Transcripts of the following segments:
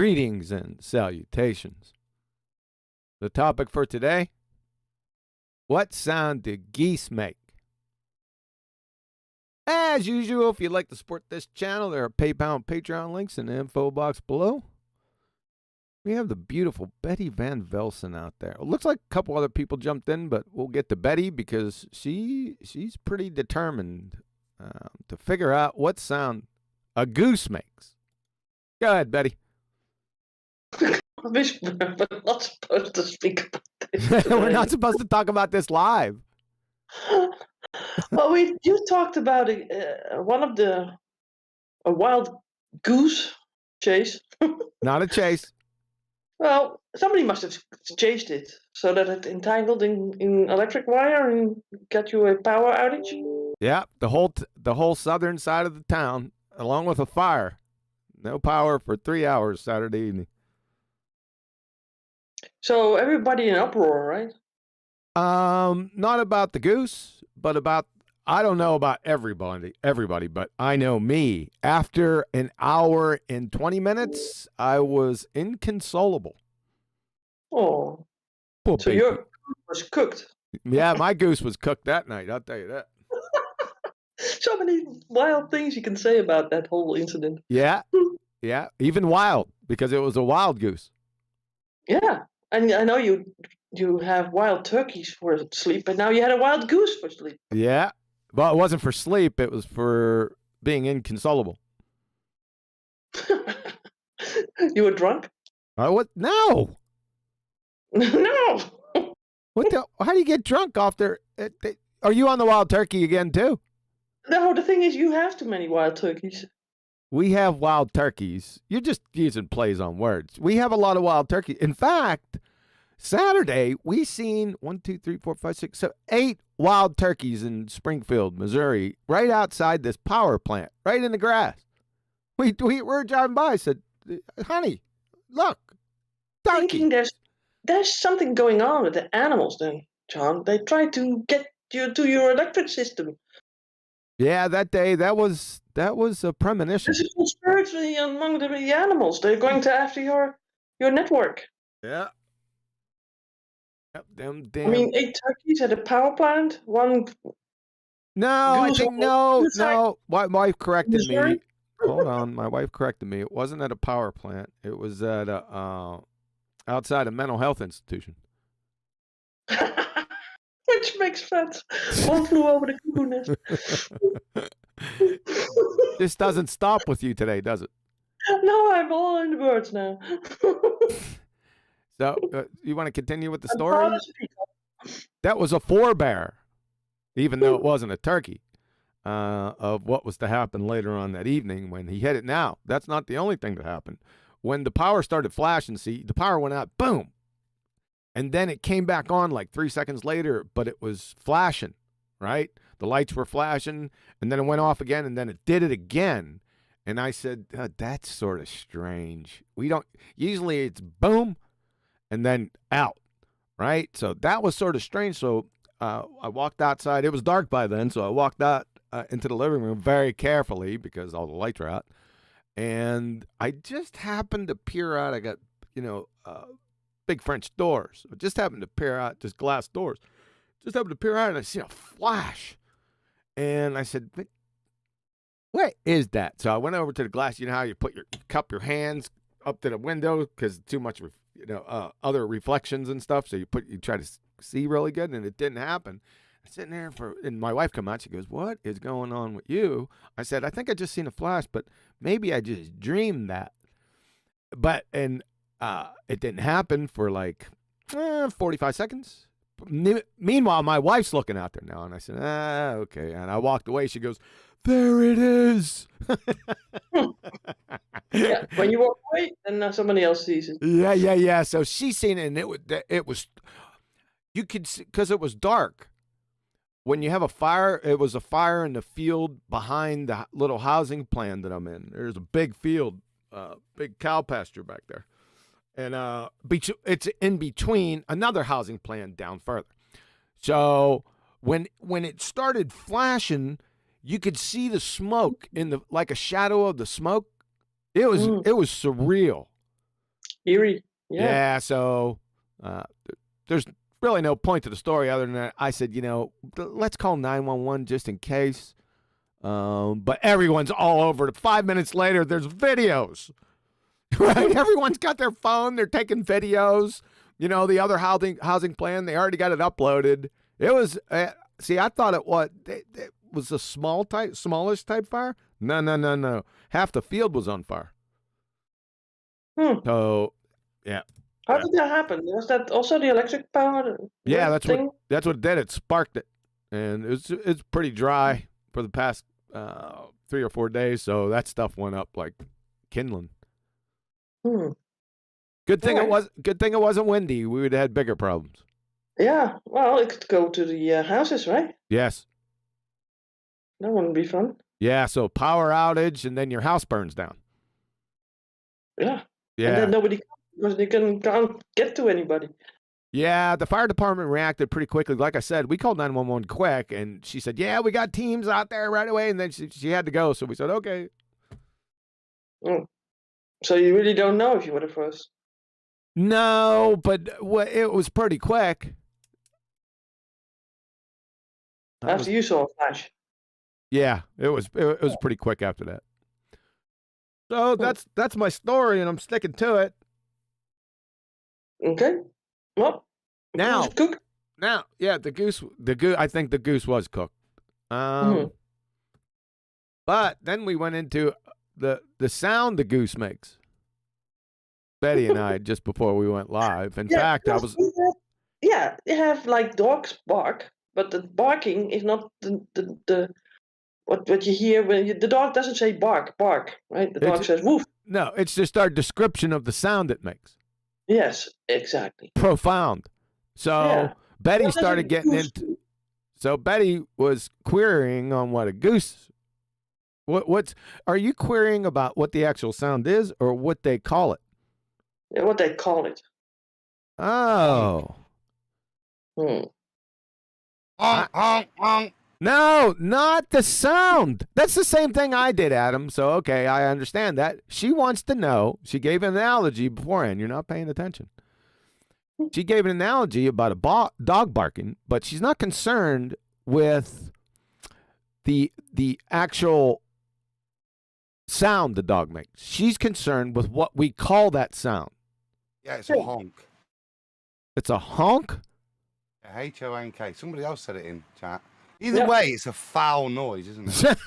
Greetings and salutations. The topic for today, what sound do geese make? As usual, if you'd like to support this channel, there are PayPal and Patreon links in the info box below. We have the beautiful Betty Van Velsen out there. It looks like a couple other people jumped in, but we'll get to Betty because she's pretty determined to figure out what sound a goose makes. Go ahead, Betty. I wish we're not supposed to speak about this. We're not supposed to talk about this live. Well, you talked about a wild goose chase. Not a chase. Well, somebody must have chased it so that it entangled in electric wire and got you a power outage. Yeah, the whole southern side of the town, along with a fire. No power for 3 hours Saturday evening. So everybody in uproar, right? Not about the goose, but about, I don't know about everybody, but I know me. After an hour and 20 minutes, I was inconsolable. Oh. Poor So baby. your goose was cooked. Yeah, my goose was cooked that night, I'll tell you that. So many wild things you can say about that whole incident. Yeah, yeah, even wild, because it was a wild goose. Yeah, and I know you have wild turkeys for sleep, but now you had a wild goose for sleep. Yeah, well, it wasn't for sleep, it was for being inconsolable. You were drunk? What? No. No. What the? How do you get drunk off there? Are you on the wild turkey again too? No, the thing is, you have too many wild turkeys. We have wild turkeys. You're just using plays on words. We have a lot of wild turkeys. In fact, Saturday we seen 1, 2, 3, 4, 5, 6, 7, 8 wild turkeys in Springfield, Missouri, right outside this power plant, right in the grass. We were driving by. Said, "Honey, look, turkey." Thinking there's something going on with the animals. Then, John, they try to get you to your electric system. Yeah, that day that was a premonition. There's a conspiracy among the animals. They're going to after your network. Yeah. Yep, them damn. I mean, 8 turkeys at a power plant. One. No, I think no. My wife corrected me. Missouri? Hold on, my wife corrected me. It wasn't at a power plant. It was at a outside a mental health institution. Which makes sense. One flew over the cuckoo nest. This doesn't stop with you today, does it? No, I'm all in the birds now. So, you want to continue with the story? That was a forebear, even though it wasn't a turkey, of what was to happen later on that evening when he hit it. Now, that's not the only thing that happened. When the power started flashing, see, the power went out, boom. And then it came back on like 3 seconds later, but it was flashing, right? The lights were flashing, and then it went off again, and then it did it again. And I said, that's sort of strange. Usually it's boom, and then out, right? So that was sort of strange. So I walked outside. It was dark by then, so I walked out into the living room very carefully because all the lights were out. And I just happened to peer out. I got, big French doors. I just happened to peer out, just glass doors. Just happened to peer out, and I see a flash. And I said, what is that? So I went over to the glass. You know how you cup your hands up to the window because too much, other reflections and stuff. So you try to see really good, and it didn't happen. I'm sitting there and my wife come out. She goes, "What is going on with you?" I said, "I think I just seen a flash, but maybe I just dreamed that." It didn't happen for like 45 seconds. Meanwhile, my wife's looking out there now, and I said, okay. And I walked away. She goes, "There it is." Yeah, when you walk away, then somebody else sees it. Yeah. So she seen it, and it was, you could see, because it was dark. When you have a fire, it was a fire in the field behind the little housing plan that I'm in. There's a big field, big cow pasture back there. And it's in between another housing plan down further. So when it started flashing, you could see the smoke like a shadow of the smoke. It was surreal. Eerie. Yeah. Yeah, so there's really no point to the story other than that I said, let's call 911 just in case. But everyone's all over it. 5 minutes later, there's videos. Right? Everyone's got their phone. They're taking videos. The other housing plan, they already got it uploaded. It was, I thought it was a smallish type fire. No. Half the field was on fire. So, yeah. How did that happen? Was that also the electric power? Yeah, that's what it did. It sparked it, and it's pretty dry for the past 3 or 4 days. So that stuff went up like kindling. Good thing it wasn't windy. We would have had bigger problems. Yeah, well, it could go to the houses, right? Yes. That wouldn't be fun. Yeah, so power outage, and then your house burns down. Yeah. Yeah. And then nobody comes because they can't get to anybody. Yeah, the fire department reacted pretty quickly. Like I said, we called 911 quick, and she said, yeah, we got teams out there right away, and then she had to go, so we said, okay. So you really don't know if you were the first? No, but it was pretty quick. After you saw a flash? Yeah, it was pretty quick after that. So that's my story, and I'm sticking to it. Okay. Well, now, cooked? Yeah, the goose. I think the goose was cooked. But then we went into the sound the goose makes. Betty and I just before we went live. In fact, I was. Yeah, they have like dogs bark, but the barking is not the what you hear when the dog doesn't say bark, right? The dog says woof. No, it's just our description of the sound it makes. Yes, exactly. Profound. So Betty started getting into. So Betty was querying on what a goose. What's are you querying about what the actual sound is or what they call it? Yeah, what they call it. Oh. Honk, honk, honk. No, not the sound. That's the same thing I did, Adam. So, okay, I understand that. She wants to know. She gave an analogy beforehand. You're not paying attention. She gave an analogy about a dog barking, but she's not concerned with the actual sound the dog makes. She's concerned with what we call that sound. Yeah, it's a honk. It's a honk? H-O-N-K. Somebody else said it in chat. Either way, it's a foul noise, isn't it?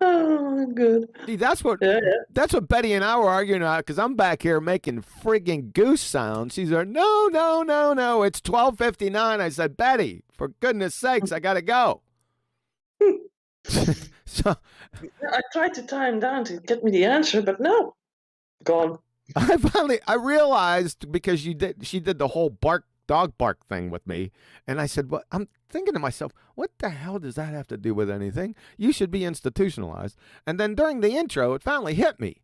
Oh, good. See, that's what Betty and I were arguing about because I'm back here making friggin' goose sounds. She's like, no, it's 12:59. I said, Betty, for goodness sakes, I gotta go. So I tried to tie him down to get me the answer, but no, gone. I realized because she did the whole dog bark thing with me, and I said, well, I'm thinking to myself, what the hell does that have to do with anything? You should be institutionalized. And then during the intro, it finally hit me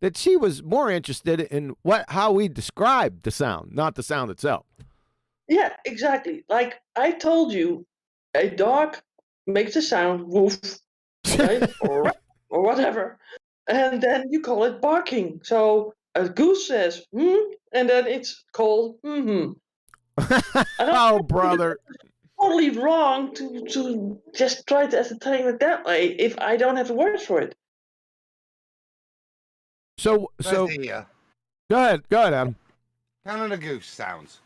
that she was more interested in how we described the sound, not the sound itself. Yeah, exactly. Like I told you, a dog makes a sound woof, right? or whatever, and then you call it barking. So a goose says and then it's called Oh, brother. Totally wrong to just try to ascertain it that way if I don't have the words for it. So go ahead, Adam. Canada goose sounds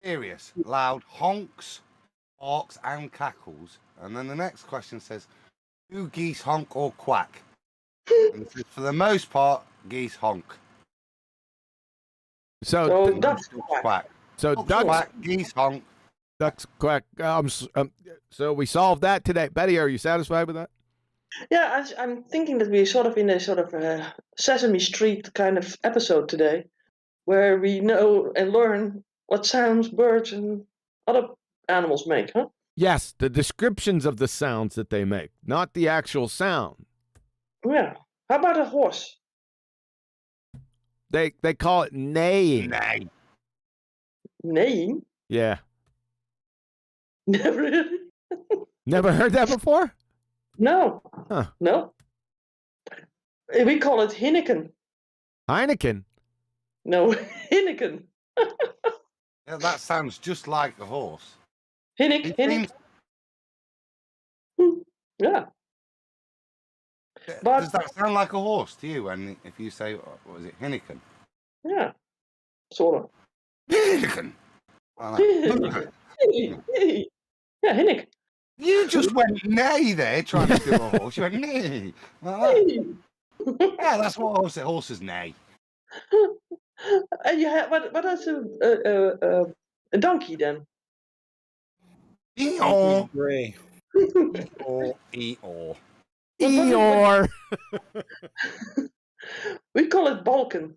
serious, loud, honks, barks, and cackles. And then the next question says, do geese honk or quack? And it says, for the most part, geese honk. So ducks quack. So ducks quack, geese honk. Ducks quack. So we solved that today. Betty, are you satisfied with that? Yeah, I'm thinking that we're sort of in a sort of Sesame Street kind of episode today, where we know and learn what sounds birds and other animals make, huh? Yes, the descriptions of the sounds that they make, not the actual sound. Yeah. How about a horse? They call it neighing. Neighing? Yeah. Never. Never heard that before? No. Huh. No. We call it Hinneken. Heineken. No, Hinneken. Yeah, that sounds just like a horse. Hinnik. Yeah. But Does that sound like a horse to you? And if you say, what was it, Hinneken? yeah, sort of. Hinneken. Like Yeah, Hinnik. you just went nay there, trying to do a horse. You went nay. Like that. Yeah, that's what horses neigh. And you have what is a donkey then? Eeyore. Gray. Eeyore. Eeyore. We call it balken.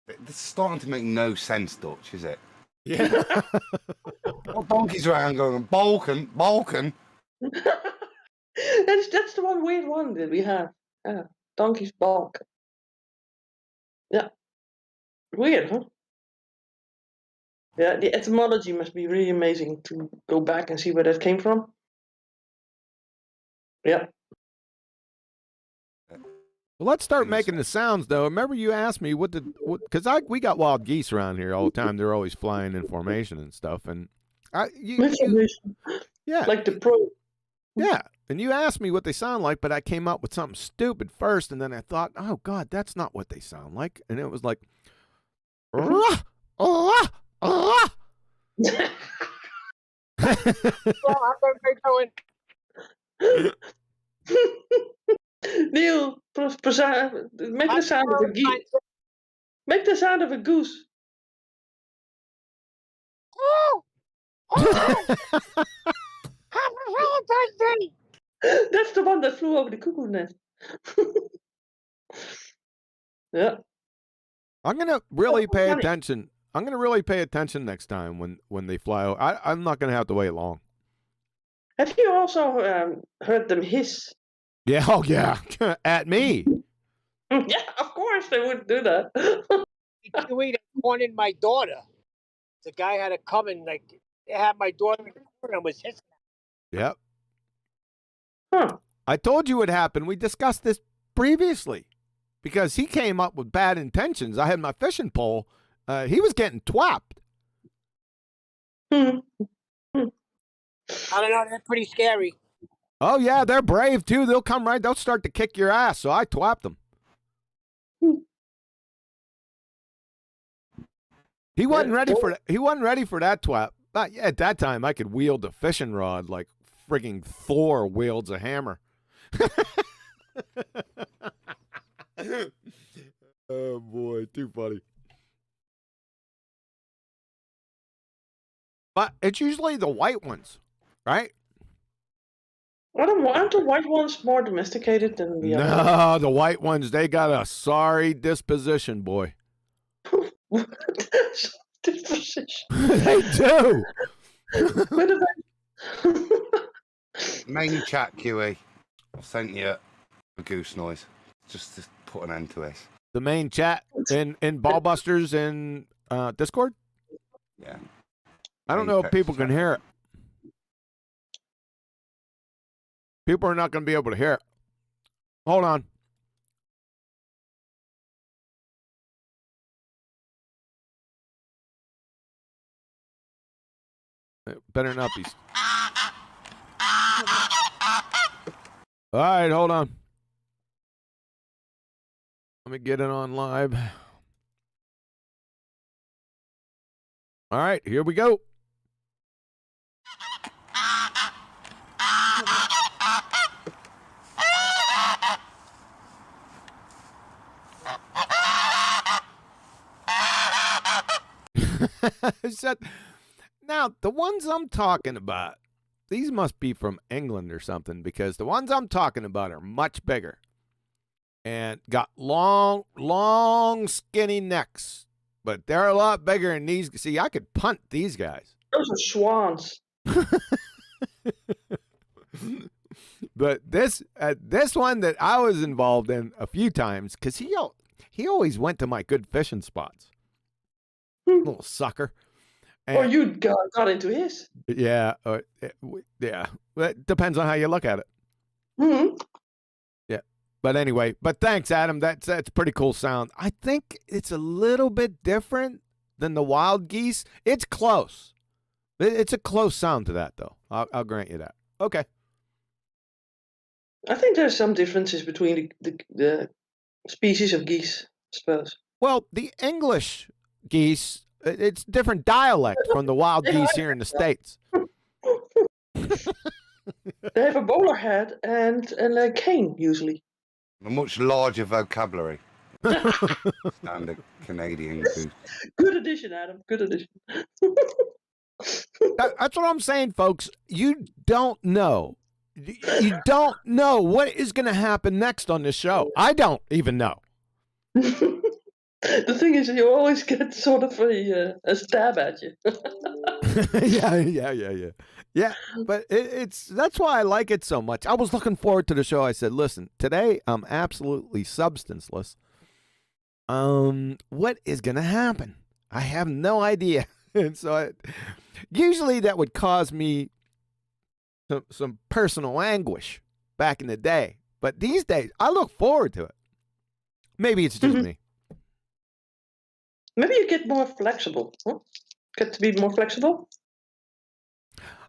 It's starting to make no sense, Dutch, is it? Yeah. What donkey's around going, Balkan? That's the one weird one that we have. Yeah, donkey's balk. Yeah, weird, huh? Yeah, the etymology must be really amazing to go back and see where that came from. Yeah. Well, let's start making the sounds, though. Remember, you asked me because we got wild geese around here all the time. They're always flying in formation and stuff, and yeah, like the pro. Yeah, and you asked me what they sound like, but I came up with something stupid first, and then I thought, oh God, that's not what they sound like, and it was like, rah, rah, rah. Neil, make the sound of a geese. Make the sound of a goose. Happy Valentine's Day! That's the one that flew over the cuckoo nest. Yeah. I'm gonna really pay attention. I'm gonna really pay attention next time when they fly over. I'm not gonna have to wait long. Have you also heard them hiss? Yeah, oh yeah, at me. Yeah, of course they would do that. They wanted my daughter. The guy had to come and they had my daughter in the corner and was hissing. Yep. Huh. I told you what happened. We discussed this previously because he came up with bad intentions. I had my fishing pole. He was getting twapped. Hmm. I don't know. They're pretty scary. Oh yeah, they're brave too. They'll come right. They'll start to kick your ass. So I twapped them. He wasn't ready for that. He wasn't ready for that twap. But yeah, at that time, I could wield a fishing rod like frigging Thor wields a hammer. Oh boy, too funny. But it's usually the white ones, right? Aren't the white ones more domesticated than the other? No, the white ones, they got a sorry disposition, boy. Disposition. They do. Main chat, QE. I've sent you a goose noise just to put an end to this. The main chat in BALLBUSTERS in Discord? Yeah. I don't know if people can hear it. People are not going to be able to hear it. Hold on. It better not be. All right, hold on. Let me get it on live. All right, here we go. Now, the ones I'm talking about, these must be from England or something, because the ones I'm talking about are much bigger and got long, skinny necks. But they're a lot bigger than these. See, I could punt these guys. Those are swans. But this one that I was involved in a few times, because he always went to my good fishing spots. Little sucker. Or you got into his. Yeah. Yeah. Well, it depends on how you look at it. Mm-hmm. Yeah. But anyway, but thanks, Adam. That's a pretty cool sound. I think it's a little bit different than the wild geese. It's close. It's a close sound to that, though. I'll grant you that. Okay. I think there's some differences between the species of geese, I suppose. Well, the English geese, it's different dialect from the wild geese here in the States. They have a bowler head and a cane, usually. A much larger vocabulary. Standard Canadian goose. Good addition, Adam. Good addition. That's what I'm saying, folks. You don't know. You don't know what is going to happen next on this show. I don't even know. The thing is, you always get sort of a stab at you. Yeah, but that's why I like it so much. I was looking forward to the show. I said, listen, today I'm absolutely substanceless. What is going to happen? I have no idea. And so usually that would cause me some personal anguish back in the day. But these days, I look forward to it. Maybe it's just me. Maybe you get more flexible. Huh? Get to be more flexible?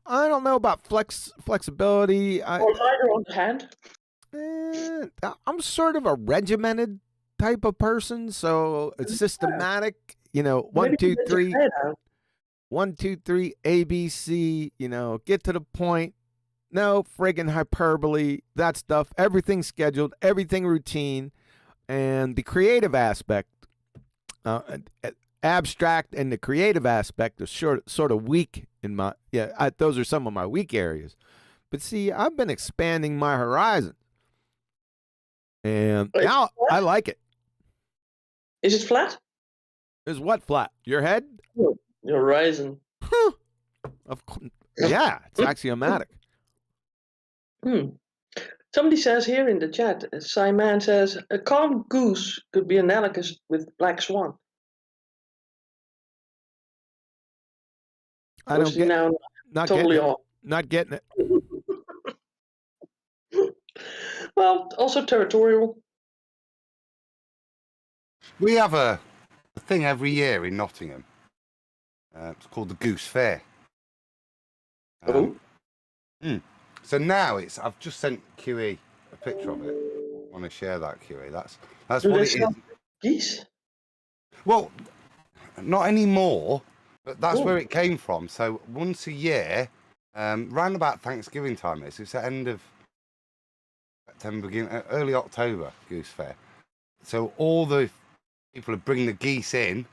I don't know about flexibility. Or lighter on the hand? I'm sort of a regimented type of person, so it's systematic. You know, 1, 2, 3, 1, 2, 3, ABC. You know, get to the point. No friggin' hyperbole. That stuff. Everything scheduled. Everything routine, and the creative aspect. Abstract and the creative aspect is sort of weak in my those are some of my weak areas. But see, I've been expanding my horizon, and now I like it. Is it flat? Is what flat? Your head? Your horizon. Huh. Of course. Yeah, it's axiomatic. Somebody says here in the chat, Simon says, a calm goose could be analogous with black swan. I don't get now not totally getting it. off. Not getting it. Well, also territorial. We have a thing every year in Nottingham. It's called the Goose Fair. So now I've just sent QE a picture of it. I want to share that, QE. That's what it is. Geese? Well, not anymore, but that's where it came from. So once a year, round about Thanksgiving time, it's the end of September, early October, Goose Fair. So all the people bring the geese in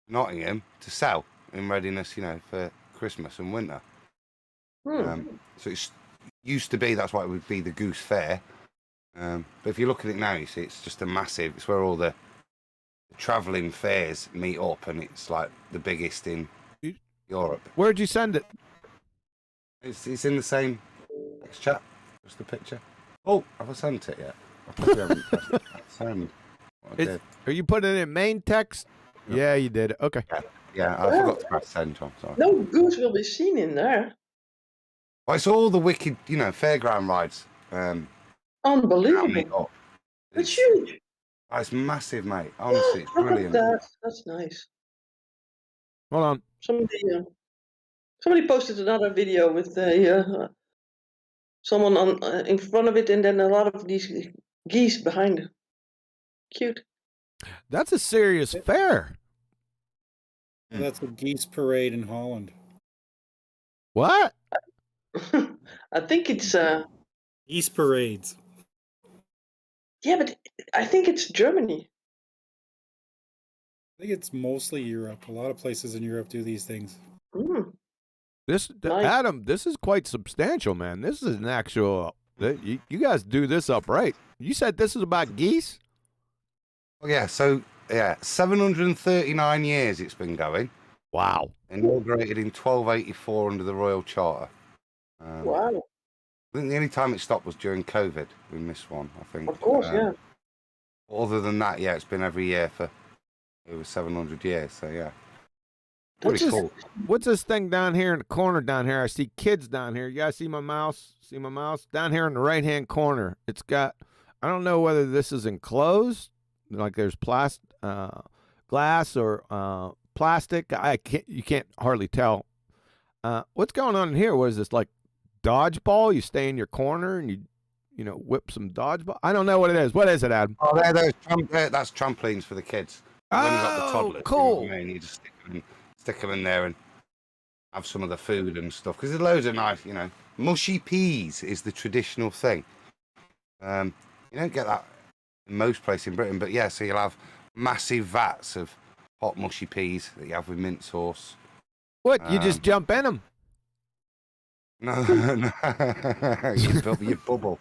Nottingham to sell in readiness, for Christmas and winter. So it's used to be, that's why it would be the Goose Fair. But if you look at it now, you see it's just it's where all the travelling fairs meet up, and it's like the biggest in Europe. Where'd you send it? It's in the same chat. Just the picture. Oh, have I sent it yet? I probably haven't pressed send. Are you putting it in main text? No. Yeah, you did. Okay. Yeah, I forgot to press send, Tom. Sorry. No goose will be seen in there. Well, it's all the wicked, fairground rides. Unbelievable. It's huge. Oh, it's massive, mate. Honestly, it's brilliant. That's nice. Hold on. Somebody posted another video with someone in front of it, and then a lot of these geese behind it. Cute. That's a serious fair. That's a geese parade in Holland. What? I think it's geese parades. Yeah, but I think it's Germany. I think it's mostly Europe. A lot of places in Europe do these things. Nice. Adam, this is quite substantial, man. This is an actual. You guys do this up right. You said this is about geese? Oh, yeah. So, 739 years it's been going. Wow. Inaugurated in 1284 under the Royal Charter. Wow. I think the only time it stopped was during COVID. We missed one, I think. Of course, yeah. Other than that, it's been every year for over 700 years. So, yeah. Pretty cool. What's this thing down here in the corner down here? I see kids down here. You guys see my mouse? See my mouse? Down here in the right-hand corner. It's got I don't know whether this is enclosed, like there's glass or plastic. You can't hardly tell. What's going on in here? What is this, like dodgeball? You stay in your corner and you know, whip some dodgeball. I don't know what it is. What is it, Adam? Oh, that's trampolines for the kids. When you've got the toddlers, cool. You know what I mean? You just stick them in there and have some of the food and stuff. Because there's loads of nice, you know, mushy peas is the traditional thing. You don't get that in most places in Britain, but yeah, so you'll have massive vats of hot mushy peas that you have with mint sauce. What? You just jump in them? No, you bubble.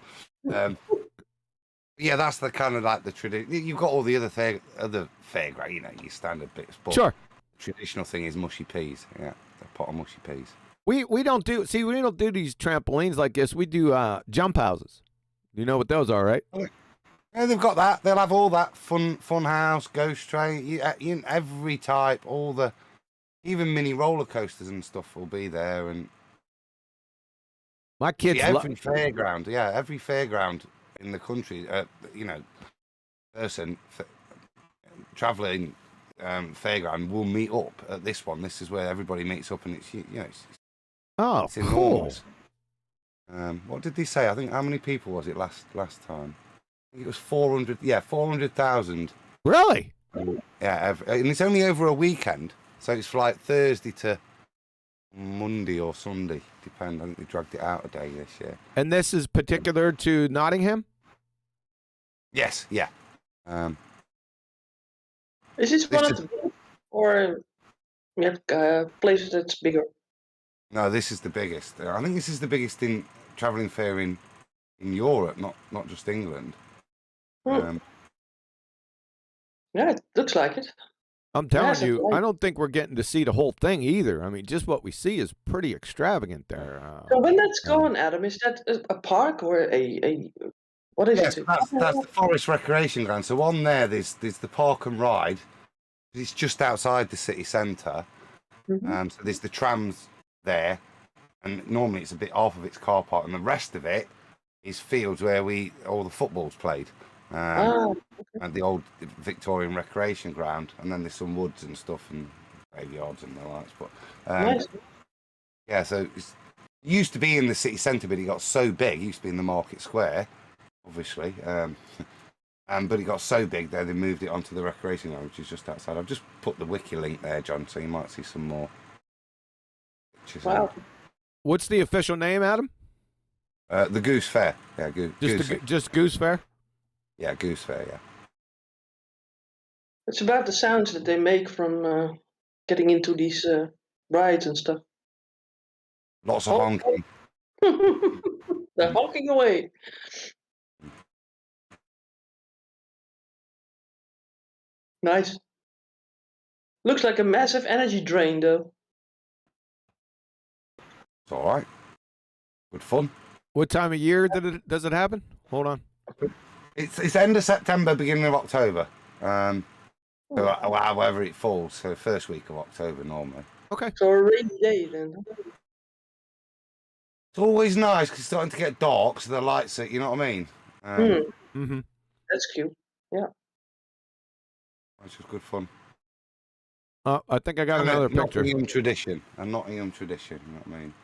Yeah, that's the kind of like the tradition. You've got all the other fairground, you know, your standard bits. But sure. Traditional thing is mushy peas. Yeah, a pot of mushy peas. We don't do these trampolines like this. We do jump houses. You know what those are, right? Yeah, they've got that. They'll have all that fun house, ghost train, every type, even mini roller coasters and stuff will be there. And my kids every fairground in the country, you know, traveling fairground will meet up at this one. This is where everybody meets up, and it's it's enormous. Cool. What did they say? I think how many people was it last time? I think it was 400. Yeah, 400,000. Really? Yeah, and it's only over a weekend, so it's like Thursday to Monday or Sunday, depend. I think they dragged it out a day this year. And this is particular to Nottingham? Yes, yeah. Is this one of the big, or we have places that's bigger? No, this is the biggest. I think this is the biggest in travelling fair in Europe, not just England. Yeah, it looks like it. I'm telling you, I don't think we're getting to see the whole thing either. I mean, just what we see is pretty extravagant there. So when that's gone, Adam, is that a park or a what is it? That's the Forest Recreation Ground. So on there's the park and ride. It's just outside the city centre. Mm-hmm. So there's the trams there, and normally it's a bit off of its car park, and the rest of it is fields where all the football's played. And the old Victorian recreation ground, and then there's some woods and stuff and graveyards and the likes. But nice. Yeah, so it used to be in the city centre, but it got so big. It used to be in the market square, obviously, but it got so big there they moved it onto the recreation ground, which is just outside. I've just put the wiki link there, John, so you might see some more pictures. Wow. What's the official name, Adam? The Goose Fair. Yeah, just Goose Fair. Yeah, Goose Fair, yeah. It's about the sounds that they make from getting into these rides and stuff. Lots of honking. They're honking away. Nice. Looks like a massive energy drain, though. It's all right. Good fun. What time of year does it happen? Hold on. It's end of September, beginning of October. So however it falls, so first week of October normally. Okay. So a rainy day then. It's always nice because it's starting to get dark, so the lights are, you know what I mean? Mm-hmm. That's cute. Yeah. Which was good fun. I think I got another picture. Nottingham tradition. A Nottingham tradition, you know what I mean?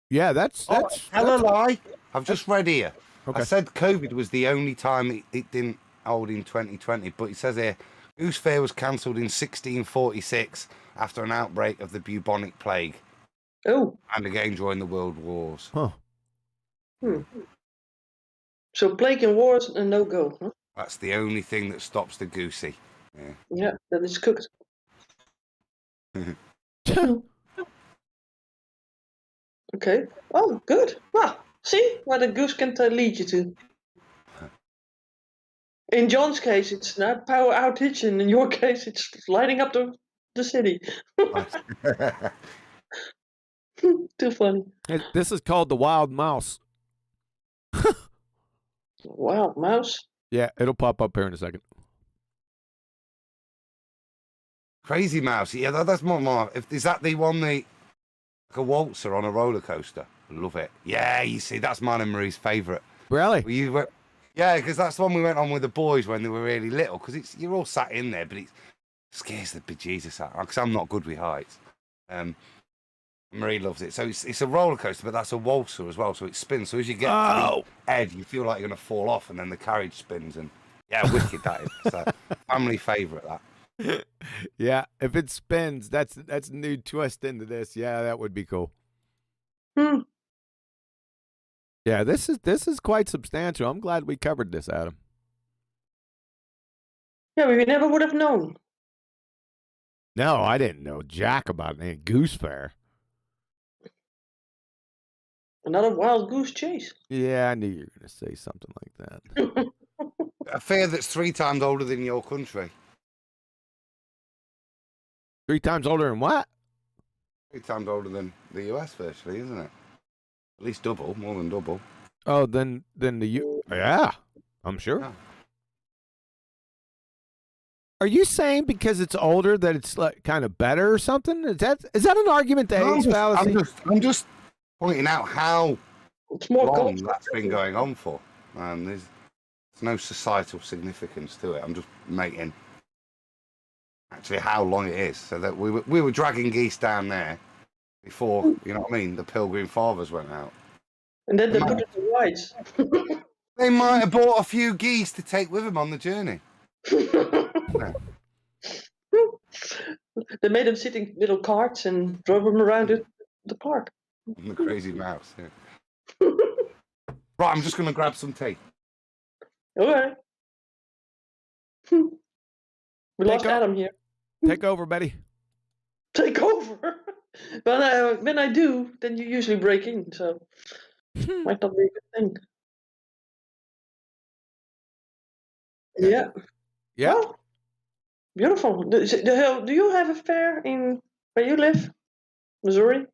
Yeah, that's tell a lie. I've just read here. Okay. I said COVID was the only time it didn't hold in 2020, but it says here, Goose Fair was cancelled in 1646 after an outbreak of the bubonic plague. Oh. And again during the World Wars. Huh. So plague and wars and no go, huh? That's the only thing that stops the goosey. Yeah, that is cooked. Okay. Oh, good. Well, see what a goose can lead you to. In John's case, it's not power outage, and in your case, it's lighting up the city. Too funny. This is called the wild mouse. Wild mouse? Yeah, it'll pop up here in a second. Crazy Mouse. Yeah, that's more. Is that the one like a waltzer on a roller coaster? Love it. Yeah, you see, that's mine and Marie's favourite. Really? Yeah, because that's the one we went on with the boys when they were really little. Because you're all sat in there, but it scares the bejesus out. Because I'm not good with heights. Marie loves it. So it's a roller coaster, but that's a waltzer as well. So it spins. So as you get to the edge, you feel like you're going to fall off, and then the carriage spins. And yeah, wicked that is. It's a family favourite, that. Yeah, if it spins, that's a new twist into this. Yeah, that would be cool. Hmm. Yeah, this is quite substantial. I'm glad we covered this, Adam. Yeah, we never would have known. No, I didn't know jack about any Goose Fair. Another wild goose chase. Yeah, I knew you were going to say something like that. A fair that's 3 times older than your country. 3 times older than what? 3 times older than the US, virtually, isn't it? At least double, more than double. Oh, then the U. Yeah, I'm sure. Yeah. Are you saying because it's older that it's like kind of better or something? Is that an argument to age fallacy? I'm just pointing out how It's more long culture. that's been going on for. There's no societal significance to it. I'm just making actually how long it is. So that we were dragging geese down there before, you know what I mean, the Pilgrim Fathers went out. And then they put it to rights. They might have bought a few geese to take with them on the journey. They made them sit in little carts and drove them around the park. And the crazy mouse. Yeah. Right, I'm just going to grab some tea. Okay. We lost Adam here. Take over, Betty. Take over. But when I do, then you usually break in, so might not be a good thing. Yeah. Yeah. Well, beautiful. Do you have a fair in where you live, Missouri?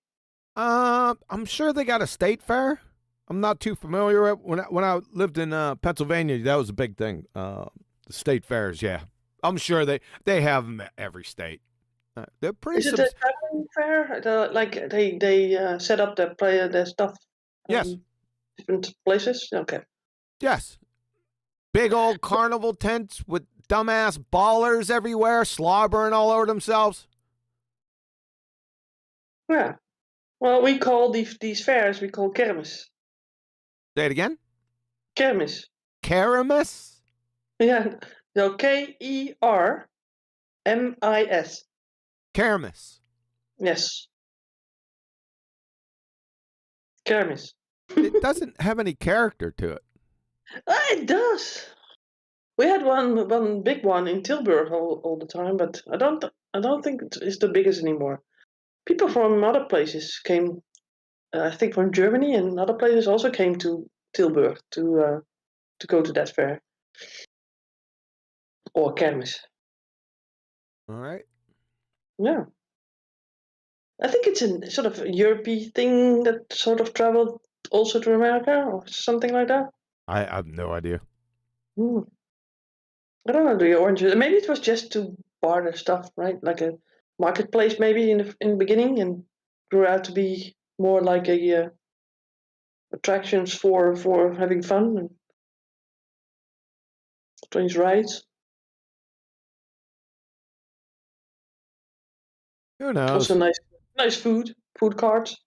I'm sure they got a state fair. I'm not too familiar with when I lived in Pennsylvania. That was a big thing. The state fairs, yeah. I'm sure they have them at every state. They're pretty. Is it a traveling fair? Like they set up their stuff. Yes. Different places. Okay. Yes. Big old carnival tents with dumbass ballers everywhere, slobbering all over themselves. Yeah. Well, we call these fairs, we call kermis. Say it again. Kermis. Kermis? Yeah. So Kermis. Kermis. Yes. Kermis. It doesn't have any character to it. It does. We had one big one in Tilburg all the time, but I don't think it's the biggest anymore. People from other places came, I think from Germany and other places also came to Tilburg to go to that fair or kermis. All right. Yeah, I think it's a sort of a European thing that sort of traveled also to America or something like that. I have no idea. I don't know the oranges. Maybe it was just to barter stuff, right? Like a marketplace, maybe in the beginning, and grew out to be more like a attractions for having fun and strange rides. Who knows? Also nice food carts.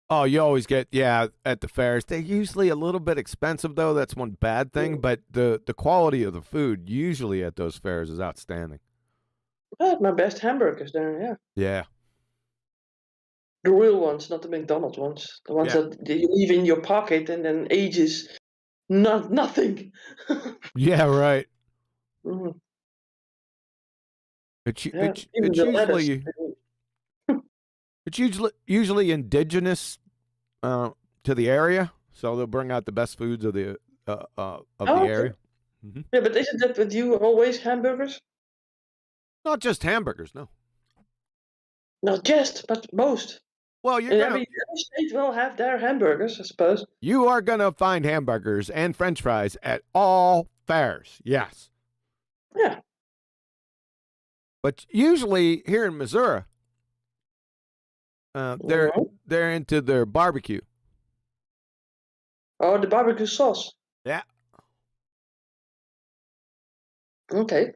Oh, you always get, at the fairs. They're usually a little bit expensive, though. That's one bad thing. But the quality of the food usually at those fairs is outstanding. I had my best hamburgers there, yeah. Yeah. The real ones, not the McDonald's ones. The ones that you leave in your pocket and then ages nothing. Yeah, right. Mm-hmm. It's usually indigenous to the area, so they'll bring out the best foods of the area. Mm-hmm. Yeah, but isn't that with you always hamburgers? Not just hamburgers, no. Not just, but most. Well, every state will have their hamburgers, I suppose. You are gonna find hamburgers and French fries at all fairs. Yes. Yeah. But usually here in Missouri, they're into their barbecue. Oh, the barbecue sauce. Yeah. Okay.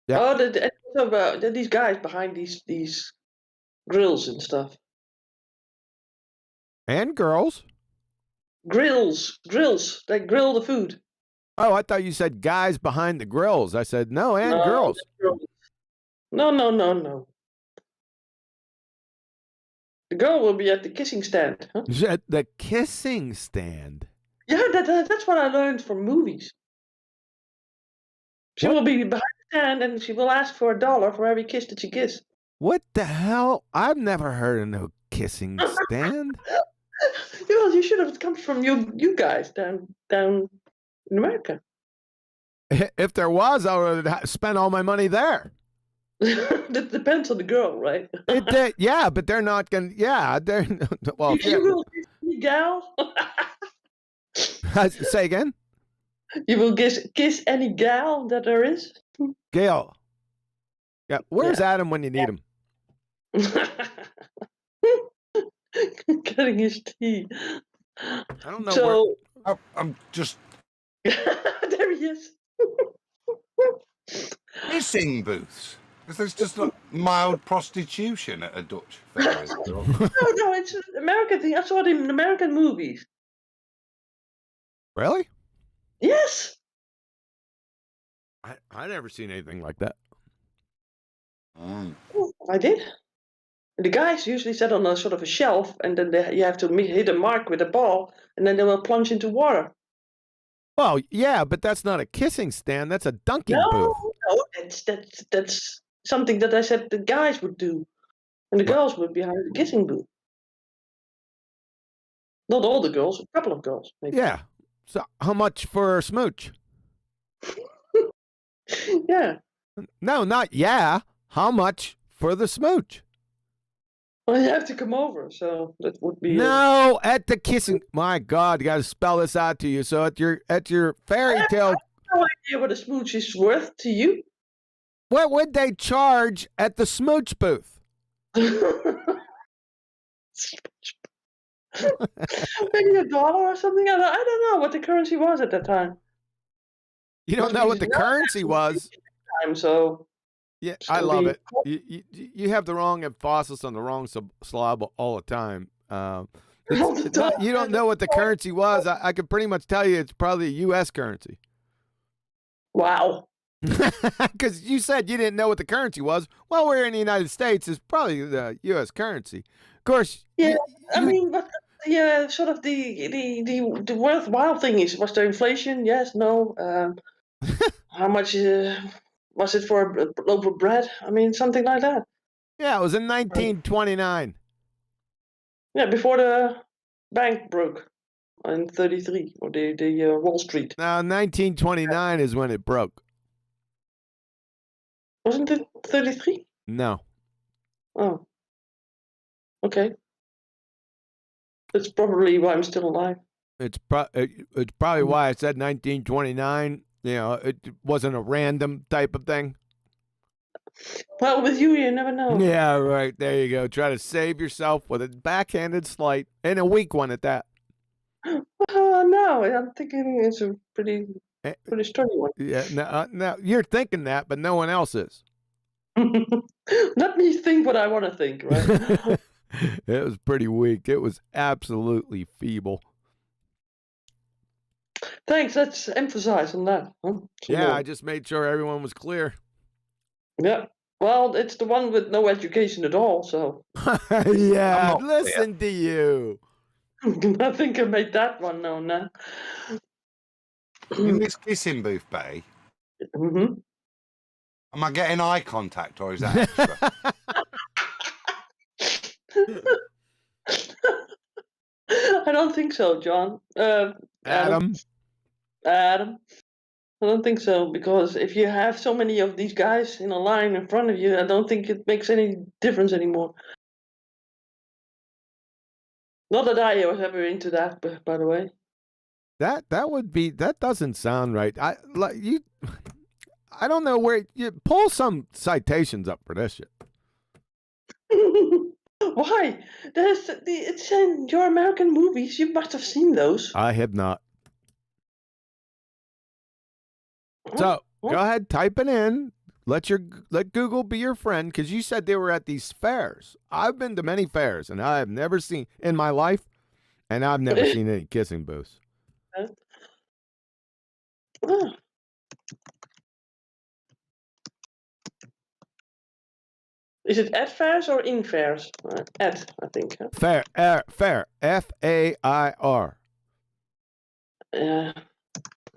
Yeah. Oh, these guys behind these grills and stuff. And girls. Grills. They grill the food. Oh, I thought you said guys behind the grills. I said no, and No, girls. No. The girl will be at the kissing stand. Huh? At the kissing stand. Yeah, that's what I learned from movies. She What? will be behind the stand and she will ask for $1 for every kiss that she gives. What the hell? I've never heard of no kissing stand. Well, you should have come from you guys down in America. If there was, I would have spent all my money there. That depends on the girl, right? Yeah, but they're not going to. Yeah, they're. Well, You will kiss any gal. say again? You will kiss any gal that there is. Gail. Yeah, where's Adam when you need him? Cutting his teeth. I don't know. So I'm just there he is. kissing booths. Because there's just like mild prostitution at a Dutch fair. No, it's an American thing. I saw it in American movies. Really? Yes. I never seen anything like that. I did. The guys usually sit on a sort of a shelf, and then you have to hit a mark with a ball, and then they will plunge into water. Well, yeah, but that's not a kissing stand. That's a dunking booth. No, that's something that I said the guys would do, and the girls would be behind the kissing booth. Not all the girls, a couple of girls, maybe. Yeah. So how much for a smooch? Yeah. No, not yeah. How much for the smooch? Well, you have to come over, so that would be No, at the kissing. My God, you got to spell this out to you. So at your fairy tale. I have no idea what a smooch is worth to you. What would they charge at the smooch booth? Maybe $1 or something. I don't know what the currency was at that time. You don't know what the currency was. So yeah, I love it. You have the wrong emphasis on the wrong syllable all the time. You don't know what the currency was. I could pretty much tell you it's probably a U.S. currency. Wow. Because you said you didn't know what the currency was. Well, we're in the United States. It's probably the U.S. currency. Of course. Yeah, I mean, but sort of the worthwhile thing was there inflation? Yes, no. How much was it for a loaf of bread? I mean, something like that. Yeah, it was in 1929. Yeah, before the bank broke in 33, or the Wall Street. Now, 1929 is when it broke. Wasn't it 33? No. Oh. Okay. That's probably why I'm still alive. It's probably why I said 1929. You know, it wasn't a random type of thing. Well, with you never know. Yeah, right. There you go. Try to save yourself with a backhanded slight, and a weak one at that. Oh, no. I'm thinking it's a pretty sturdy one. Yeah, no, you're thinking that, but no one else is. Let me think what I want to think, right? It was pretty weak. It was absolutely feeble. Thanks. Let's emphasize on that. Huh? Yeah, I just made sure everyone was clear. Yeah. Well, it's the one with no education at all, so. Yeah, listen to you. I think I made that one known now. In this kissing booth, Bay, Mm-hmm. am I getting eye contact or is that extra? I don't think so, John. Adam. I don't think so, because if you have so many of these guys in a line in front of you, I don't think it makes any difference anymore. Not that I was ever into that, by the way. That doesn't sound right. I don't know where you pull some citations up for this shit. Why? It's in your American movies. You must have seen those. I have not. So go ahead, type it in. Let Google be your friend, because you said they were at these fairs. I've been to many fairs, and I have never seen in my life, and I've never seen any kissing booths. Is it at fairs or in fairs? At, I think. Huh? Fair, fair, F-A-I-R. Yeah.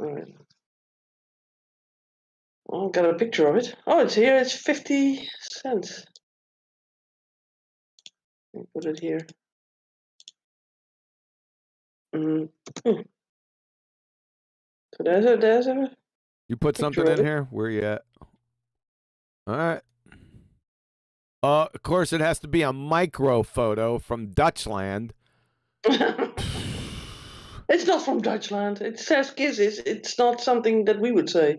All right. Well, got a picture of it. Oh, it's here. It's 50 cents. Let me put it here. So there's a. You put something in here? Where you at? All right. Of course, it has to be a micro photo from Dutchland. It's not from Dutchland. It says kisses. It's not something that we would say.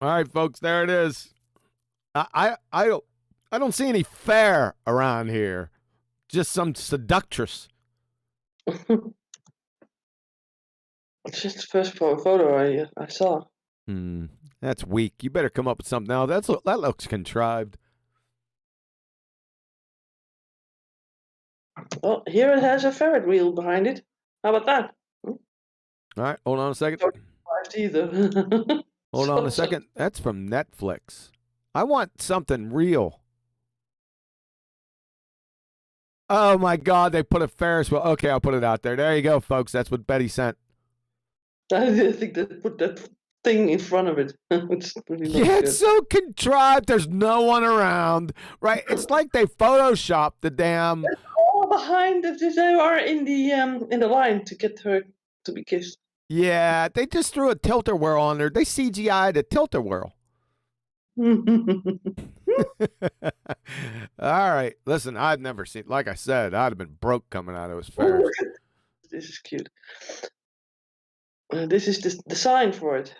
All right, folks, there it is. I don't see any fair around here. Just some seductress. It's just the first photo I saw. That's weak. You better come up with something now. That looks contrived. Well, here it has a ferret wheel behind it. How about that? All right, hold on a second. Either. Hold on a second. That's from Netflix. I want something real. Oh my God, they put a Ferris wheel. Okay, I'll put it out there. There you go, folks. That's what Betty sent. I didn't think they put that thing in front of it. It's pretty It's so contrived. There's no one around, right? It's like they photoshopped the damn. All behind it. They are in the line to get her to be kissed. Yeah, they just threw a tilt-a-whirl on there. They CGI'd a tilt-a-whirl. All right, listen. I've never seen. Like I said, I'd have been broke coming out of those fairs. This is cute. This is the sign for it.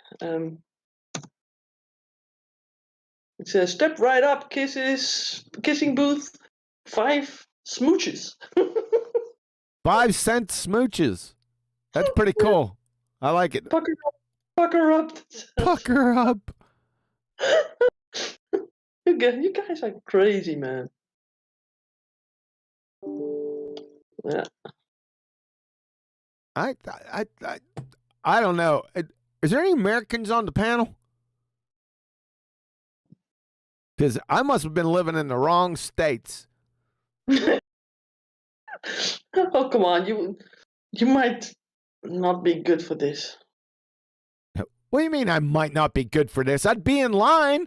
It says, "Step right up, kissing booth, 5 smooches." 5 cent smooches. That's pretty cool. I like it. Pucker up. Pucker up. Pucker up. You guys are crazy, man. Yeah. I don't know. Is there any Americans on the panel? Because I must have been living in the wrong states. Oh, come on. You might not be good for this. What do you mean I might not be good for this? I'd be in line.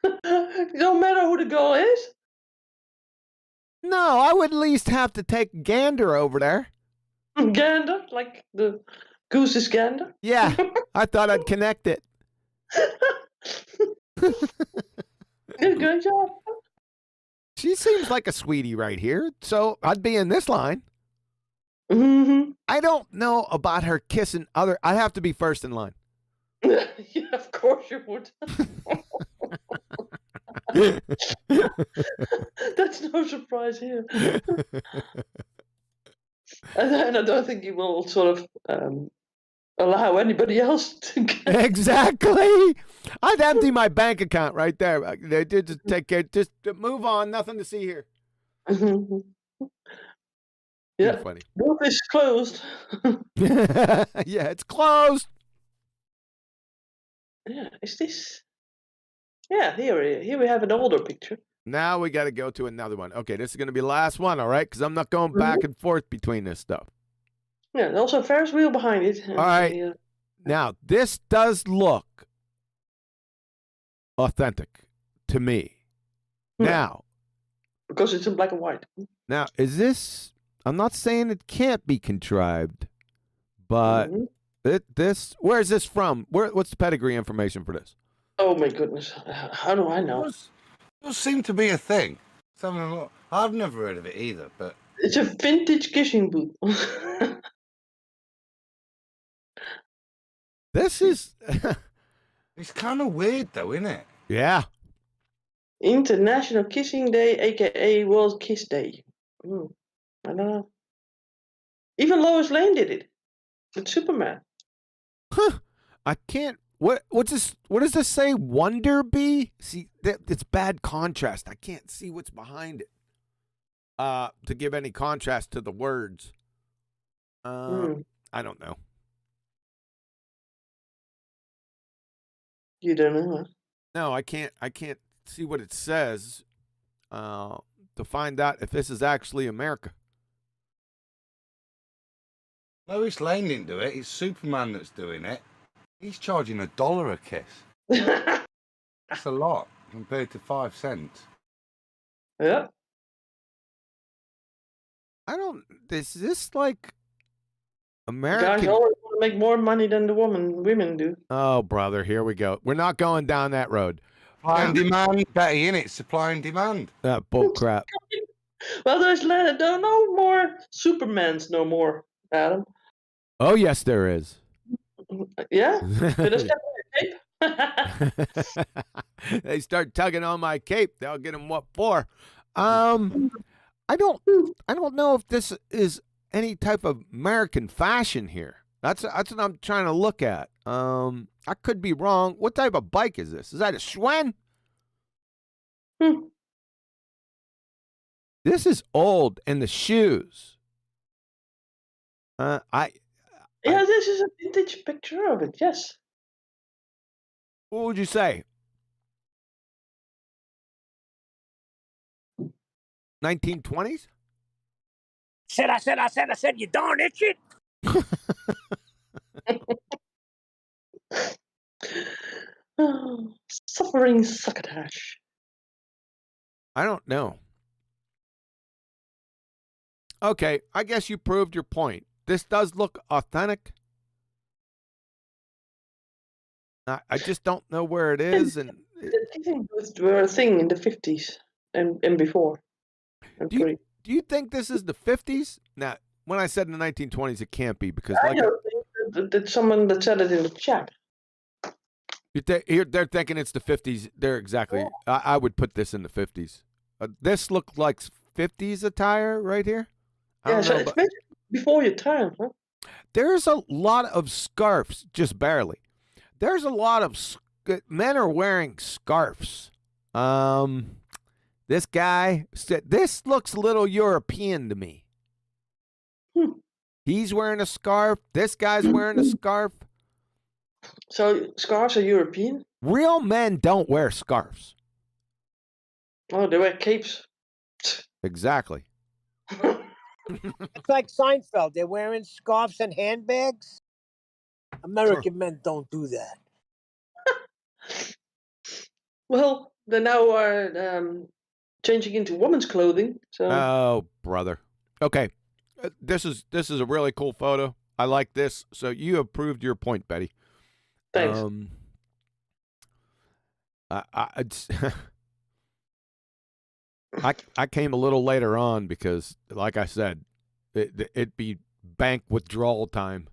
No matter who the girl is? No, I would at least have to take Gander over there. Gander? Like the Goose's gander? Yeah, I thought I'd connect it. Good job. She seems like a sweetie right here, so I'd be in this line. I don't know about her kissing other. I'd have to be first in line. Yeah, of course you would. That's no surprise here. And I don't think you will sort of allow anybody else to get... Exactly. I'd empty my bank account right there. They did just take care. Just move on. Nothing to see here. Yeah. Funny. Booth is closed. Yeah, it's closed. Yeah, is this? Yeah, here we have an older picture. Now we got to go to another one. Okay, this is going to be the last one, all right? Because I'm not going back and forth between this stuff. Yeah, and also a Ferris wheel behind it. All right. Now, this does look authentic to me. Now. Because it's in black and white. Now, is this... I'm not saying it can't be contrived, but where's this from? What's the pedigree information for this? Oh my goodness! How do I know? It does seem to be a thing. I've never heard of it either, but it's a vintage kissing booth. This is. It's kind of weird, though, isn't it? Yeah. International Kissing Day, aka World Kiss Day. I don't know. Even Lois Lane did it with Superman. Huh. I can't. What's this? What does this say? Wonder bee? See, it's bad contrast. I can't see what's behind it. To give any contrast to the words. I don't know. You don't know, huh? No, I can't see what it says to find out if this is actually America. Lois Lane didn't do it. It's Superman that's doing it. He's charging $1 a kiss. That's a lot compared to 5 cents. Yeah. Is this like Guys American? always want to make more money than the women do. Oh, brother, here we go. We're not going down that road. Supply and demand, Betty, innit? Supply and demand. That bull crap. Well, there's no more Supermans no more, Adam. Oh, yes, there is. Yeah? Did I step on your tape? They start tugging on my cape. They'll get them what for. I don't know if this is any type of American fashion here. That's what I'm trying to look at. I could be wrong. What type of bike is this? Is that a Schwinn? This is old, and the shoes. Yeah, this is a vintage picture of it, yes. What would you say? 1920s? I said, you darn idiot. Suffering succotash. I don't know. Okay, I guess you proved your point. This does look authentic. I just don't know where it is. And The kissing booths were a thing in the 50s and before. do you think this is the 50s? Now, when I said in the 1920s, it can't be because I don't think that someone that said it in the chat. They're thinking it's the 50s. They're exactly. I would put this in the 50s. This looked like 50s attire right here. Yeah, so it's maybe before your time, huh? There's a lot of scarves, just barely. There's a lot of men are wearing scarves. This guy said this looks a little European to me. He's wearing a scarf. This guy's wearing a scarf. So scarves are European? Real men don't wear scarves. Oh, they wear capes. Exactly. It's like Seinfeld. They're wearing scarves and handbags. American men don't do that. Well, they now are changing into women's clothing. So. Oh, brother. Okay, this is a really cool photo. I like this. So you have proved your point, Betty. Thanks. I came a little later on because, like I said, it'd be bank withdrawal time.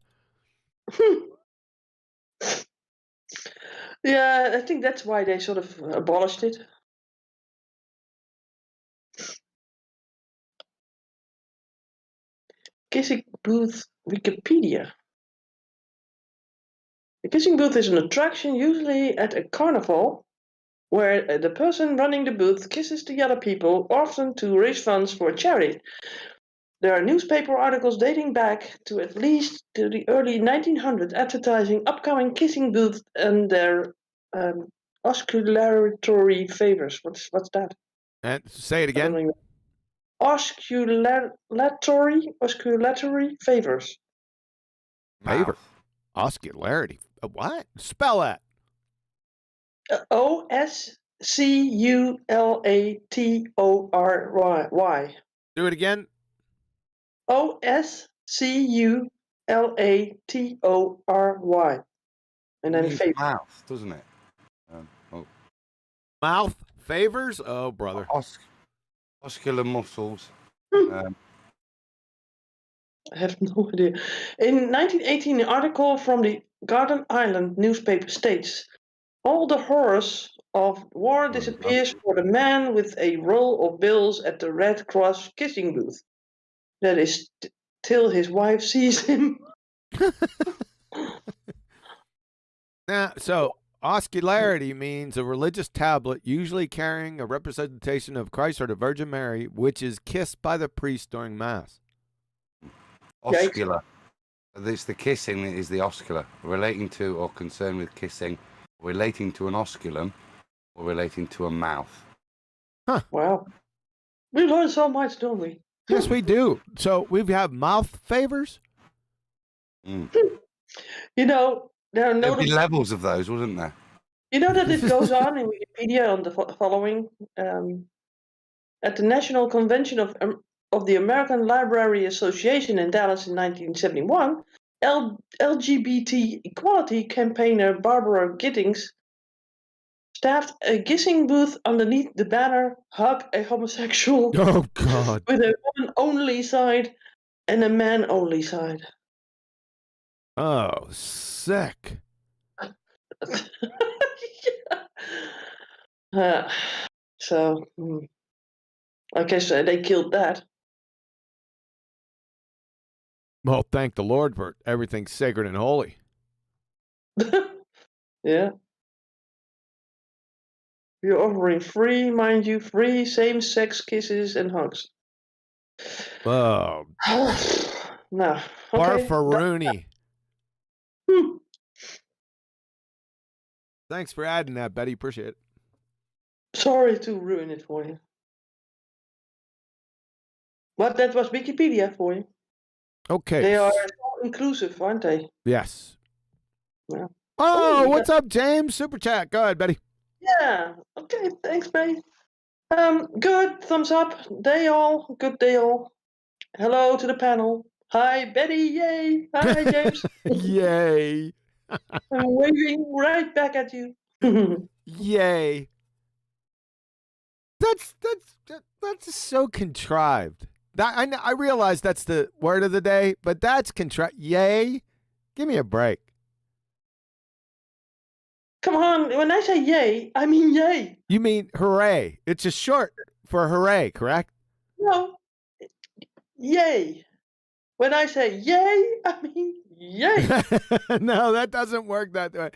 Yeah, I think that's why they sort of abolished it. Kissing booth Wikipedia. The kissing booth is an attraction usually at a carnival where the person running the booth kisses the other people, often to raise funds for a charity. There are newspaper articles dating back to at least to the early 1900s advertising upcoming kissing booths and their osculatory favors. What's that? And say it again. Osculatory favors. Favor. Oscularity. What? Spell that. Osculatory. Do it again. Osculatory. And then favors. Mouth, doesn't it? Mouth favors? Oh, brother. Muscular muscles. I have no idea. In 1918, an article from the Garden Island newspaper states, all the horrors of war disappears for the man with a roll of bills at the Red Cross kissing booth. That is till his wife sees him. So oscularity means a religious tablet usually carrying a representation of Christ or the Virgin Mary, which is kissed by the priest during Mass. Oscular. It's the kissing that is the oscular, relating to or concerned with kissing, relating to an osculum, or relating to a mouth. Huh. Wow. We learn so much, don't we? Yes, we do. So we have mouth favors? Mm. You know, there are There'd be notable. levels of those, wouldn't there? You know that it goes on in Wikipedia on the following. At the National Convention of the American Library Association in Dallas in 1971, LGBT equality campaigner Barbara Gittings staffed a gissing booth underneath the banner "Hug a Homosexual" Oh, God. with a woman-only side and a man-only side. Oh, sick. So, I guess they killed that. Well, thank the Lord for everything sacred and holy. Yeah. You're offering free, mind you, free same-sex kisses and hugs. Oh, No. Okay. Farfaroony. Hmm. Thanks for adding that, Betty. Appreciate it. Sorry to ruin it for you. But that was Wikipedia for you. Okay. They are so inclusive, aren't they? Yes. Yeah. Oh, we what's up, James? Super chat. Go ahead, Betty. Yeah. Okay. Thanks, Betty. Good. Thumbs up. Day all. Good day all. Hello to the panel. Hi, Betty. Yay. Hi, James. Yay. I'm waving right back at you. Yay. That's so contrived. I realize that's the word of the day, but that's contrived. Yay. Give me a break. Come on. When I say yay, I mean yay. You mean hooray. It's just short for hooray, correct? No. Yay. When I say yay, I mean yay. No, that doesn't work that way.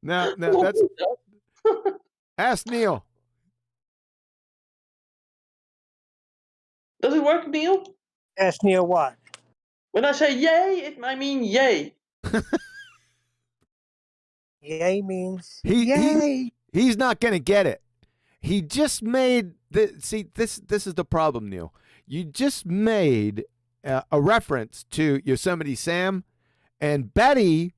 No, that's ask Neil. Does it work, Neil? Ask Neil what? When I say yay, I mean yay. Yay means yay. He's not gonna get it. He just made this is the problem, Neil. You just made a reference to Yosemite Sam, and Betty,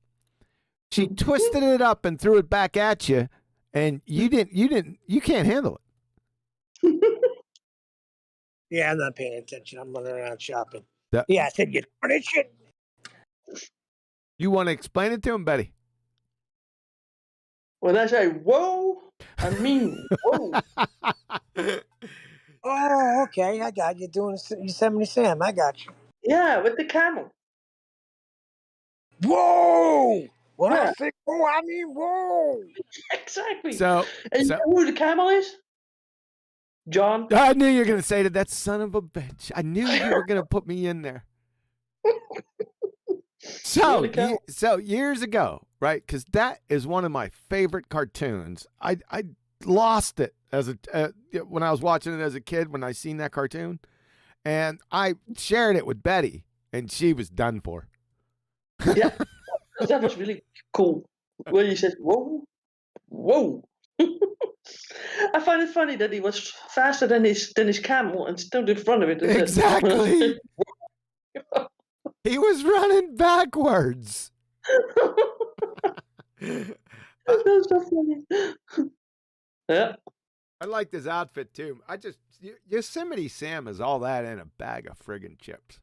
she twisted it up and threw it back at you, and you can't handle it. Yeah, I'm not paying attention. I'm running around shopping. That- Yeah, I said you darn shit. You want to explain it to him, Betty? When I say whoa, I mean whoa. Oh, okay. I got you doing Yosemite Sam. I got you. Yeah, with the camel. Whoa! When Yeah. I say whoa, I mean whoa. Exactly. So, And you know who the camel is? John. I knew you were going to say that son of a bitch. I knew you were going to put me in there. So years ago, right? Because that is one of my favorite cartoons. I lost it as when I was watching it as a kid when I seen that cartoon, and I shared it with Betty, and she was done for. Yeah, that was really cool. When you said whoa, whoa. I find it funny that he was faster than his camel and stood in front of it. And Exactly. He was running backwards. That's so funny. Yeah. I liked his outfit too. Yosemite Sam is all that in a bag of friggin' chips.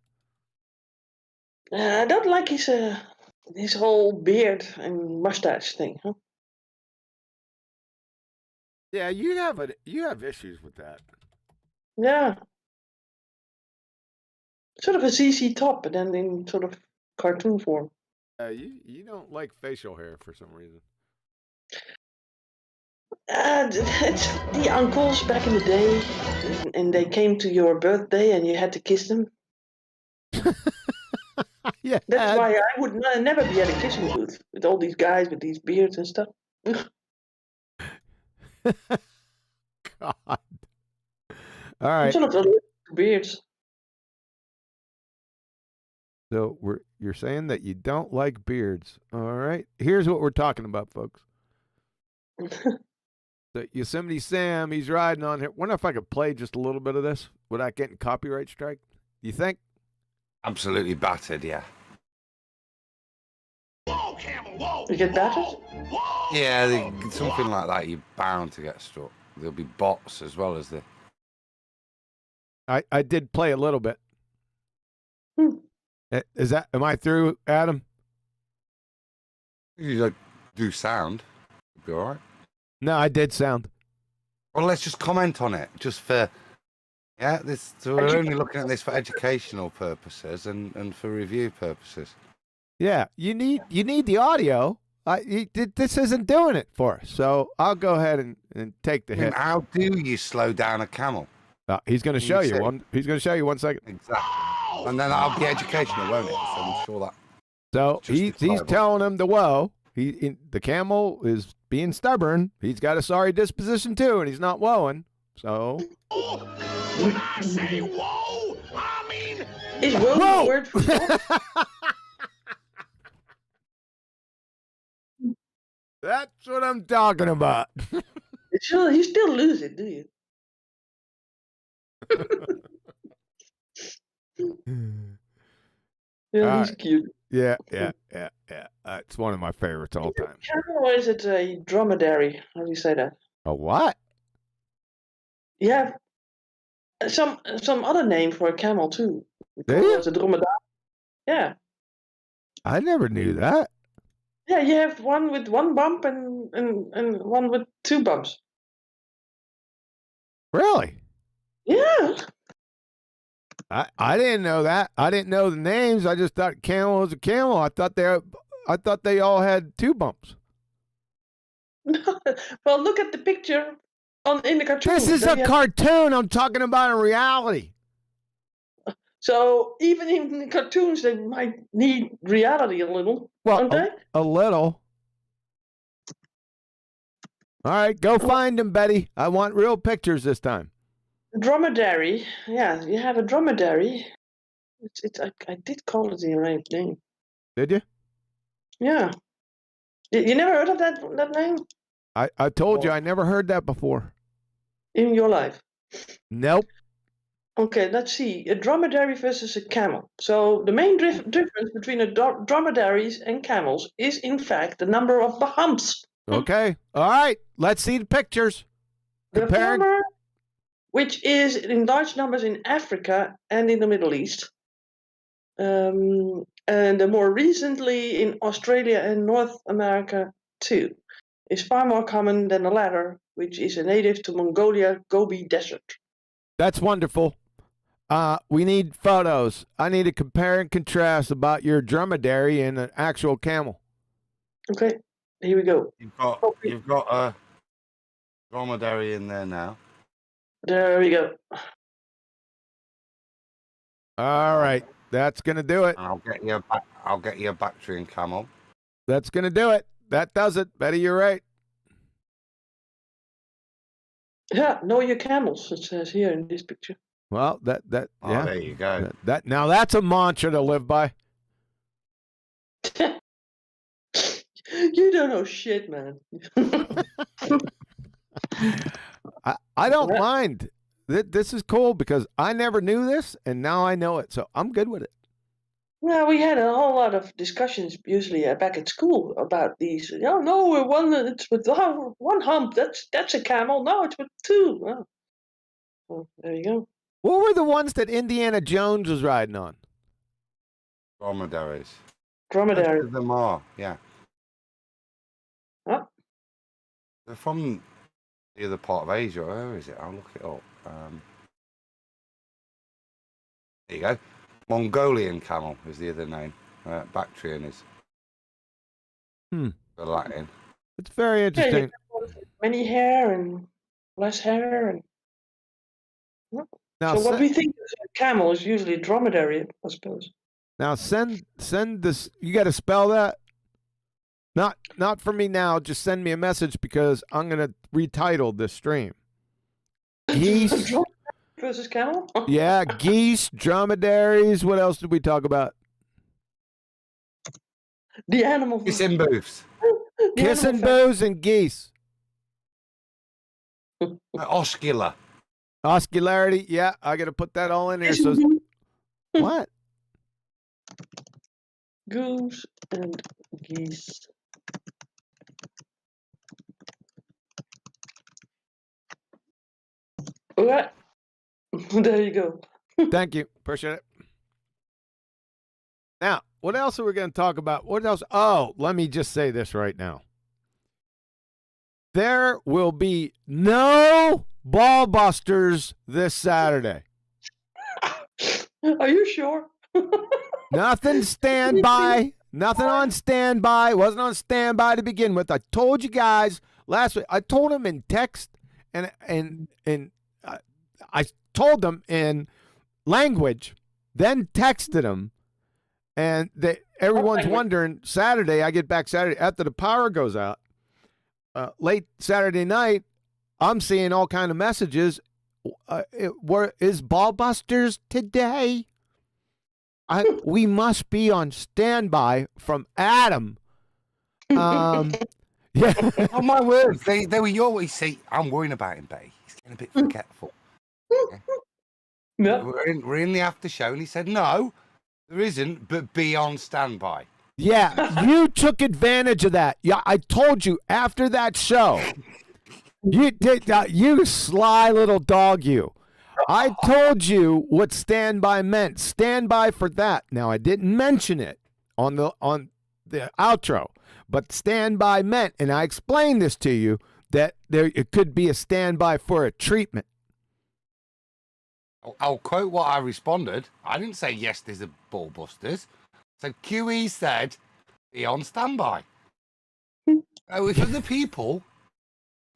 I don't like his whole beard and mustache thing. Huh? Yeah, you have issues with that. Yeah. Sort of a ZZ Top, but then in sort of cartoon form. You don't like facial hair for some reason. It's the uncles back in the day, and they came to your birthday and you had to kiss them. Yeah. That's why I would never be at a kissing booth with all these guys with these beards and stuff. God. All right. Some of them beards. So you're saying that you don't like beards. All right. Here's what we're talking about, folks. The Yosemite Sam, he's riding on here. Wonder if I could play just a little bit of this without getting copyright strike. You think? Absolutely battered, yeah. You get battered? Yeah, something like that, you're bound to get struck. There'll be bots as well as the... I did play a little bit. Am I through, Adam? You like, do sound. It'll be all right. No, I did sound. Well, let's just comment on it, just for... Yeah, so we're only looking at this for educational purposes and for review purposes. Yeah, you need the audio. This isn't doing it for us, so I'll go ahead and take the hit. How do you slow down a camel? He's going to show you one. He's going to show you 1 second. Exactly, and then that'll be educational, won't it? So I'm sure that. So he's telling him to whoa. The camel is being stubborn. He's got a sorry disposition too, and he's not wowing. So. When I say whoa, I mean Is whoa the word for That's what I'm talking about. You still lose it, do you? Yeah, he's cute. Yeah. It's one of my favorites all time. Camel, or is it a dromedary? How do you say that? A what? Yeah, some other name for a camel too. It's a dromedary. Yeah. I never knew that. Yeah, you have one with one bump and one with two bumps. Really? Yeah. I didn't know that. I didn't know the names. I just thought camel was a camel. I thought they all had two bumps. Well, look at the picture in the cartoon. This is a cartoon. I'm talking about in reality. So even in the cartoons, they might need reality a little, don't they? A little. All right, go find them, Betty. I want real pictures this time. Dromedary. Yeah, you have a dromedary. I did call it the right name. Did you? Yeah. You never heard of that name? I told you I never heard that before. In your life? Nope. Okay, let's see. A dromedary versus a camel. So the main difference between dromedaries and camels is, in fact, the number of the humps. Okay. All right. Let's see the pictures. The former, which is in large numbers in Africa and in the Middle East, and the more recently in Australia and North America too, is far more common than the latter, which is a native to Mongolia Gobi Desert. That's wonderful. We need photos. I need to compare and contrast about your dromedary and an actual camel. Okay, here we go. You've got a dromedary in there now. There we go. All right, that's gonna do it. I'll get you a Bactrian camel. That's gonna do it. That does it, Betty. You're right. Yeah, know your camels. It says here in this picture. Well, yeah. There you go. Now that's a mantra to live by. You don't know shit, man. I don't mind. This is cool because I never knew this, and now I know it, so I'm good with it. Well, we had a whole lot of discussions usually back at school about these. It's with one hump. That's a camel. No, it's with two. Oh. Well, there you go. What were the ones that Indiana Jones was riding on? Dromedaries. Dromedary. Most of them are, yeah. Huh? They're from the other part of Asia. Where is it? I'll look it up. There you go. Mongolian camel is the other name. Bactrian is the Latin. It's very interesting. Yeah, many hair and less hair. And... Now, so what we think is a camel is usually a dromedary, I suppose. Now send this. You got to spell that. Not for me now. Just send me a message because I'm gonna retitle this stream. Geese versus camel. Yeah, geese, dromedaries. What else did we talk about? The animal. Kissing booths. Kissing booths and geese. Oscular. Oscularity. Yeah, I got to put that all in here. So what? Goose and geese. All right. There you go. Thank you. Appreciate it. Now, what else are we going to talk about? What else? Oh, let me just say this right now. There will be no BALLBUSTERS this Saturday. Are you sure? Nothing standby. Nothing on standby. Wasn't on standby to begin with. I told you guys last week. I told them in text and I told them in language, then texted them, and everyone's wondering. Saturday, I get back Saturday after the power goes out. Late Saturday night, I'm seeing all kind of messages. Is BALLBUSTERS today? We must be on standby from Adam. Yeah. Oh my word! They were your way. See, I'm worrying about him, Betty. He's getting a bit forgetful. Yeah. We're in the after show, and he said, "No, there isn't, but be on standby." Yeah, you took advantage of that. Yeah, I told you after that show. You did. You sly little dog, you. I told you what standby meant. Standby for that. Now I didn't mention it on the outro, but standby meant, and I explained this to you, that it could be a standby for a treatment. I'll quote what I responded. I didn't say yes, there's a BALLBUSTERS. So QE said, be on standby. If other people,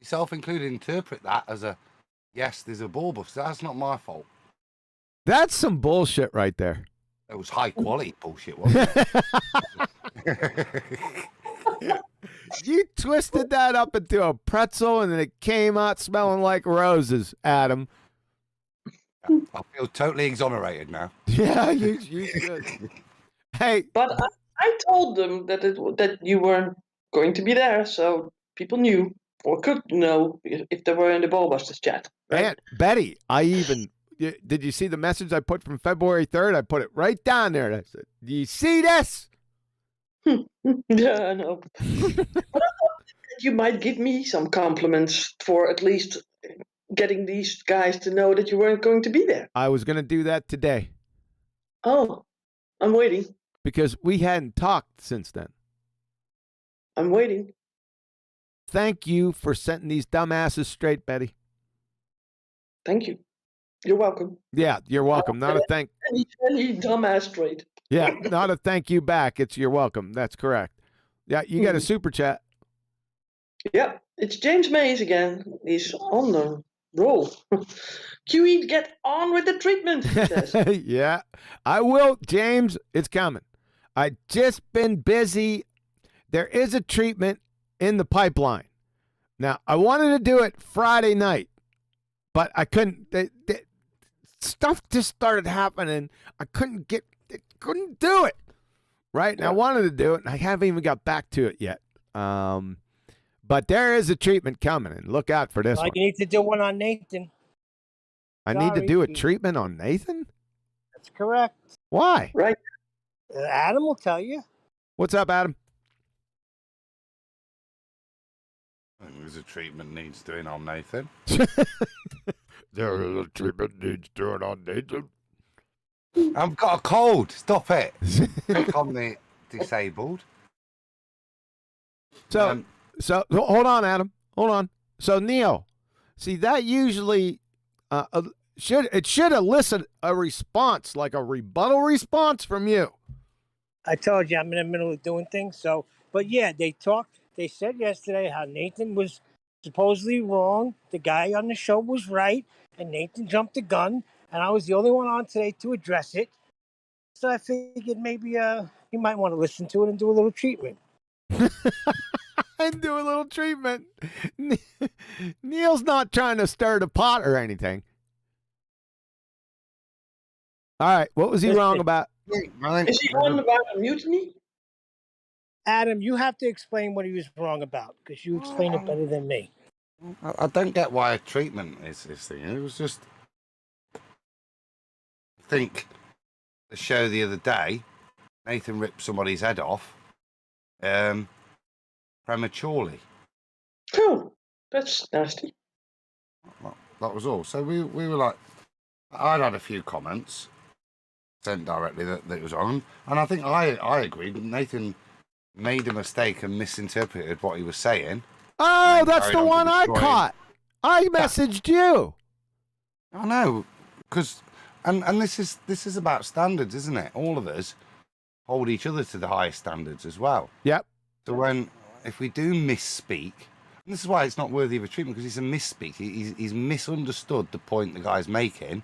yourself included, interpret that as a yes, there's a BALLBUSTERS, that's not my fault. That's some bullshit right there. It was high quality bullshit, wasn't it? You twisted that up into a pretzel and then it came out smelling like roses, Adam. I feel totally exonerated now. Yeah, you should. Hey. But I told them that you weren't going to be there, so people knew or could know if they were in the BALLBUSTERS chat. Right? And Betty, did you see the message I put from February 3rd? I put it right down there. I said, do you see this? Yeah, I know. You might give me some compliments for at least getting these guys to know that you weren't going to be there. I was going to do that today. Oh, I'm waiting. Because we hadn't talked since then. I'm waiting. Thank you for setting these dumbasses straight, Betty. Thank you. You're welcome. Yeah, you're welcome. Not a thank. Any dumbass straight. Yeah, not a thank you back. It's you're welcome. That's correct. Yeah, you got a super chat. Yeah, it's James Mays again. He's on the roll. QE, get on with the treatment, he says. Yeah, I will, James. It's coming. I just been busy. There is a treatment in the pipeline. Now, I wanted to do it Friday night, but I couldn't. Stuff just started happening. I couldn't do it. Right? And I wanted to do it, and I haven't even got back to it yet. But there is a treatment coming, and look out for this one. You need to do one on Nathan. I need to do a treatment on Nathan? That's correct. Why? Right. Adam will tell you. What's up, Adam? There's a treatment needs doing on Nathan. There is a treatment needs doing on Nathan. I've got a cold. Stop it. Click on the disabled. So hold on, Adam. Hold on. So Neil, see that usually should elicit a response, like a rebuttal response from you. I told you I'm in the middle of doing things. So, but yeah, they talked. They said yesterday how Nathan was supposedly wrong. The guy on the show was right, and Nathan jumped the gun. And I was the only one on today to address it. So I figured maybe you might want to listen to it and do a little treatment. And do a little treatment. Neil's not trying to stir the pot or anything. All right, what was he wrong about? Is he on about a mutiny? Adam, you have to explain what he was wrong about, because you explain it better than me. I don't get why a treatment is this thing. It was just, I think, the show the other day, Nathan ripped somebody's head off prematurely. Oh, that's nasty. That was all. So we were like, I'd had a few comments sent directly that it was wrong, and I think I agreed. Nathan made a mistake and misinterpreted what he was saying. Oh, that's the one I caught. I messaged you. I know, because and this is about standards, isn't it? All of us hold each other to the highest standards as well. Yep. So if we do misspeak, and this is why it's not worthy of a treatment, because it's a misspeak. He's misunderstood the point the guy's making,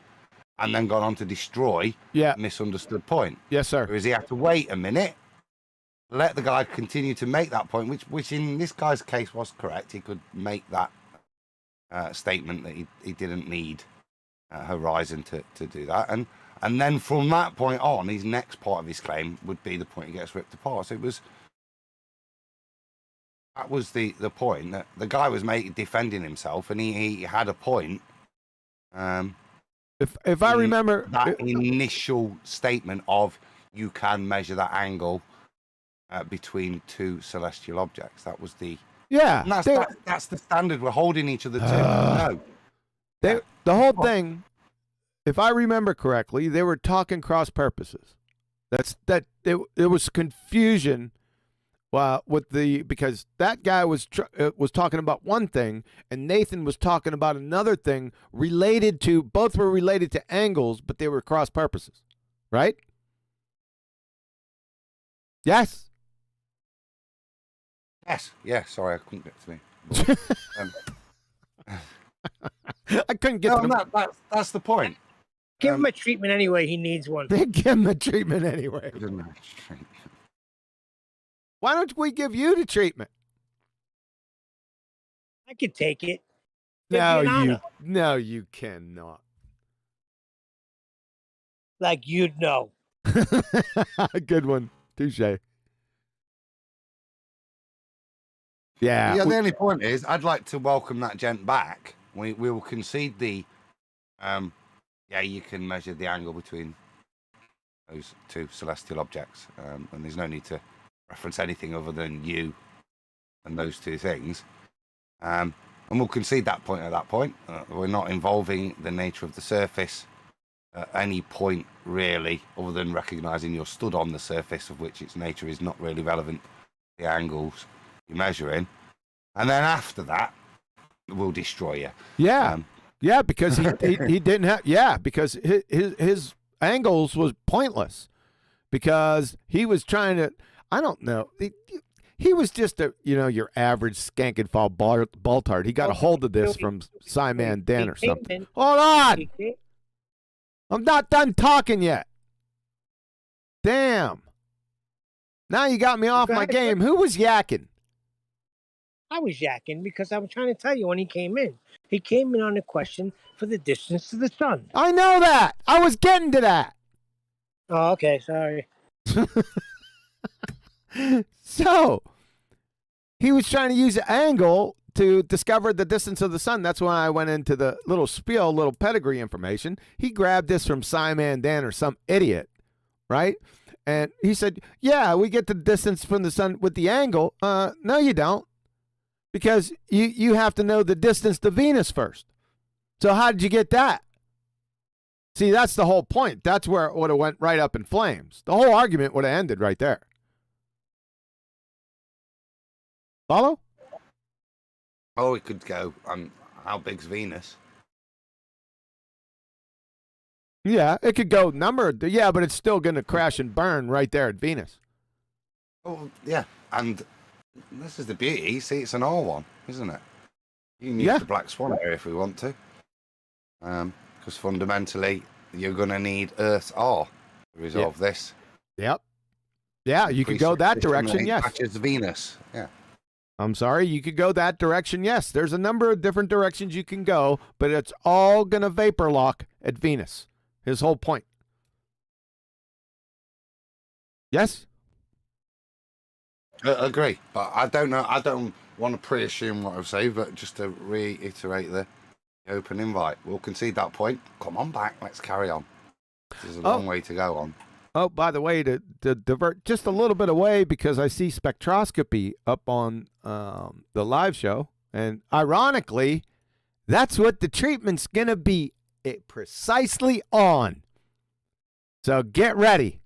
and then gone on to destroy the misunderstood point. Yes, sir. Whereas he had to wait a minute, let the guy continue to make that point, which in this guy's case was correct. He could make that statement that he didn't need Horizon to do that, and then from that point on, his next part of his claim would be the point he gets ripped apart. So that was the point that the guy was defending himself, and he had a point. If I remember that initial statement of you can measure that angle between two celestial objects, that was the that's the standard we're holding each other to. The whole thing, if I remember correctly, they were talking cross purposes. It was confusion. Because that guy was talking about one thing and Nathan was talking about another thing both were related to angles, but they were cross purposes, right? Yes. Yes. Sorry, I couldn't get to me. I couldn't get to him. That's the point. Give him a treatment anyway. He needs one. Give him a treatment anyway. Why don't we give you the treatment? I could take it. No, you cannot. Like you'd know. Good one. Touche. Yeah. The only point is, I'd like to welcome that gent back. We will concede the, you can measure the angle between those two celestial objects, and there's no need to reference anything other than you and those two things. And we'll concede that point at that point. We're not involving the nature of the surface at any point, really, other than recognizing you're stood on the surface, of which its nature is not really relevant to the angles you're measuring. And then after that, we'll destroy you. Yeah, because he didn't have, because his angles was pointless, because he was trying to, I don't know. He was just your average skank-and-fall baltard. He got a hold of this from Simon Dan or something. Hold on. I'm not done talking yet. Damn. Now you got me off my game. Who was yakking? I was yakking because I was trying to tell you when he came in. He came in on a question for the distance to the sun. I know that. I was getting to that. Oh, okay. Sorry. So, he was trying to use an angle to discover the distance of the sun. That's why I went into the little pedigree information. He grabbed this from Simon Dan or some idiot, right? And he said, yeah, we get the distance from the sun with the angle. No, you don't. Because you have to know the distance to Venus first. So how did you get that? See, that's the whole point. That's where it would have went right up in flames. The whole argument would have ended right there. Follow? Oh, it could go. How big's Venus? Yeah, it could go yeah, but it's still going to crash and burn right there at Venus. Oh, yeah. And this is the beauty. See, it's an R1, isn't it? You can use the Black Swan area if we want to. Because fundamentally, you're going to need Earth's R to resolve this. Yep. Yeah, you could go that direction, yes. Matches Venus. Yeah. I'm sorry, you could go that direction, yes. There's a number of different directions you can go, but it's all going to vapor lock at Venus. His whole point. Yes? Agree, but I don't know. I don't want to pre-assume what I've said, but just to reiterate the open invite, we'll concede that point. Come on back, let's carry on. There's a long way to go on. Oh, by the way, to divert just a little bit away, because I see spectroscopy up on the live show, and ironically, that's what the treatment's going to be precisely on. So get ready.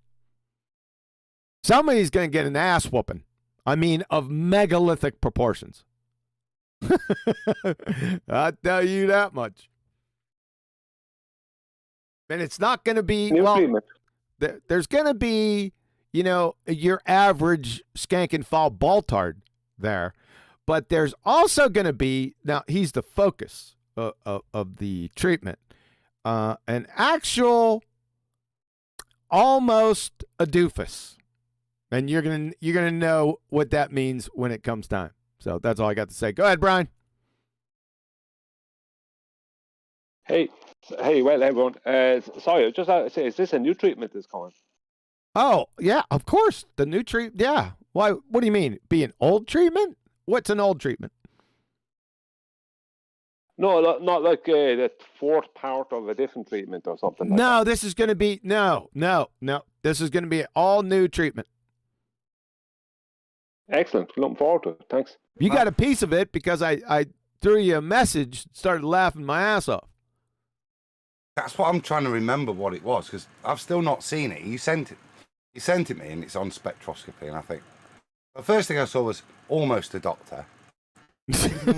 Somebody's going to get an ass whooping. I mean, of megalithic proportions. I'll tell you that much. And it's not going to be, there's going to be, your average skank and fall baltard there. But there's also going to be, now he's the focus of the treatment, an actual, almost a doofus. And you're gonna know what that means when it comes time. So that's all I got to say. Go ahead, Brian. Hey, well, everyone. Sorry, just say, is this a new treatment that's coming? Oh, yeah, of course. The new treatment. Yeah. Why? What do you mean? Be an old treatment? What's an old treatment? No, not like the fourth part of a different treatment or something. Like that. This is going to be no. This is going to be an all new treatment. Excellent. Looking forward to it. Thanks. You got a piece of it because I threw you a message, started laughing my ass off. That's what I'm trying to remember what it was, because I've still not seen it. You sent it me, and it's on spectroscopy, and I think the first thing I saw was almost a doctor.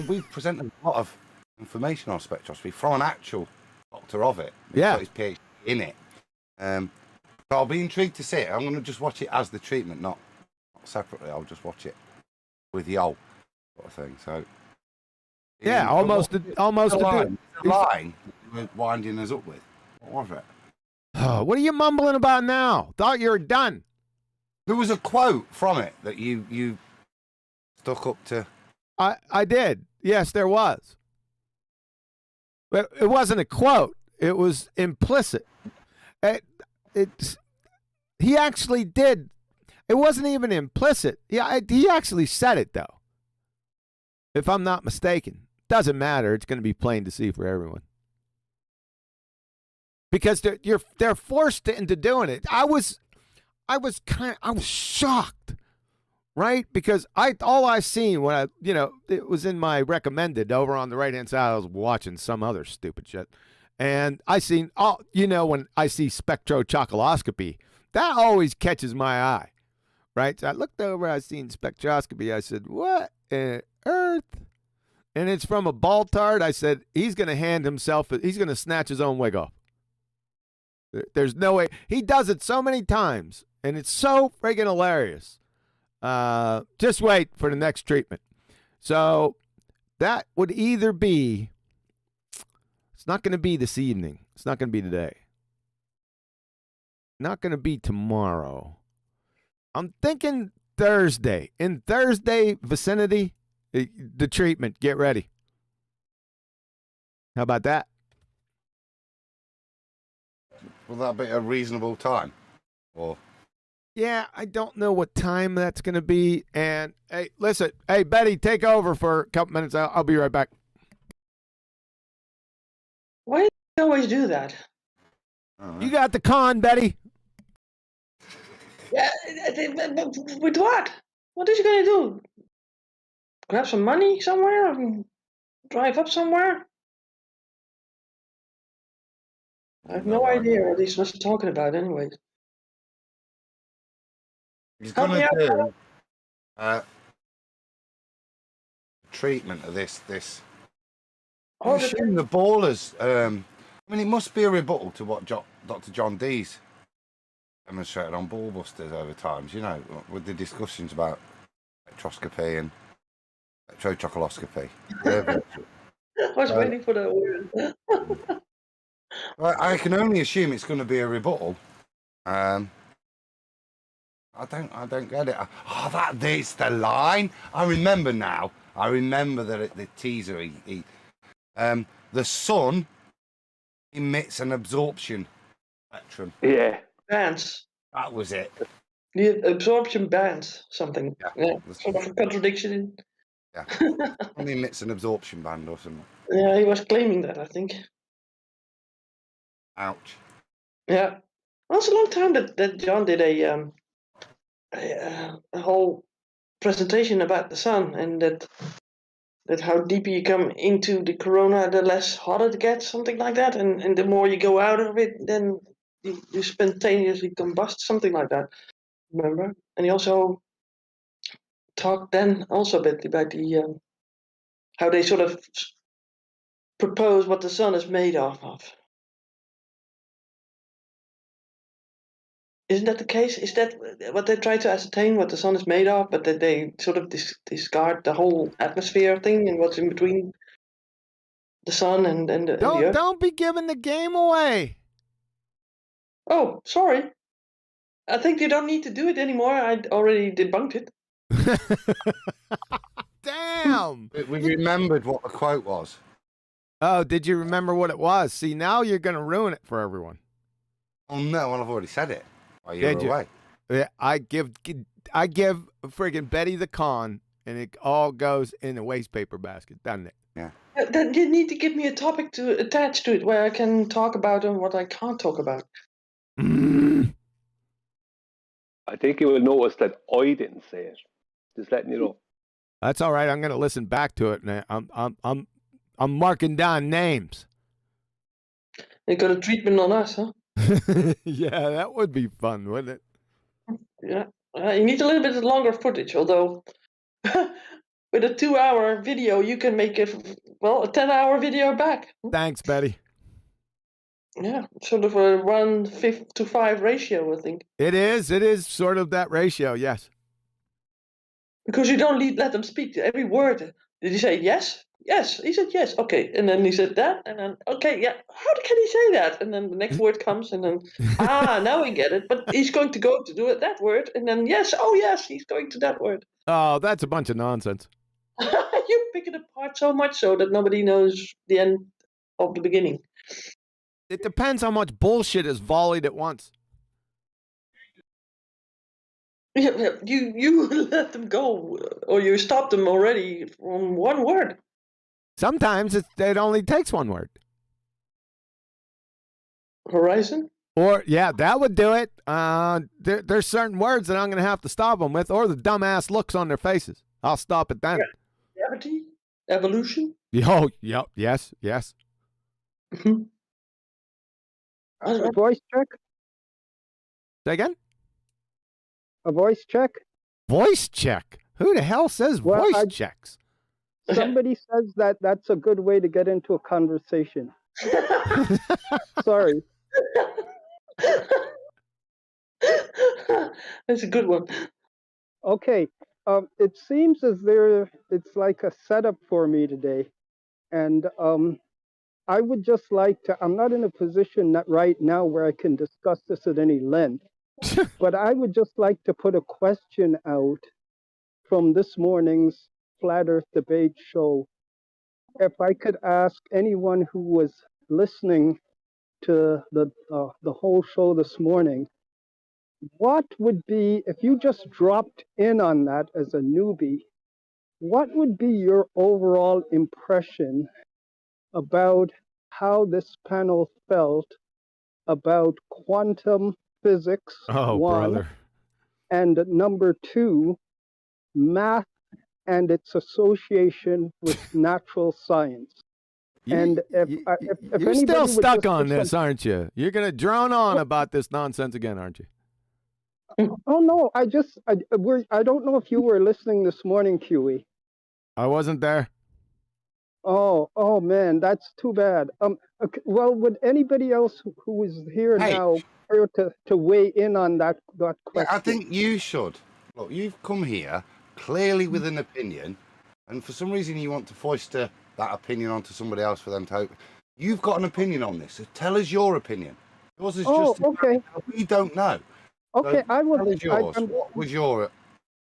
We've presented a lot of information on spectroscopy from an actual doctor of it. He's got his PhD in it. So I'll be intrigued to see it. I'm going to just watch it as the treatment, not separately. I'll just watch it with Yo sort of thing. So yeah, almost a line you were winding us up with. What was it? Oh, what are you mumbling about now? Thought you were done. There was a quote from it that you stuck up to. I did. Yes, there was. But it wasn't a quote. It was implicit. He actually did. It wasn't even implicit. Yeah, he actually said it, though. If I'm not mistaken. Doesn't matter. It's going to be plain to see for everyone. Because they're forced into doing it. I was shocked, right? Because all I seen when it was in my recommended over on the right-hand side, I was watching some other stupid shit. And I seen, when I see spectrochocoloscopy, that always catches my eye. Right? So I looked over, I seen spectroscopy. I said, what on earth? And it's from a baltard. I said, he's going to snatch his own wig off. There's no way. He does it so many times, and it's so friggin' hilarious. Just wait for the next treatment. So that would either be, it's not going to be this evening. It's not going to be today. Not going to be tomorrow. I'm thinking Thursday. In Thursday vicinity, the treatment. Get ready. How about that? Will that be a reasonable time? Or yeah, I don't know what time that's going to be. And hey, listen. Hey, Betty, take over for a couple minutes. I'll be right back. Why do you always do that? You got the con, Betty. Yeah, with what? What is he going to do? Grab some money somewhere? Drive up somewhere? I have no idea what he's supposed to be talking about anyways. he's going to do treatment of this. I assume the ballers. It must be a rebuttal to what Dr. John Dee's demonstrated on BALLBUSTERS over times, with the discussions about spectroscopy and electrochocoloscopy. I was waiting for that word. I can only assume it's going to be a rebuttal I don't get it. Oh, that's the line. I remember now. I remember the teaser. The sun emits an absorption spectrum. Yeah. Bands. That was it. The absorption bands, something. Yeah. Sort of a contradiction. Yeah. Only emits an absorption band or something. Yeah, he was claiming that, I think. Ouch. Yeah. Well, it's a long time that John did a whole presentation about the sun, and that how deeper you come into the corona, the less hotter it gets, something like that. And the more you go out of it, then you spontaneously combust, something like that. Remember? And he also talked then also a bit about the how they sort of propose what the sun is made of. Isn't that the case? Is that what they try to ascertain, what the sun is made of, but that they sort of discard the whole atmosphere thing and what's in between the sun and the earth? Don't be giving the game away. Oh, sorry. I think you don't need to do it anymore. I already debunked it. Damn. We remembered what the quote was. Oh, did you remember what it was? See, now you're going to ruin it for everyone. Oh no, well I've already said it. While you were away. Yeah, I give friggin' Betty the con, and it all goes in a waste paper basket, doesn't it? Yeah. Then you need to give me a topic to attach to it where I can talk about and what I can't talk about. I think you will notice that I didn't say it. Just letting you know. That's all right. I'm going to listen back to it, and I'm marking down names. They got a treatment on us, huh? Yeah, that would be fun, wouldn't it? Yeah. You need a little bit longer footage, although with a 2-hour video, you can make a 10-hour video back. Thanks, Betty. Yeah, sort of a 1:5 ratio, I think. It is sort of that ratio, yes. Because you don't let them speak to every word. Did he say yes? Yes. He said yes. Okay. And then he said that. And then, okay, yeah. How can he say that? And then the next word comes. And then, now we get it. But he's going to go to do it, that word. And then, yes. Oh, yes. He's going to that word. Oh, that's a bunch of nonsense. You pick it apart so much so that nobody knows the end of the beginning. It depends how much bullshit is volleyed at once. Yeah, you let them go, or you stop them already from one word. Sometimes it only takes one word. Horizon? Or, yeah, that would do it. There's certain words that I'm going to have to stop them with, or the dumbass looks on their faces. I'll stop it then. Gravity? Evolution? Oh, yep, yes. Mhm. A voice check? Say again? A voice check? Voice check? Who the hell says voice checks? Somebody says that's a good way to get into a conversation. Sorry. That's a good one. Okay. It seems as it's like a setup for me today. And I would just like to, I'm not in a position right now where I can discuss this at any length, but I would just like to put a question out from this morning's Flat Earth Debate show. If I could ask anyone who was listening to the whole show this morning, what would be, if you just dropped in on that as a newbie, what would be your overall impression about how this panel felt about quantum physics, one, brother. and number two, math and its association with natural science. And if you're still stuck on this, aren't you? You're going to drone on about this nonsense again, aren't you? Oh no, I don't know if you were listening this morning, QE. I wasn't there. Oh man, that's too bad. Okay, well, would anybody else who is here now care to weigh in on that question? Yeah, I think you should. Look, you've come here clearly with an opinion, and for some reason you want to foist that opinion onto somebody else for them to hope. You've got an opinion on this, so tell us your opinion. Yours is Oh, just okay. we don't know. Okay, So I was. tell us yours. What was your?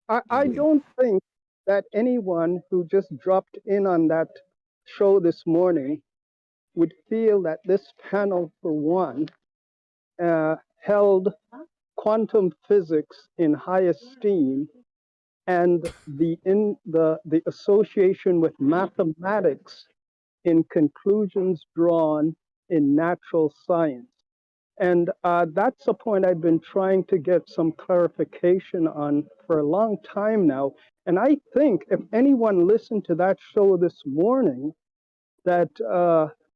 I don't think that anyone who just dropped in on that show this morning would feel that this panel, for one, held quantum physics in high esteem, and the association with mathematics in conclusions drawn in natural science. And that's a point I've been trying to get some clarification on for a long time now. And I think if anyone listened to that show this morning, that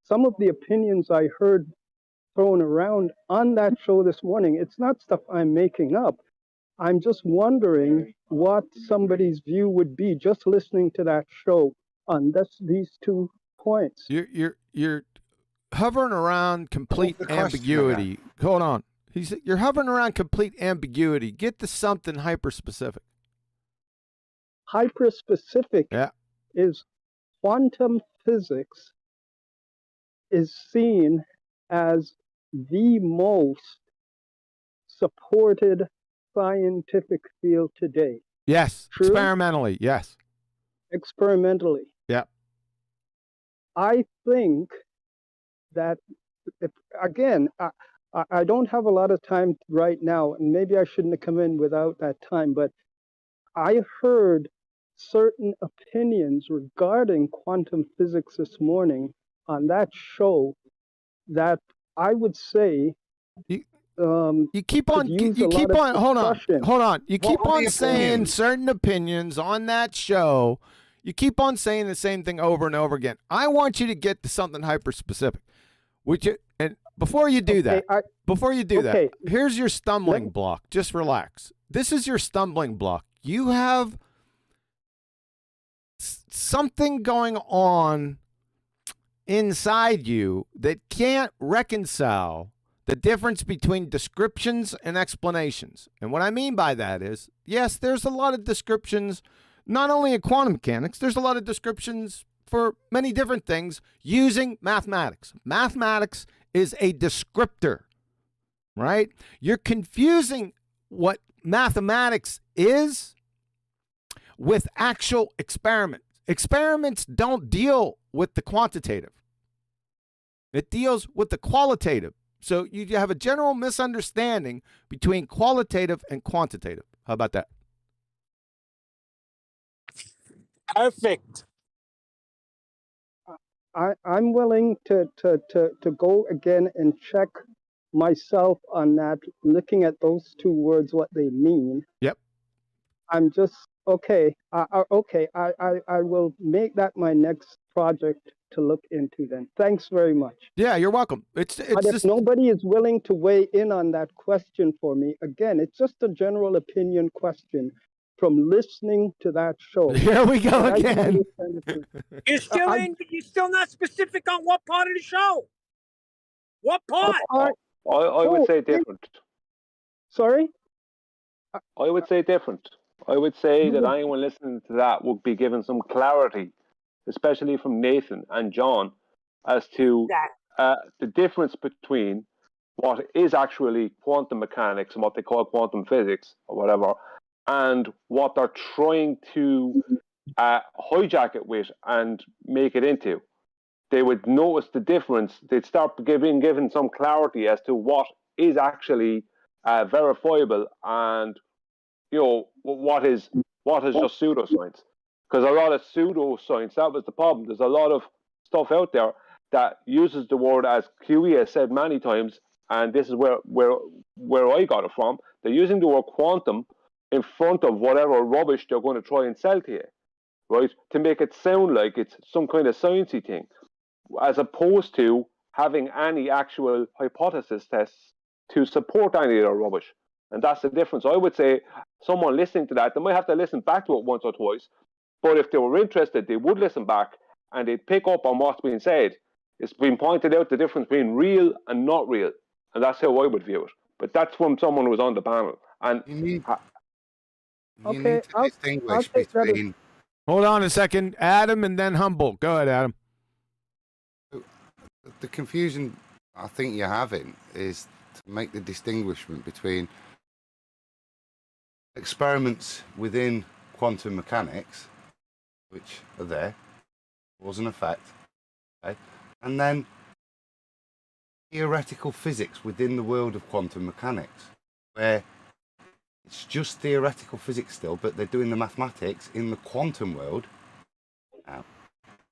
some of the opinions I heard thrown around on that show this morning, it's not stuff I'm making up. I'm just wondering what somebody's view would be just listening to that show on these 2 points. You're hovering around complete ambiguity. Hold on. You're hovering around complete ambiguity. Get to something hyper-specific. Hyper-specific is quantum physics is seen as the most supported scientific field today. Yes. True? Experimentally, yes. Experimentally. Yeah. I think that, again, I don't have a lot of time right now, and maybe I shouldn't have come in without that time, but I heard certain opinions regarding quantum physics this morning on that show that I would say you keep on hold on. You keep on saying certain opinions on that show. You keep on saying the same thing over and over again. I want you to get to something hyper specific. And before you do that, here's your stumbling block. Just relax. This is your stumbling block. You have something going on inside you that can't reconcile the difference between descriptions and explanations. And what I mean by that is, yes, there's a lot of descriptions, not only in quantum mechanics, there's a lot of descriptions for many different things using mathematics. Mathematics is a descriptor, right? You're confusing what mathematics is with actual experiments. Experiments don't deal with the quantitative. It deals with the qualitative. So you have a general misunderstanding between qualitative and quantitative. How about that? Perfect. I'm willing to go again and check myself on that, looking at those 2 words, what they mean. Yep. I'm just okay. I will make that my next project to look into then. Thanks very much. Yeah, you're welcome. But if nobody is willing to weigh in on that question for me, again, it's just a general opinion question from listening to that show. Here we go again. You're still you're still not specific on what part of the show. What part? I would say different. Sorry? I would say different. I would say that anyone listening to that would be given some clarity, especially from Nathan and John, as to the difference between what is actually quantum mechanics and what they call quantum physics or whatever, and what they're trying to hijack it with and make it into. They would notice the difference. They'd start given some clarity as to what is actually verifiable and what is just pseudoscience. Because a lot of pseudoscience, that was the problem. There's a lot of stuff out there that uses the word, as QE has said many times, and this is where I got it from. They're using the word quantum in front of whatever rubbish they're going to try and sell to you, right? To make it sound like it's some kind of sciencey thing, as opposed to having any actual hypothesis tests to support any of their rubbish. And that's the difference. I would say someone listening to that, they might have to listen back to it once or twice, but if they were interested, they would listen back and they'd pick up on what's being said. It's been pointed out the difference between real and not real, and that's how I would view it. But that's from someone who was on the panel. And you need to distinguish between. Hold on a second, Adam, and then Humble. Go ahead, Adam. The confusion I think you're having is to make the distinguishment between experiments within quantum mechanics, which are there, cause and effect, okay, and then theoretical physics within the world of quantum mechanics, where it's just theoretical physics still, but they're doing the mathematics in the quantum world now.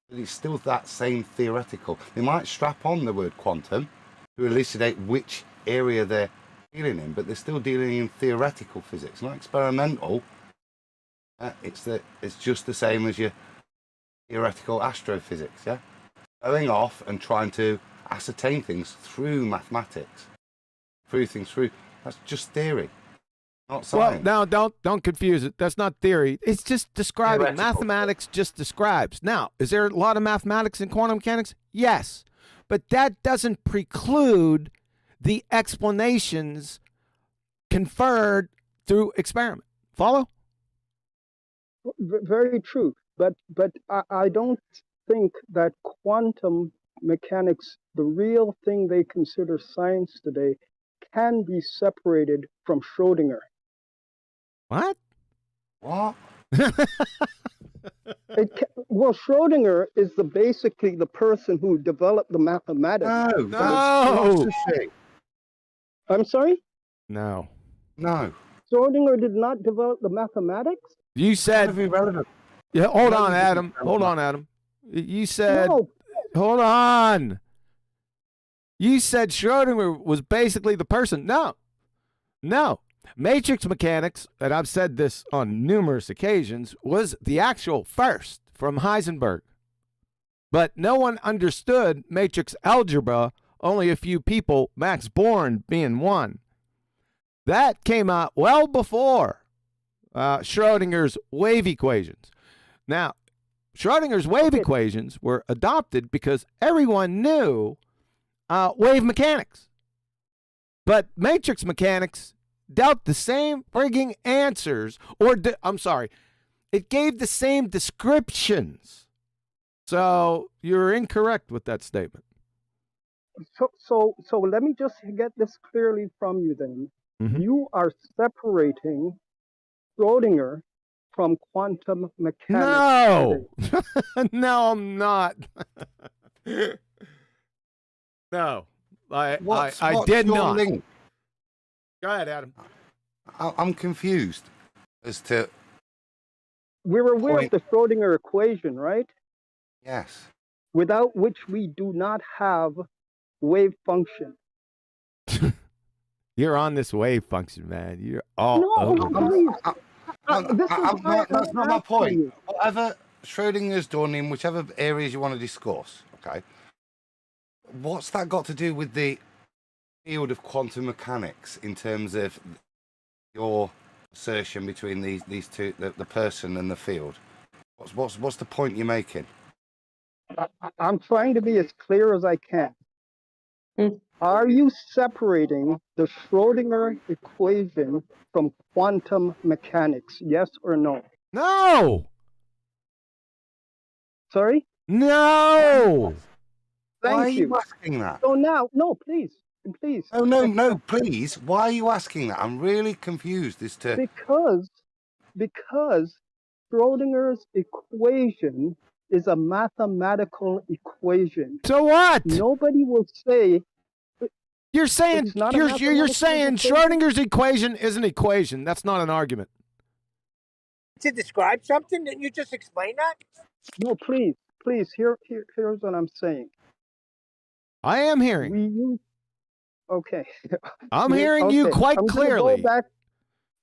But it's still that same theoretical. They might strap on the word quantum to elucidate which area they're dealing in, but they're still dealing in theoretical physics, not experimental. It's just the same as your theoretical astrophysics, yeah? Going off and trying to ascertain things through mathematics, that's just theory, not science. Well, now don't confuse it. That's not theory. It's just describing. Theoretical. Mathematics just describes. Now, is there a lot of mathematics in quantum mechanics? Yes, but that doesn't preclude the explanations conferred through experiment. Follow? Very true. But I don't think that quantum mechanics, the real thing they consider science today, can be separated from Schrodinger. What? What? Well, Schrodinger is basically the person who developed the mathematics. No. I'm sorry? No. Schrodinger did not develop the mathematics? You said. Irrelevant. Yeah, hold on, Adam. You said. No. Hold on. You said Schrodinger was basically the person. No. Matrix mechanics, and I've said this on numerous occasions, was the actual first from Heisenberg. But no one understood matrix algebra, only a few people, Max Born being one. That came out well before Schrodinger's wave equations. Now, Schrodinger's wave equations were adopted because everyone knew wave mechanics. But matrix mechanics dealt the same frigging answers, it gave the same descriptions. So you're incorrect with that statement. So let me just get this clearly from you then. Mm-hmm. You are separating Schrodinger from quantum mechanics. No. No, I'm not. No, I did not. Link? Go ahead, Adam. I'm confused as to. We're aware of the Schrodinger equation, right? Yes. Without which we do not have wave function. You're on this wave function, man. You're all over. That's not my point. Whatever Schrodinger's done in whichever areas you want to discuss, okay? What's that got to do with the field of quantum mechanics in terms of your assertion between these two, the person and the field? What's the point you're making? I'm trying to be as clear as I can. Are you separating the Schrodinger equation from quantum mechanics? Yes or no? No. Sorry? No. Thank Why are you. you asking that? So now, no, please. No, please. Why are you asking that? I'm really confused as to. Because Schrodinger's equation is a mathematical equation. So what? Nobody will say. You're saying It's not a you're saying mathematical Schrodinger's equation is an equation. That's not an argument. To describe something, didn't you just explain that? No, please. Here's what I'm saying. I am hearing. Okay. I'm hearing you quite clearly.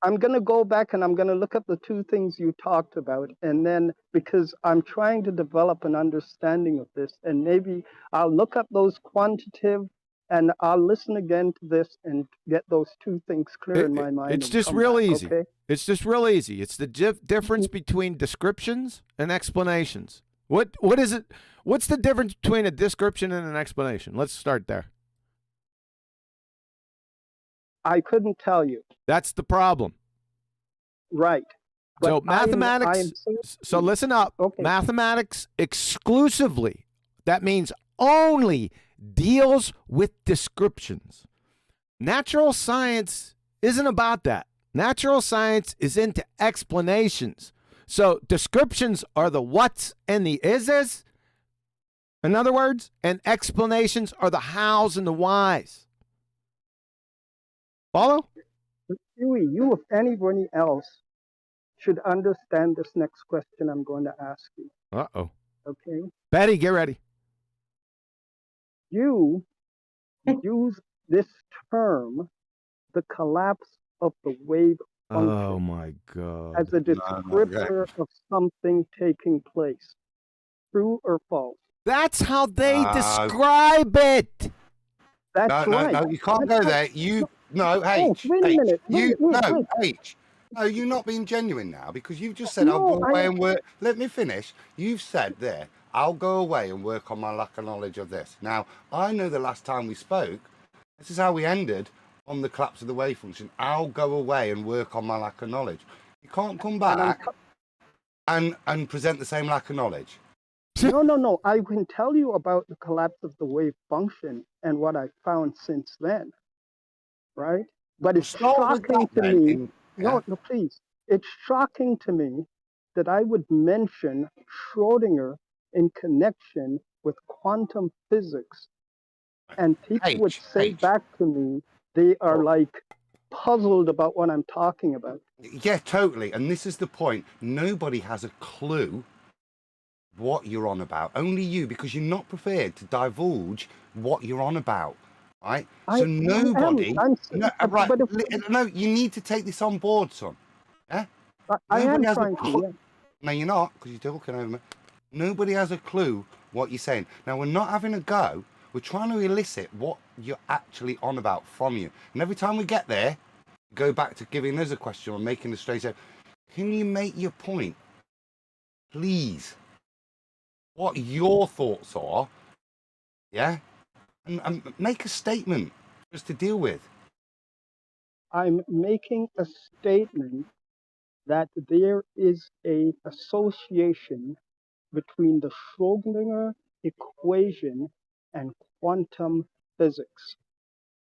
I'm going to go back and I'm going to look up the two things you talked about. And then, because I'm trying to develop an understanding of this, and maybe I'll look up those quantitative and I'll listen again to this and get those two things clear in my mind. It's just real easy. Okay? It's just real easy. It's the difference between descriptions and explanations. What is it? What's the difference between a description and an explanation? Let's start there. I couldn't tell you. That's the problem. Right. So But mathematics, so listen up. Okay. Mathematics exclusively, that means only, deals with descriptions. Natural science isn't about that. Natural science is into explanations. So descriptions are the whats and the ises, in other words, and explanations are the hows and the whys. Follow? Huey, you, if anybody else, should understand this next question I'm going to ask you. Uh-oh. Okay? Betty, get ready. You use this term, the collapse of the wave function, Oh, my God. as a descriptor of something taking place. True or false? That's how they describe it. That's right. No, you can't go there. You no, H. Wait a minute. You Wait. H. No, you're not being genuine now because you've just said I'll go away and work. Let me finish. You've said there, I'll go away and work on my lack of knowledge of this. Now, I know the last time we spoke, this is how we ended on the collapse of the wave function. I'll go away and work on my lack of knowledge. You can't come back and present the same lack of knowledge. No. I can tell you about the collapse of the wave function and what I found since then, right? But it's shocking to me. No, please. It's shocking to me that I would mention Schrodinger in connection with quantum physics, and people would say back to me they are like puzzled about what I'm talking about. Yeah, totally. And this is the point. Nobody has a clue what you're on about. Only you, because you're not prepared to divulge what you're on about, right? So nobody. No, you need to take this on board, son. Yeah. I am trying to. Yeah. No, you're not, because you're talking over me. Nobody has a clue what you're saying. Now we're not having a go. We're trying to elicit what you're actually on about from you. And every time we get there, go back to giving us a question or making a straight out. Can you make your point, please? What your thoughts are, yeah, and make a statement for us to deal with. I'm making a statement that there is a association between the Schrodinger equation and quantum physics.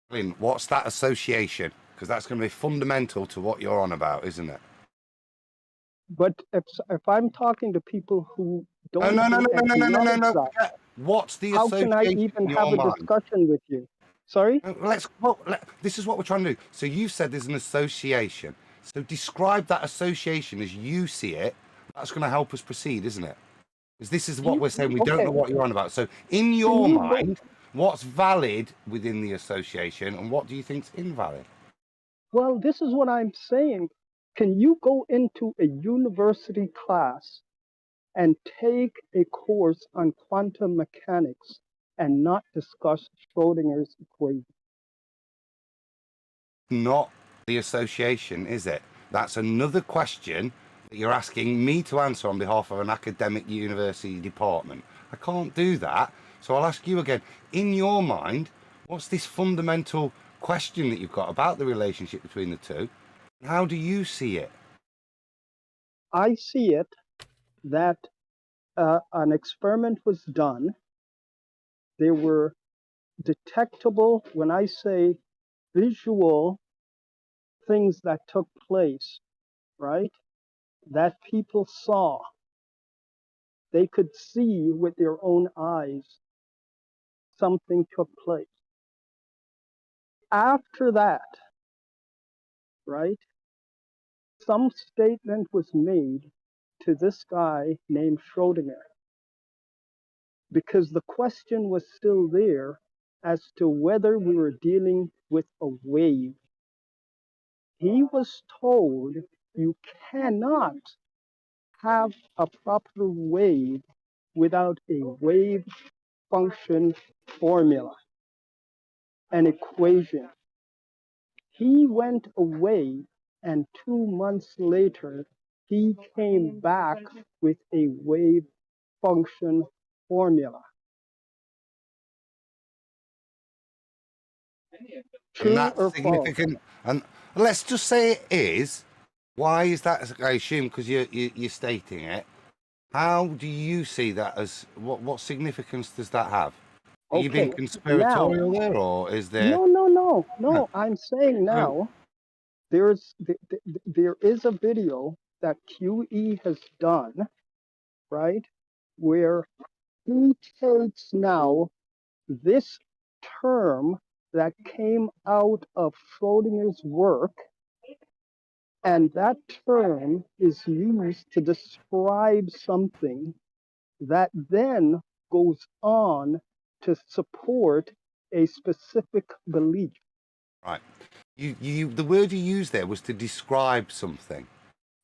Lynn, what's that association? Because that's going to be fundamental to what you're on about, isn't it? But if I'm talking to people who don't no. What's the association? How can I even have a discussion with you? Sorry? This is what we're trying to do. So you said there's an association. So describe that association as you see it. That's going to help us proceed, isn't it? Because this is what we're saying. We don't know what you're on about. So in your mind, what's valid within the association and what do you think's invalid? Well, this is what I'm saying. Can you go into a university class and take a course on quantum mechanics and not discuss Schrodinger's equation? Not the association, is it? That's another question that you're asking me to answer on behalf of an academic university department. I can't do that. So I'll ask you again. In your mind, what's this fundamental question that you've got about the relationship between the two? How do you see it? I see it that an experiment was done. There were detectable, when I say visual things that took place, right? That people saw. They could see with their own eyes something took place. After that, right, some statement was made to this guy named Schrodinger, because the question was still there as to whether we were dealing with a wave. He was told you cannot have a proper wave without a wave function formula, an equation. He went away, and 2 months later, he came back with a wave function formula. And that's significant. And let's just say it is. Why is that? I assume because you're stating it. How do you see that as what significance does that have? Are you being conspiratorial there, or is there? No. No. I'm saying now there is a video that QE has done, right, where he takes now this term that came out of Schrodinger's work, and that term is used to describe something that then goes on to support a specific belief. Right. The word you used there was to describe something.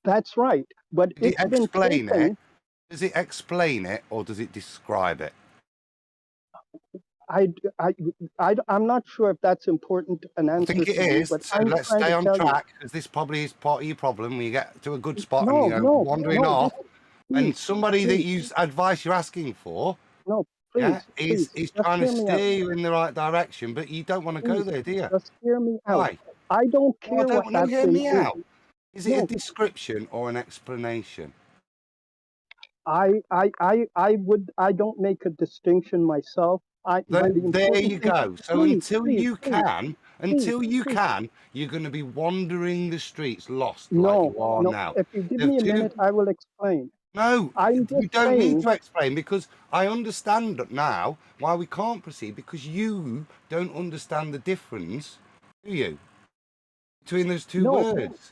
That's right. But Did it's it been explain taken. it? Does it explain it or does it describe it? I'm not sure if that's important an answer I think it to you, is. but So I'm let's trying stay to on tell you. track, because this probably is part of your problem when you get to a good spot and wandering No, off. And please, somebody that please. advice you're asking for, No, please, is just trying to hear me out. steer you in the right direction, but you don't want to go Please, there, do you? just hear me out. Why? I don't care No, what that hear thing me is. out. Is it a No, description or an explanation? I don't make a distinction myself. But the Then there important you thing, go. So please, until you can, you're going to be wandering the streets lost like you are No. now. If you give The me a two, minute, I will explain. no, I'm you just don't need saying. to explain, because I understand now why we can't proceed, because you don't understand the difference, do you, between those two words?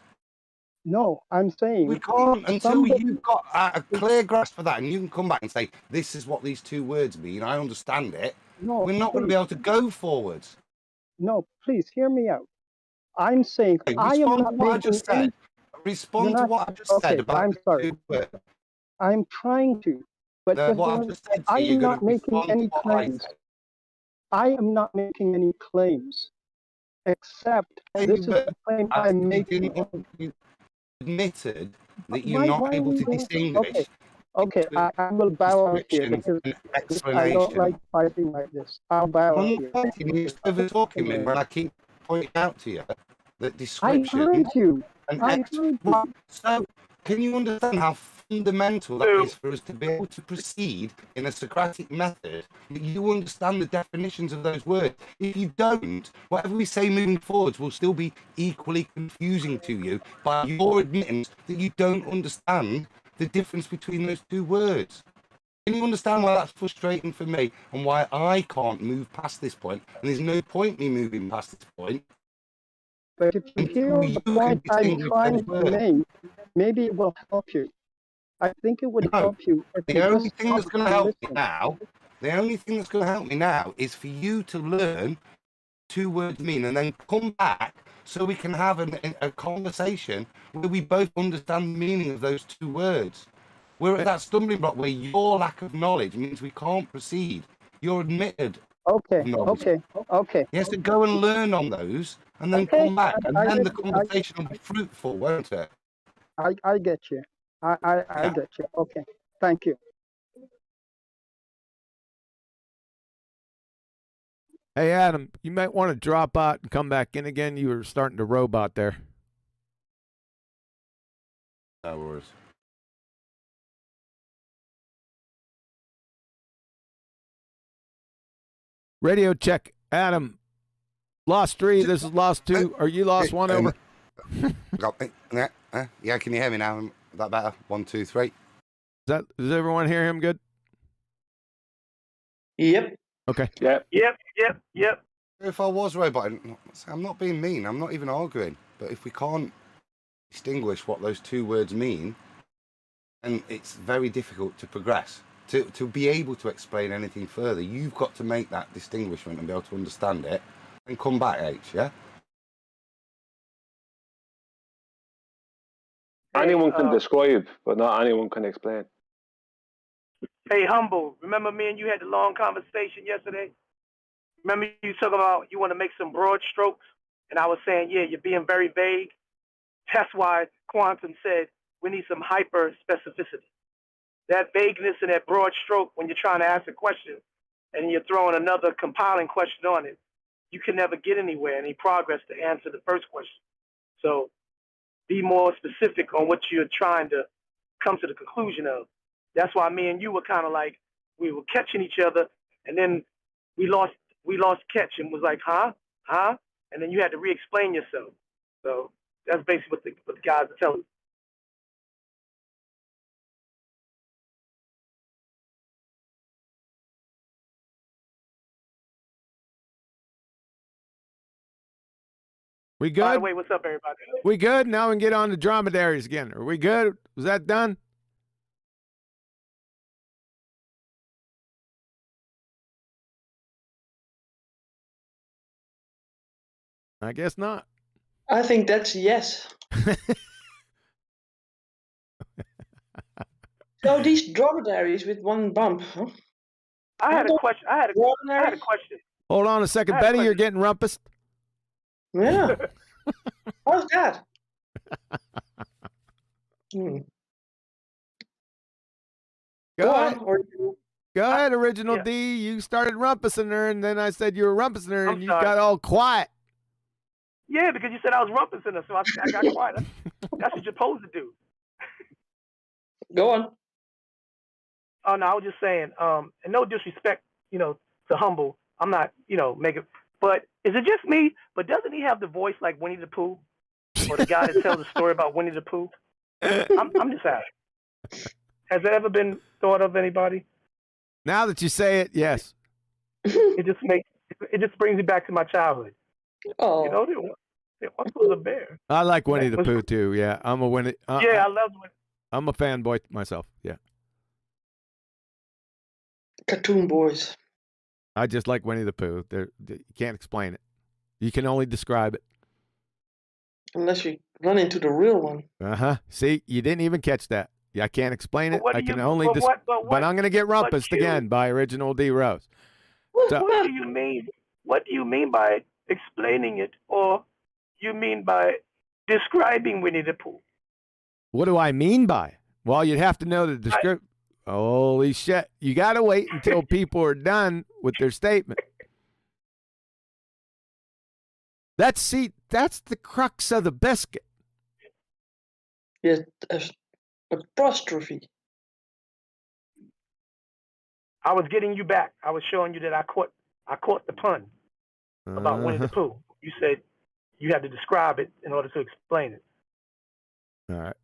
No, I'm saying We can't until somebody. you've got a clear grasp for that, and you can come back and say, this is what these two words mean, I understand it. No, We're not going to be able to go forwards. No, please hear me out. I'm saying Okay, I am respond to not what I making just any. said. Respond to what I just said Okay, about I'm the sorry. two words. I'm trying to, but What I just said to I you, am you're going not to making respond to any what I claims. said. I am not making any claims, except Hey, this is but the claim I I'm making. you admitted that you're Why not able are to we doing? distinguish Okay, between I will bow out here descriptions because and I don't like explanation. fighting like this. I'll bow out here. You're over talking me when I keep pointing out to you that I descriptions heard you. and I heard you. so can you understand how fundamental that is for us to be able to proceed in a Socratic method, that you understand the definitions of those words? If you don't, whatever we say moving forwards will still be equally confusing to you by your admittance that you don't understand the difference between those two words. Can you understand why that's frustrating for me, and why I can't move past this point? And there's no point me moving past this point. But if you hear the point I'm trying to make, maybe it will help you. I think it would help you if The you only just thing that's going to help me listen. now, is for you to learn two words mean, and then come back so we can have a conversation where we both understand the meaning of those two words. We're at that stumbling block where your lack of knowledge means we can't proceed. You're admitted. Okay. You have to go and learn on those, and then come back, and then the conversation will be fruitful, won't it? I get you. I get you. Okay. Thank you. Hey, Adam, you might want to drop out and come back in again. You were starting to robot there. No worries. Radio check. Adam, lost 3. This is lost 2. Are you lost 1 over? Yeah, can you hear me now? Is that better? 1, 2, 3. Does everyone hear him good? Yep. Okay. Yep. If I was robot, I'm not being mean. I'm not even arguing. But if we can't distinguish what those two words mean, then it's very difficult to progress. To be able to explain anything further, you've got to make that distinguishment and be able to understand it, and come back, H, yeah? Anyone can describe, but not anyone can explain. Hey, Humble, remember me and you had the long conversation yesterday? Remember you talking about you want to make some broad strokes? And I was saying, yeah, you're being very vague. That's why Quantum said we need some hyper specificity. That vagueness and that broad stroke when you're trying to ask a question and you're throwing another compiling question on it, you can never get anywhere, any progress to answer the first question. So be more specific on what you're trying to come to the conclusion of. That's why me and you were kind of like, we were catching each other, and then we lost catch and was like, huh? and then you had to re-explain yourself. So that's basically what the guys are telling you. We good? By the way, what's up, everybody? We good? Now we can get on to dromedaries again. Are we good? Was that done? I guess not. I think that's a yes. So these dromedaries with one bump, huh? I had a question. I had a Dromedaries? question. Hold on a second, Betty. You're getting rumpus. Yeah. How's that? Go on. ahead. Go ahead, Original D. You started rumpusing her, and then I said you were rumpusing her, and you got all quiet. Yeah, because you said I was rumpusing her, so I got quiet. That's what you're supposed to do. Go on. Oh no, I was just saying, and no disrespect, to Humble. I'm not, making. But is it just me? But doesn't he have the voice like Winnie the Pooh, or the guy that tells the story about Winnie the Pooh? I'm just asking. Has that ever been thought of anybody? Now that you say it, yes. It just brings me back to my childhood. Oh. It once was a bear. I like Winnie the Pooh too. Yeah, I'm a Winnie. Yeah, I love Winnie. I'm a fanboy myself. Yeah. Cartoon boys. I just like Winnie the Pooh. You can't explain it. You can only describe it. Unless you run into the real one. See, you didn't even catch that. I can't explain it. I can only but I'm going to get rumpused again by Original D. Rose. So, what do you mean? What do you mean by explaining it, or you mean by describing Winnie the Pooh? What do I mean by? Well, you'd have to know the description. Holy shit. You got to wait until people are done with their statement. That's the crux of the biscuit. Yes, apostrophe. I was getting you back. I was showing you that I caught the pun about Winnie the Pooh. You said you had to describe it in order to explain it. All right.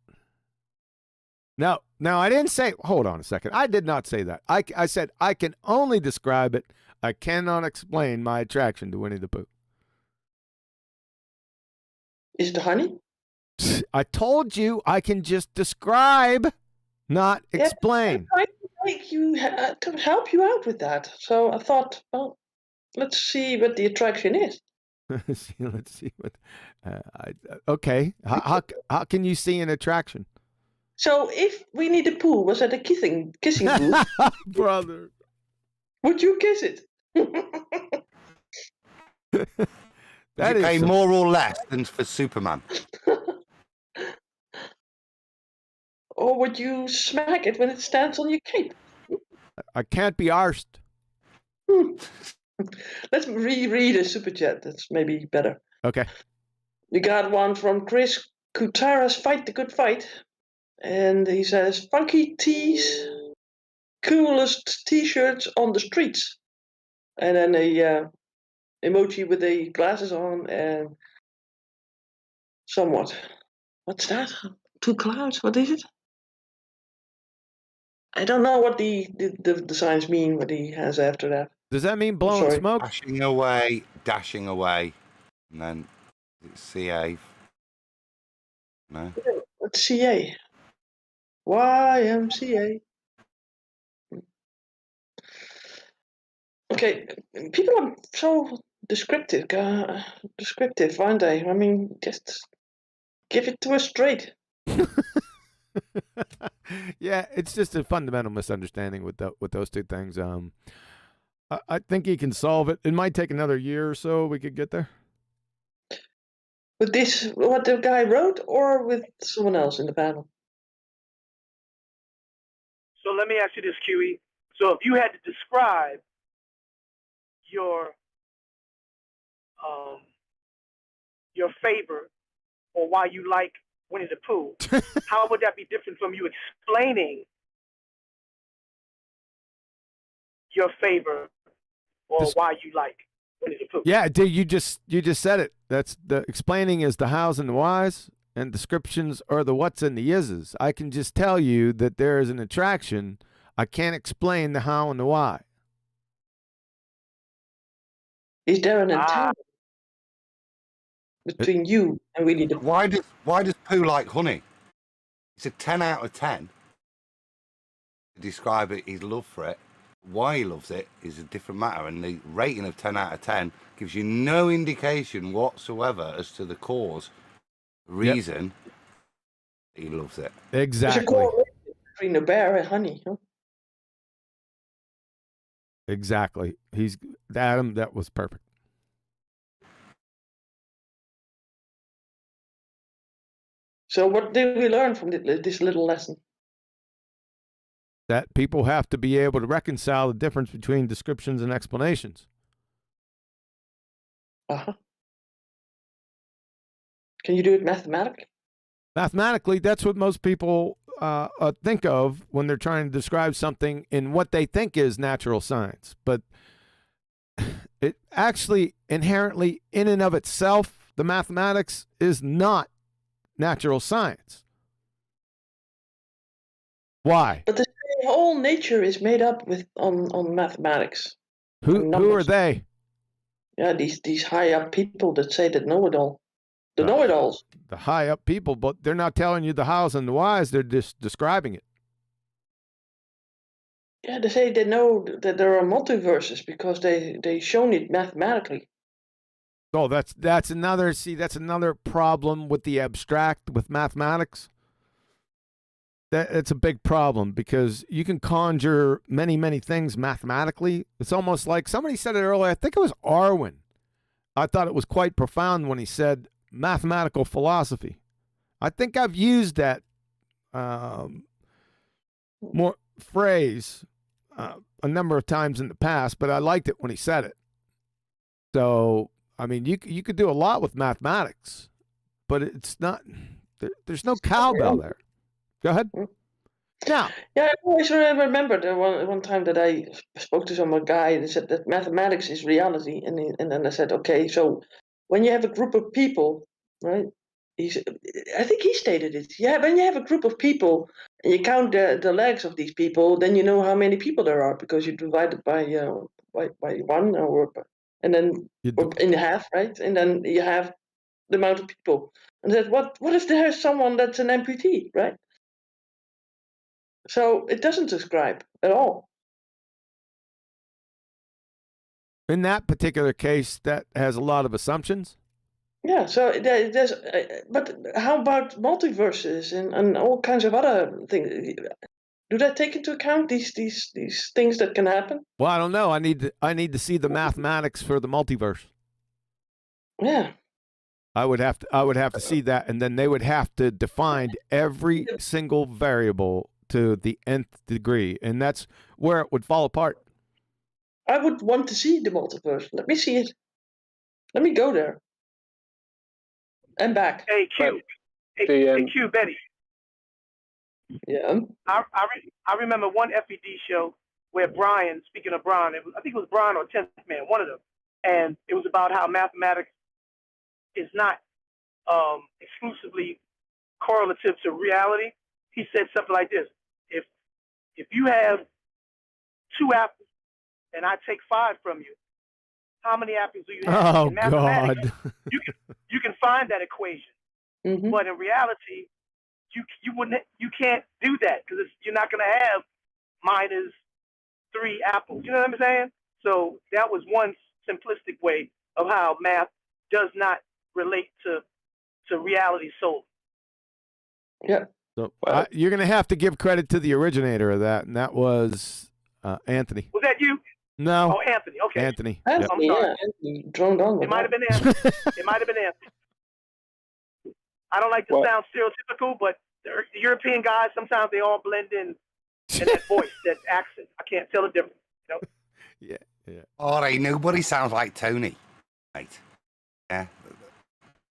Now I didn't say, hold on a second. I did not say that. I said I can only describe it. I cannot explain my attraction to Winnie the Pooh. Is it honey? I told you I can just describe, not explain. I like you to help you out with that. So I thought, well, let's see what the attraction is. Let's see what. Okay. How can you see an attraction? So if Winnie the Pooh was at a kissing booth, brother, would you kiss it? Would you pay more or less than for Superman? Or would you smack it when it stands on your cape? I can't be arsed. Let's reread a super chat. That's maybe better. Okay. We got one from Chris Kutara's Fight the Good Fight. And he says, funky tees, coolest t-shirts on the streets. And then a emoji with the glasses on and somewhat. What's that? Two clouds? What is it? I don't know what the signs mean, what he has after that. Does that mean blowing smoke? Dashing away. And then it's CA. No? What's CA? YMCA. Okay, people are so descriptive, aren't they? I mean, just give it to us straight. Yeah, it's just a fundamental misunderstanding with those two things. I think he can solve it. It might take another year or so. We could get there. With this, what the guy wrote, or with someone else in the panel? So let me ask you this, QE. So if you had to describe your favor or why you like Winnie the Pooh, how would that be different from you explaining your favor or why you like? Winnie the Pooh. Yeah, dude, you just said it. That's the explaining is the hows and the whys, and descriptions are the what's and the ises. I can just tell you that there is an attraction. I can't explain the how and the why. Is there an entanglement between you and Winnie the Pooh? Why does Pooh like honey? It's a 10 out of 10. To describe it, his love for it. Why he loves it is a different matter, and the rating of 10 out of 10 gives you no indication whatsoever as to the cause, reason he loves it. There's a Exactly. correlation between the bear and honey. Huh? Exactly. He's Adam. That was perfect. So what did we learn from this little lesson? That people have to be able to reconcile the difference between descriptions and explanations. Uh-huh. Can you do it mathematically? Mathematically, that's what most people think of when they're trying to describe something in what they think is natural science. But it actually inherently, in and of itself, the mathematics is not natural science. Why? But the whole nature is made up with on mathematics. Who are they? Yeah, these high up people that say that know it all. The know-it-alls. The high up people, but they're not telling you the hows and the whys. They're just describing it. Yeah, they say they know that there are multiverses because they shown it mathematically. Oh, that's another problem with the abstract with mathematics. It's a big problem because you can conjure many things mathematically. It's almost like somebody said it earlier. I think it was Arwen. I thought it was quite profound when he said mathematical philosophy. I think I've used that more phrase a number of times in the past, but I liked it when he said it. So, I mean, you could do a lot with mathematics, but it's not. There's no cowbell there. Go ahead. Now, yeah, I always remember the one time that I spoke to some guy and he said that mathematics is reality, and then I said, okay, so when you have a group of people, right? I think he stated it. Yeah, when you have a group of people and you count the legs of these people, then you know how many people there are because you divide it by one and then or in half, right? And then you have the amount of people. And that what if there's someone that's an amputee, right? So it doesn't describe at all. in that particular case, that has a lot of assumptions. Yeah, so there's, but how about multiverses and all kinds of other things? Do that take into account these things that can happen? Well, I don't know. I need to see the mathematics for the multiverse. Yeah. I would have to see that, and then they would have to define every single variable to the nth degree, and that's where it would fall apart. I would want to see the multiverse. Let me see it. Let me go there. And back. Hey, Q. Hey, Q, Betty. Yeah. I remember one FED show where Brian, speaking of Brian, I think it was Brian or 10th Man, one of them, and it was about how mathematics is not exclusively correlative to reality. He said something like this: if you have 2 apples and I take 5 from you, how many apples do you have? Oh, in mathematics, God. you can find that equation, but in reality, you can't do that because you're not going to have minus 3 apples. You know what I'm saying? So that was one simplistic way of how math does not relate to reality solely. Yeah. So you're going to have to give credit to the originator of that, and that was Anthony. Was that you? No. Oh, Anthony. Okay. Anthony. Anthony, I'm sorry. yeah, Anthony droned on with It might have that. been Anthony. It might have been Anthony. I don't like to sound stereotypical, but the European guys, sometimes they all blend in that voice, that accent. I can't tell the difference. You know? Yeah. All right, nobody sounds like Tony. Right. Yeah.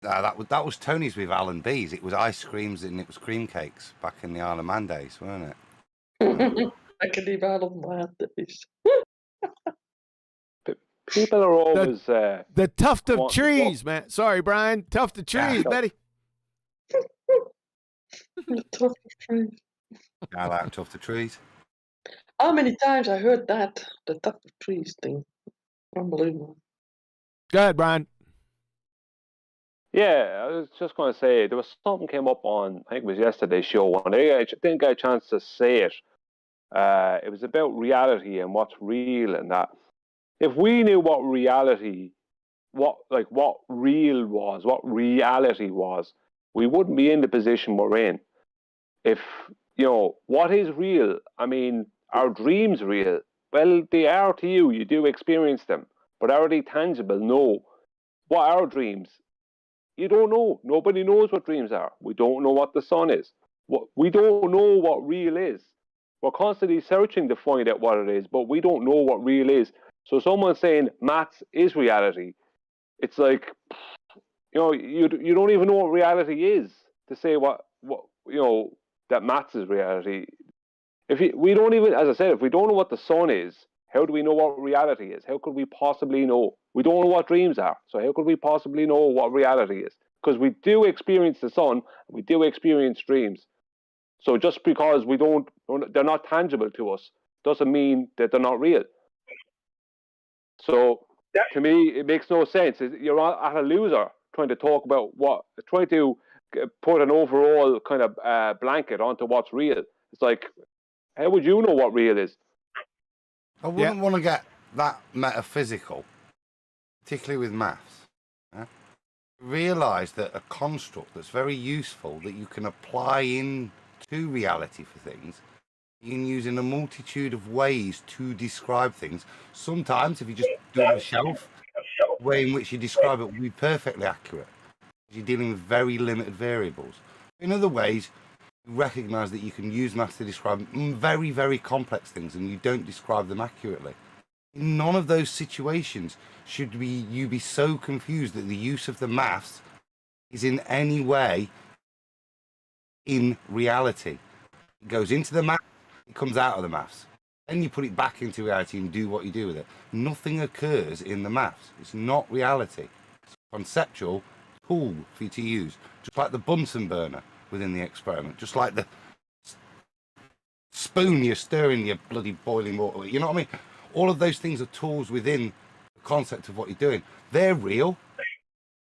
That was Tony's with Alan B's. It was ice creams and it was cream cakes back in the Isle of Man days, weren't it? I can leave out of my days. People are always the tuft of want- trees, man. Sorry, Brian. Tuft of trees, Betty. The tuft of trees. I like tuft of trees. How many times I heard that? The tuft of trees thing. Unbelievable. Go ahead, Brian. Yeah, I was just going to say there was something came up on, I think it was yesterday's show, and I didn't get a chance to say it. It was about reality and what's real, and that if we knew what reality, what real was, what reality was, we wouldn't be in the position we're in. If what is real? I mean, are dreams real? Well, they are to you. You do experience them, but are they tangible? No. What are dreams? You don't know. Nobody knows what dreams are. We don't know what the sun is. We don't know what real is. We're constantly searching to find out what it is, but we don't know what real is. So someone saying maths is reality, it's like, you don't even know what reality is to say what that maths is reality. We don't even, as I said, if we don't know what the sun is, how do we know what reality is? How could we possibly know? We don't know what dreams are, so how could we possibly know what reality is? Because we do experience the sun, we do experience dreams. So just because they're not tangible to us, doesn't mean that they're not real. So to me, it makes no sense. You're at a loser trying to talk about trying to put an overall kind of blanket onto what's real. It's like, how would you know what real is? I wouldn't want to get that metaphysical, particularly with maths. Realise that a construct that's very useful that you can apply into reality for things, you can use in a multitude of ways to describe things. Sometimes, if you just do it on a shelf, the way in which you describe it will be perfectly accurate. You're dealing with very limited variables. In other ways, you recognise that you can use maths to describe very, very complex things and you don't describe them accurately. In none of those situations should you be so confused that the use of the maths is in any way in reality. It goes into the maths, it comes out of the maths. Then you put it back into reality and do what you do with it. Nothing occurs in the maths. It's not reality. It's a conceptual tool for you to use, just like the Bunsen burner within the experiment, just like the spoon you're stirring your bloody boiling water with. You know what I mean? All of those things are tools within the concept of what you're doing. They're real.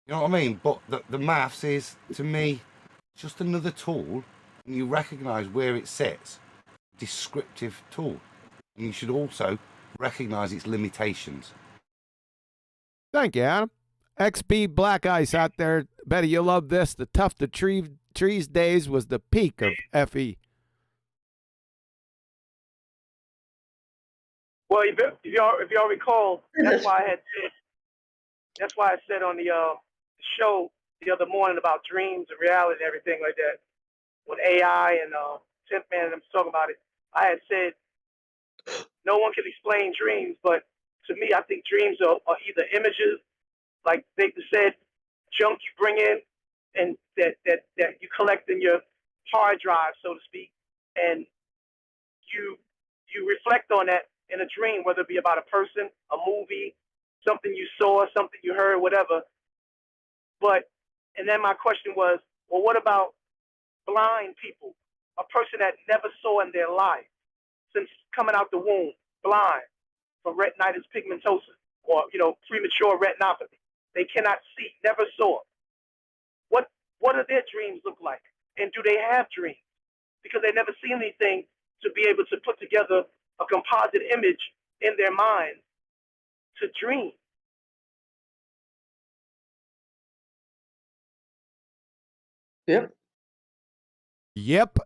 You know what I mean? But the maths is, to me, just another tool, and you recognise where it sits. Descriptive tool. And you should also recognise its limitations. Thank you, Adam. XP Black Ice out there. Betty, you'll love this. The tuft of trees days was the peak of FE. Well, if y'all recall, that's why I said on the show the other morning about dreams and reality and everything like that. When AI and Tip Man and them talking about it, I had said no one can explain dreams, but to me, I think dreams are either images, like Victor said, junk you bring in and that you collect in your hard drive, so to speak, and you reflect on that in a dream, whether it be about a person, a movie, something you saw, something you heard, whatever. And then my question was, well, what about blind people? A person that never saw in their life since coming out the womb, blind from retinitis pigmentosa or, premature retinopathy. They cannot see, never saw. What do their dreams look like? And do they have dreams? Because they never seen anything to be able to put together a composite image in their mind to dream. Yep.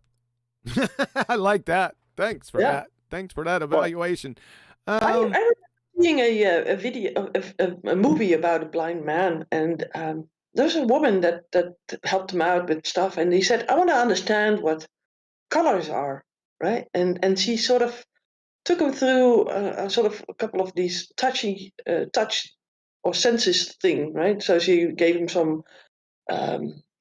I like that. Thanks for that. Thanks for that evaluation. I remember seeing a video, a movie about a blind man, and there's a woman that helped him out with stuff, and he said, "I want to understand what colors are," right? And she sort of took him through a couple of these touch or senses thing, right? So she gave him some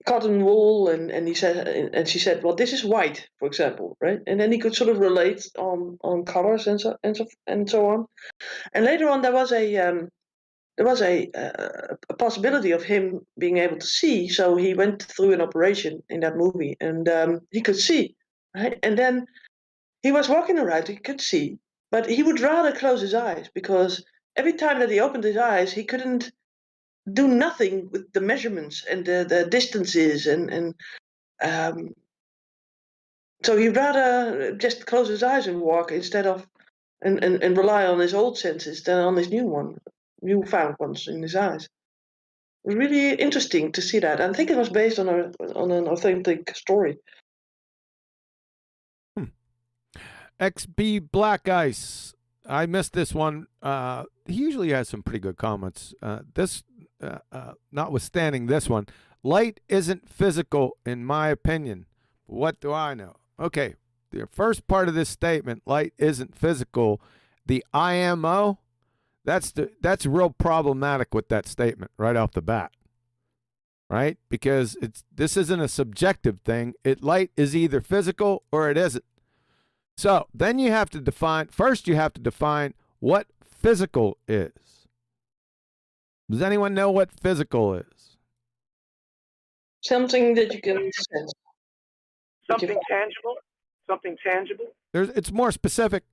cotton wool, and he said, and she said, "Well, this is white," for example, right? And then he could sort of relate on colors and so on. And later on, there was a there was a possibility of him being able to see. So he went through an operation in that movie, and he could see, right? And then he was walking around, he could see, but he would rather close his eyes because every time that he opened his eyes, he couldn't do nothing with the measurements and the distances, and so he'd rather just close his eyes and walk instead of and rely on his old senses than on his newfound ones in his eyes. It was really interesting to see that. I think it was based on an authentic story. XB Black Ice. I missed this one. He usually has some pretty good comments. Notwithstanding this one, light isn't physical, in my opinion. What do I know? Okay, the first part of this statement, light isn't physical. The IMO, that's real problematic with that statement right off the bat, right? Because this isn't a subjective thing. Light is either physical or it isn't. So then you have to define, first you have to define what physical is. Does anyone know what physical is? Something that you can sense. Something tangible? Something tangible? It's more specific.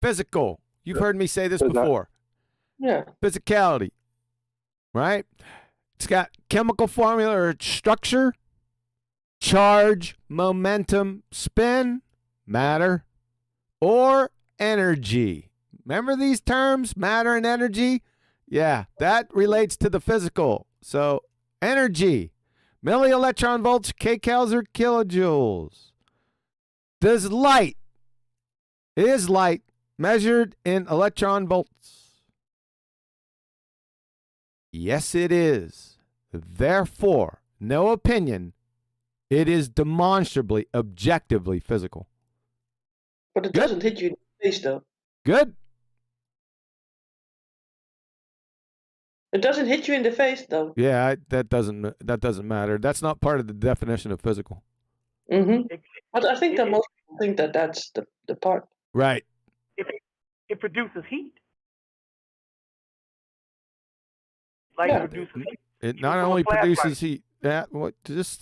Physical. You've heard me say this before. Yeah. Physicality. Right? It's got chemical formula or structure, charge, momentum, spin, matter, or energy. Remember these terms, matter and energy? Yeah, that relates to the physical. So, energy, millielectron volts, kcals, or kilojoules. Does light, is light measured in electron volts? Yes, it is. Therefore, no opinion, it is demonstrably, objectively physical. But it doesn't hit you in the face, though. Good. It doesn't hit you in the face, though. Yeah, that doesn't matter. That's not part of the definition of physical. Mm-hmm. But I think that most people think that that's the part. Right. It produces heat. Light produces heat. It not only produces heat. Just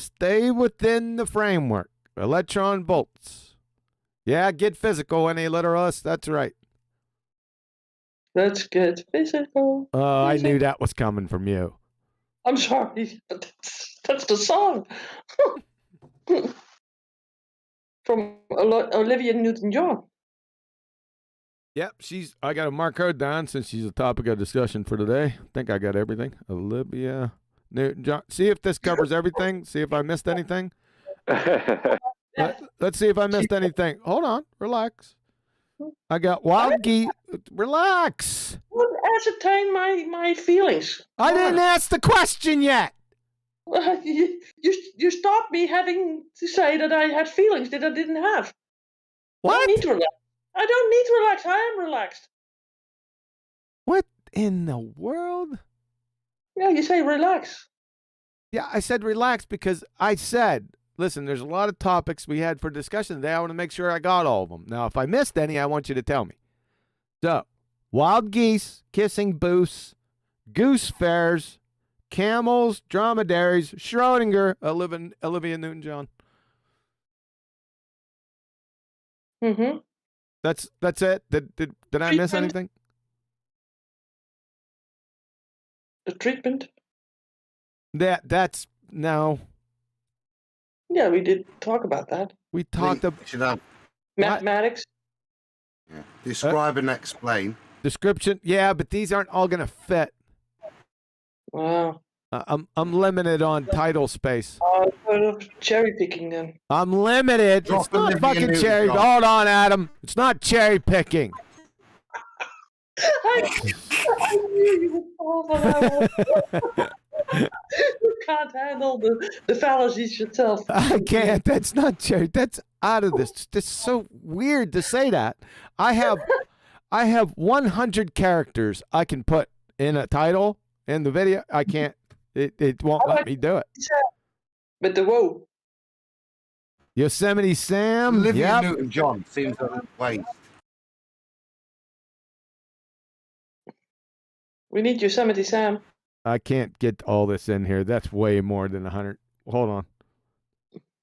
stay within the framework. Electron volts. Yeah, get physical, any literalist. That's right. Let's get physical. I knew that was coming from you. I'm sorry, but that's the song. From Olivia Newton-John. Yep, I got to mark her down since she's a topic of discussion for today. I think I got everything. Olivia Newton-John. See if this covers everything. See if I missed anything. Let's see if I missed anything. Hold on. Relax. I got wild geese. Relax. Ascertain my feelings. I didn't ask the question yet. You stopped me having to say that I had feelings that I didn't have. What? I don't need to relax. I don't need to relax. I am relaxed. What in the world? Yeah, you say relax. Yeah, I said relax because I said, listen, there's a lot of topics we had for discussion today. I want to make sure I got all of them. Now, if I missed any, I want you to tell me. So, wild geese, kissing booths, goose fairs, camels, dromedaries, Schrodinger, Olivia Newton-John. Mm-hmm. That's it. Did I miss anything? The treatment. That's no. Yeah, we did talk about that. We talked about mathematics. Yeah. Describe and explain. Description. Yeah, but these aren't all gonna fit. Wow. I'm limited on title space. Cherry picking then. I'm limited. It's not fucking cherry. Hold on, Adam. It's not cherry picking. I knew you would fall for that one. You can't handle the fallacies yourself. I can't. That's not cherry. That's out of this. It's so weird to say that. I have 100 characters I can put in a title in the video. I can't. It won't let me do it. But the whoa. Yosemite Sam. Olivia Newton-John seems a waste. We need Yosemite Sam. I can't get all this in here. That's way more than 100. Hold on.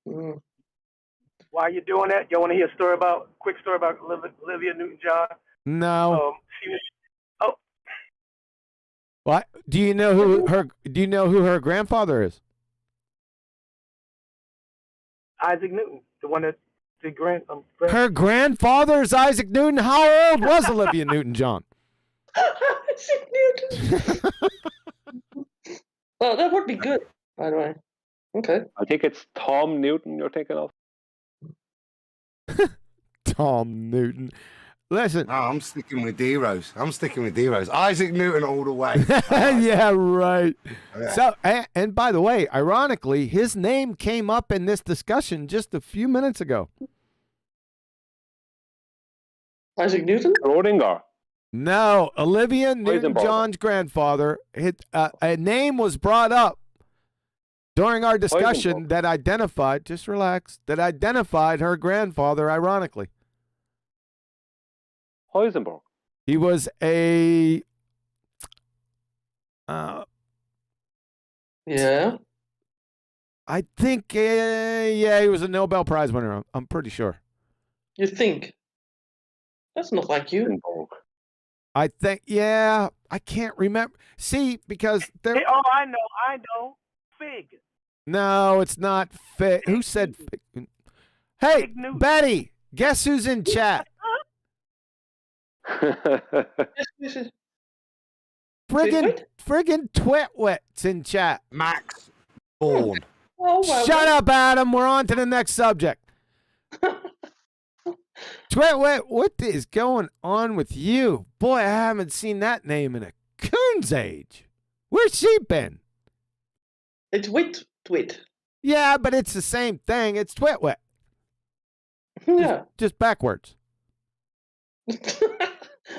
Mm. While you're doing that, y'all want to hear a quick story about Olivia Newton-John? No. She was, What? Do you know who her grandfather is? Isaac Newton, the one that did Her grandfather is Isaac Newton. How old was Olivia Newton-John? Isaac Newton. Well, that would be good, by the way. Okay. I think it's Tom Newton you're thinking of. Tom Newton. Listen. No, I'm sticking with D-Rose. Isaac Newton all the way. Yeah, right. Yeah. So, and by the way, ironically, his name came up in this discussion just a few minutes ago. Isaac Newton? Schrodinger. No, Olivia Newton-John's grandfather. A name was brought up during our discussion that identified, just relax, that identified her grandfather, ironically. Heisenberg. He was a... Yeah. I think, yeah, he was a Nobel Prize winner. I'm pretty sure. You think? That's not like you. I think, yeah, I can't remember. See, because there. Hey, oh, I know. Fig. No, it's not Fig. Who said Fig? Hey, Betty, guess who's in chat? Friggin' Twitwit's in chat. Max Bourne. Oh, well, Shut up, Adam. We're on to the next subject. Twitwit, what is going on with you? Boy, I haven't seen that name in a coon's age. Where's she been? It's Twit. Yeah, but it's the same thing. It's Twitwit. Yeah. Just backwards.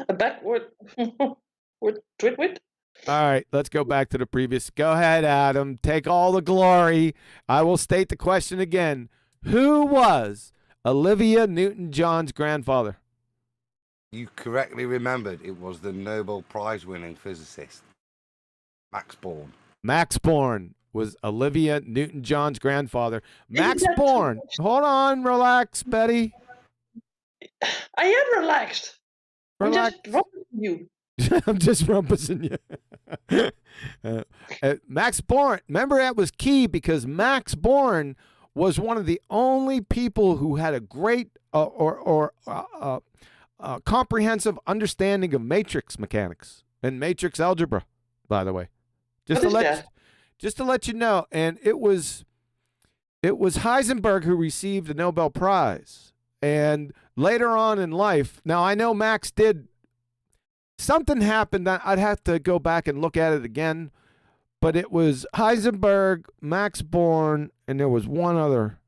A backward with Twitwit? All right, let's go back to the previous. Go ahead, Adam. Take all the glory. I will state the question again. Who was Olivia Newton-John's grandfather? You correctly remembered. It was the Nobel Prize-winning physicist, Max Born. Max Born was Olivia Newton-John's grandfather. Max Born. Hold on, relax, Betty. I am relaxed. Relax. I'm just rumping you. I'm just rumpusing you. Max Born. Remember, that was key because Max Born was one of the only people who had a great comprehensive understanding of matrix mechanics and matrix algebra, by the way. Just to let you know. And it was Heisenberg who received the Nobel Prize. And later on in life, now I know Max did, something happened. I'd have to go back and look at it again. But it was Heisenberg, Max Born, and there was one other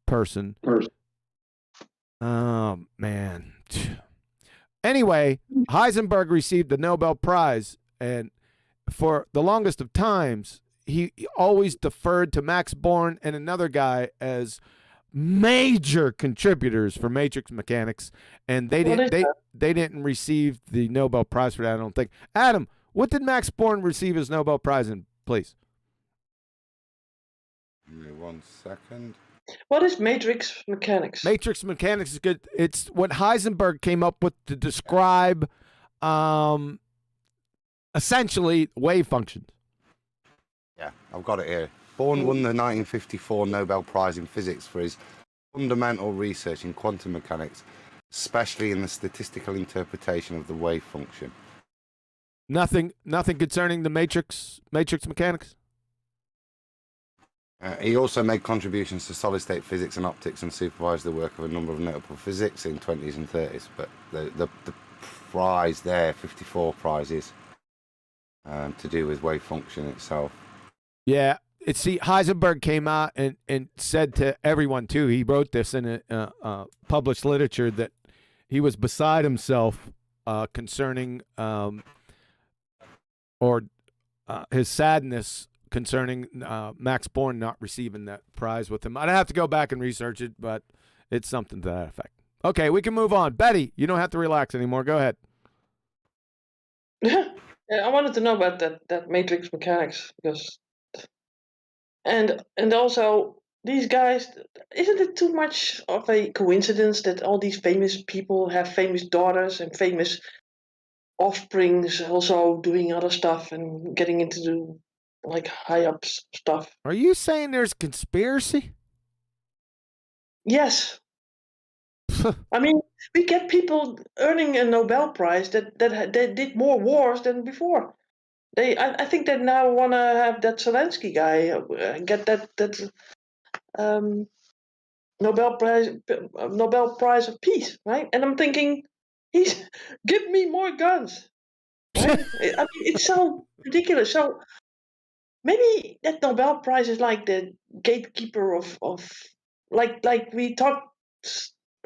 person. Oh, man. Anyway, Heisenberg received the Nobel Prize, and for the longest of times, he always deferred to Max Born and another guy as major contributors for matrix mechanics, and they didn't receive the Nobel Prize for that, I don't think. Adam, what did Max Born receive his Nobel Prize in, please? Give me 1 second. What is matrix mechanics? Matrix mechanics is good. It's what Heisenberg came up with to describe essentially wave functions. Yeah, I've got it here. Born won the 1954 Nobel Prize in Physics for his fundamental research in quantum mechanics, especially in the statistical interpretation of the wave function. Nothing concerning the matrix mechanics? He also made contributions to solid-state physics and optics and supervised the work of a number of notable physics in 20s and 30s. But the prize there, 54 prizes, to do with wave function itself. Yeah. Heisenberg came out and said to everyone, too, he wrote this in a published literature, that he was beside himself concerning his sadness concerning Max Born not receiving that prize with him. I'd have to go back and research it, but it's something to that effect. Okay, we can move on. Betty, you don't have to relax anymore. Go ahead. Yeah, I wanted to know about that matrix mechanics because, and also these guys, isn't it too much of a coincidence that all these famous people have famous daughters and famous offsprings also doing other stuff and getting into the, like, high up stuff? Are you saying there's conspiracy? Yes. I mean, we get people earning a Nobel Prize that did more wars than before. I think they now want to have that Zelensky guy get that Nobel Prize of Peace, right? And I'm thinking, give me more guns, right? I mean, it's so ridiculous. So maybe that Nobel Prize is like the gatekeeper of like we talked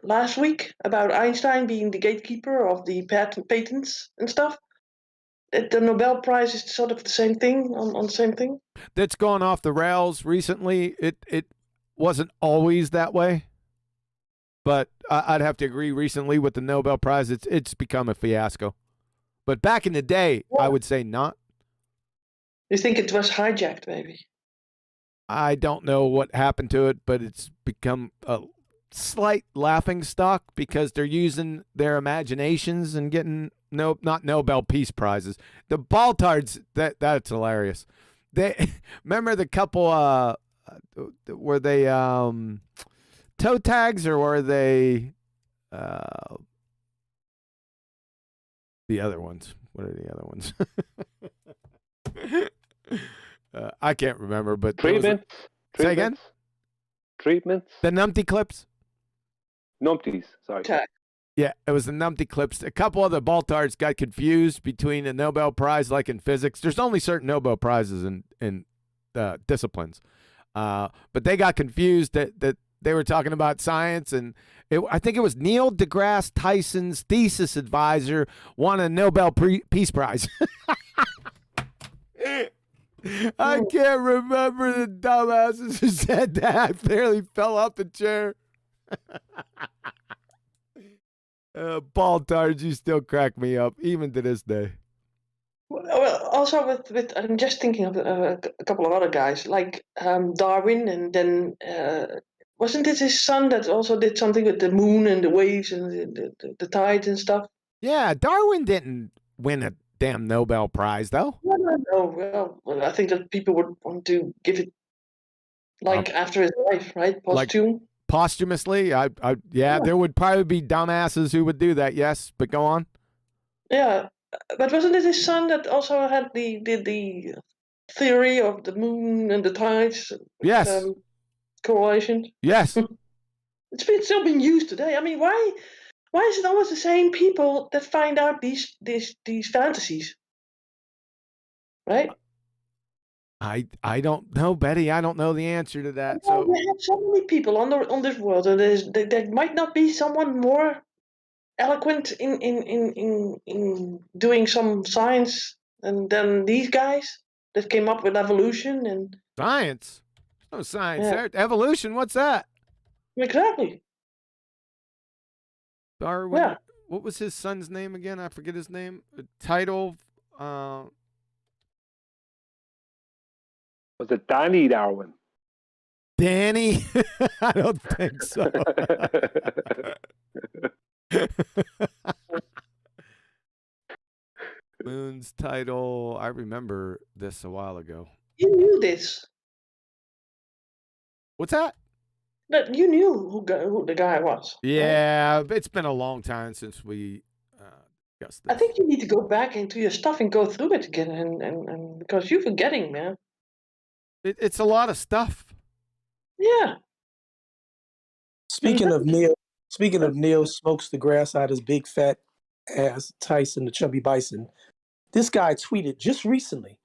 last week about Einstein being the gatekeeper of the patents and stuff. The Nobel Prize is sort of the same thing on the same thing. That's gone off the rails recently. It wasn't always that way, but I'd have to agree. Recently, with the Nobel Prize, it's become a fiasco. But back in the day, I would say not. You think it was hijacked, maybe? I don't know what happened to it, but it's become a slight laughing stock because they're using their imaginations and getting not Nobel Peace Prizes. The Baltards, that's hilarious. They remember the couple were they toe tags or were they the other ones? What are the other ones? I can't remember, but Treatments. Say again? Treatments. The numpty clips. Numpties. Sorry. Okay. Yeah, it was the numpty clips. A couple other Baltards got confused between a Nobel Prize, like in physics. There's only certain Nobel Prizes in disciplines, but they got confused that they were talking about science, and I think it was Neil deGrasse Tyson's thesis advisor won a Nobel Peace Prize. I can't remember the dumbasses who said that. I barely fell off the chair. Baltards, you still crack me up, even to this day. Well, also with I'm just thinking of a couple of other guys like Darwin, and then wasn't it his son that also did something with the moon and the waves and the tides and stuff? Yeah, Darwin didn't win a damn Nobel Prize, though. No. Well, I think that people would want to give it like after his life, right? Posthum. Posthumously, yeah, there would probably be dumbasses who would do that. Yes, but go on. Yeah, but wasn't it his son that also had the theory of the moon and the tides? Yes. Correlation. Yes. It's still being used today. I mean, why is it always the same people that find out these fantasies? Right? I don't know, Betty. I don't know the answer to that. So we have so many people on this world, and there might not be someone more eloquent in doing some science than these guys that came up with evolution and science. No science Yeah. there. Evolution. What's that? exactly. Darwin. Yeah. What was his son's name again? I forget his name. Title. Was it Danny Darwin? Danny? I don't think so. Moon's title. I remember this a while ago. You knew this. What's that? That you knew who the guy was. right? Yeah, it's been a long time since we discussed this. I think you need to go back into your stuff and go through it again, and because you're forgetting, man. It's a lot of stuff. Yeah. Speaking of Neil smokes the grass out his big fat ass, Tyson, the chubby bison. This guy tweeted just recently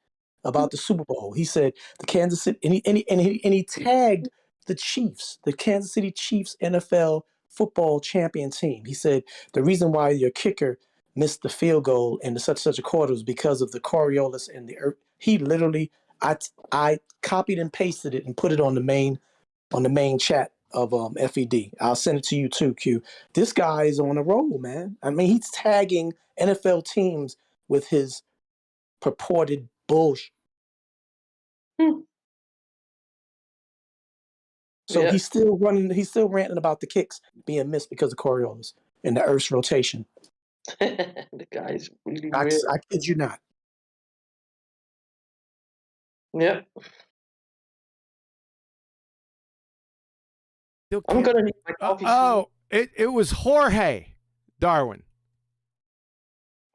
about the Super Bowl. He said the Kansas City, and he tagged the Chiefs, the Kansas City Chiefs NFL football champion team. He said the reason why your kicker missed the field goal in such a quarter was because of the Coriolis and the earth. He literally, I copied and pasted it and put it on the main chat of FED. I'll send it to you too, Q. This guy is on a roll, man. I mean, he's tagging NFL teams with his purported bullshit. So Yeah. he's still ranting about the kicks being missed because of Coriolis and the Earth's rotation. The guy's really I weird. kid you not. Yeah. Still I'm can't- gonna need my coffee. Oh, it was Jorge Darwin.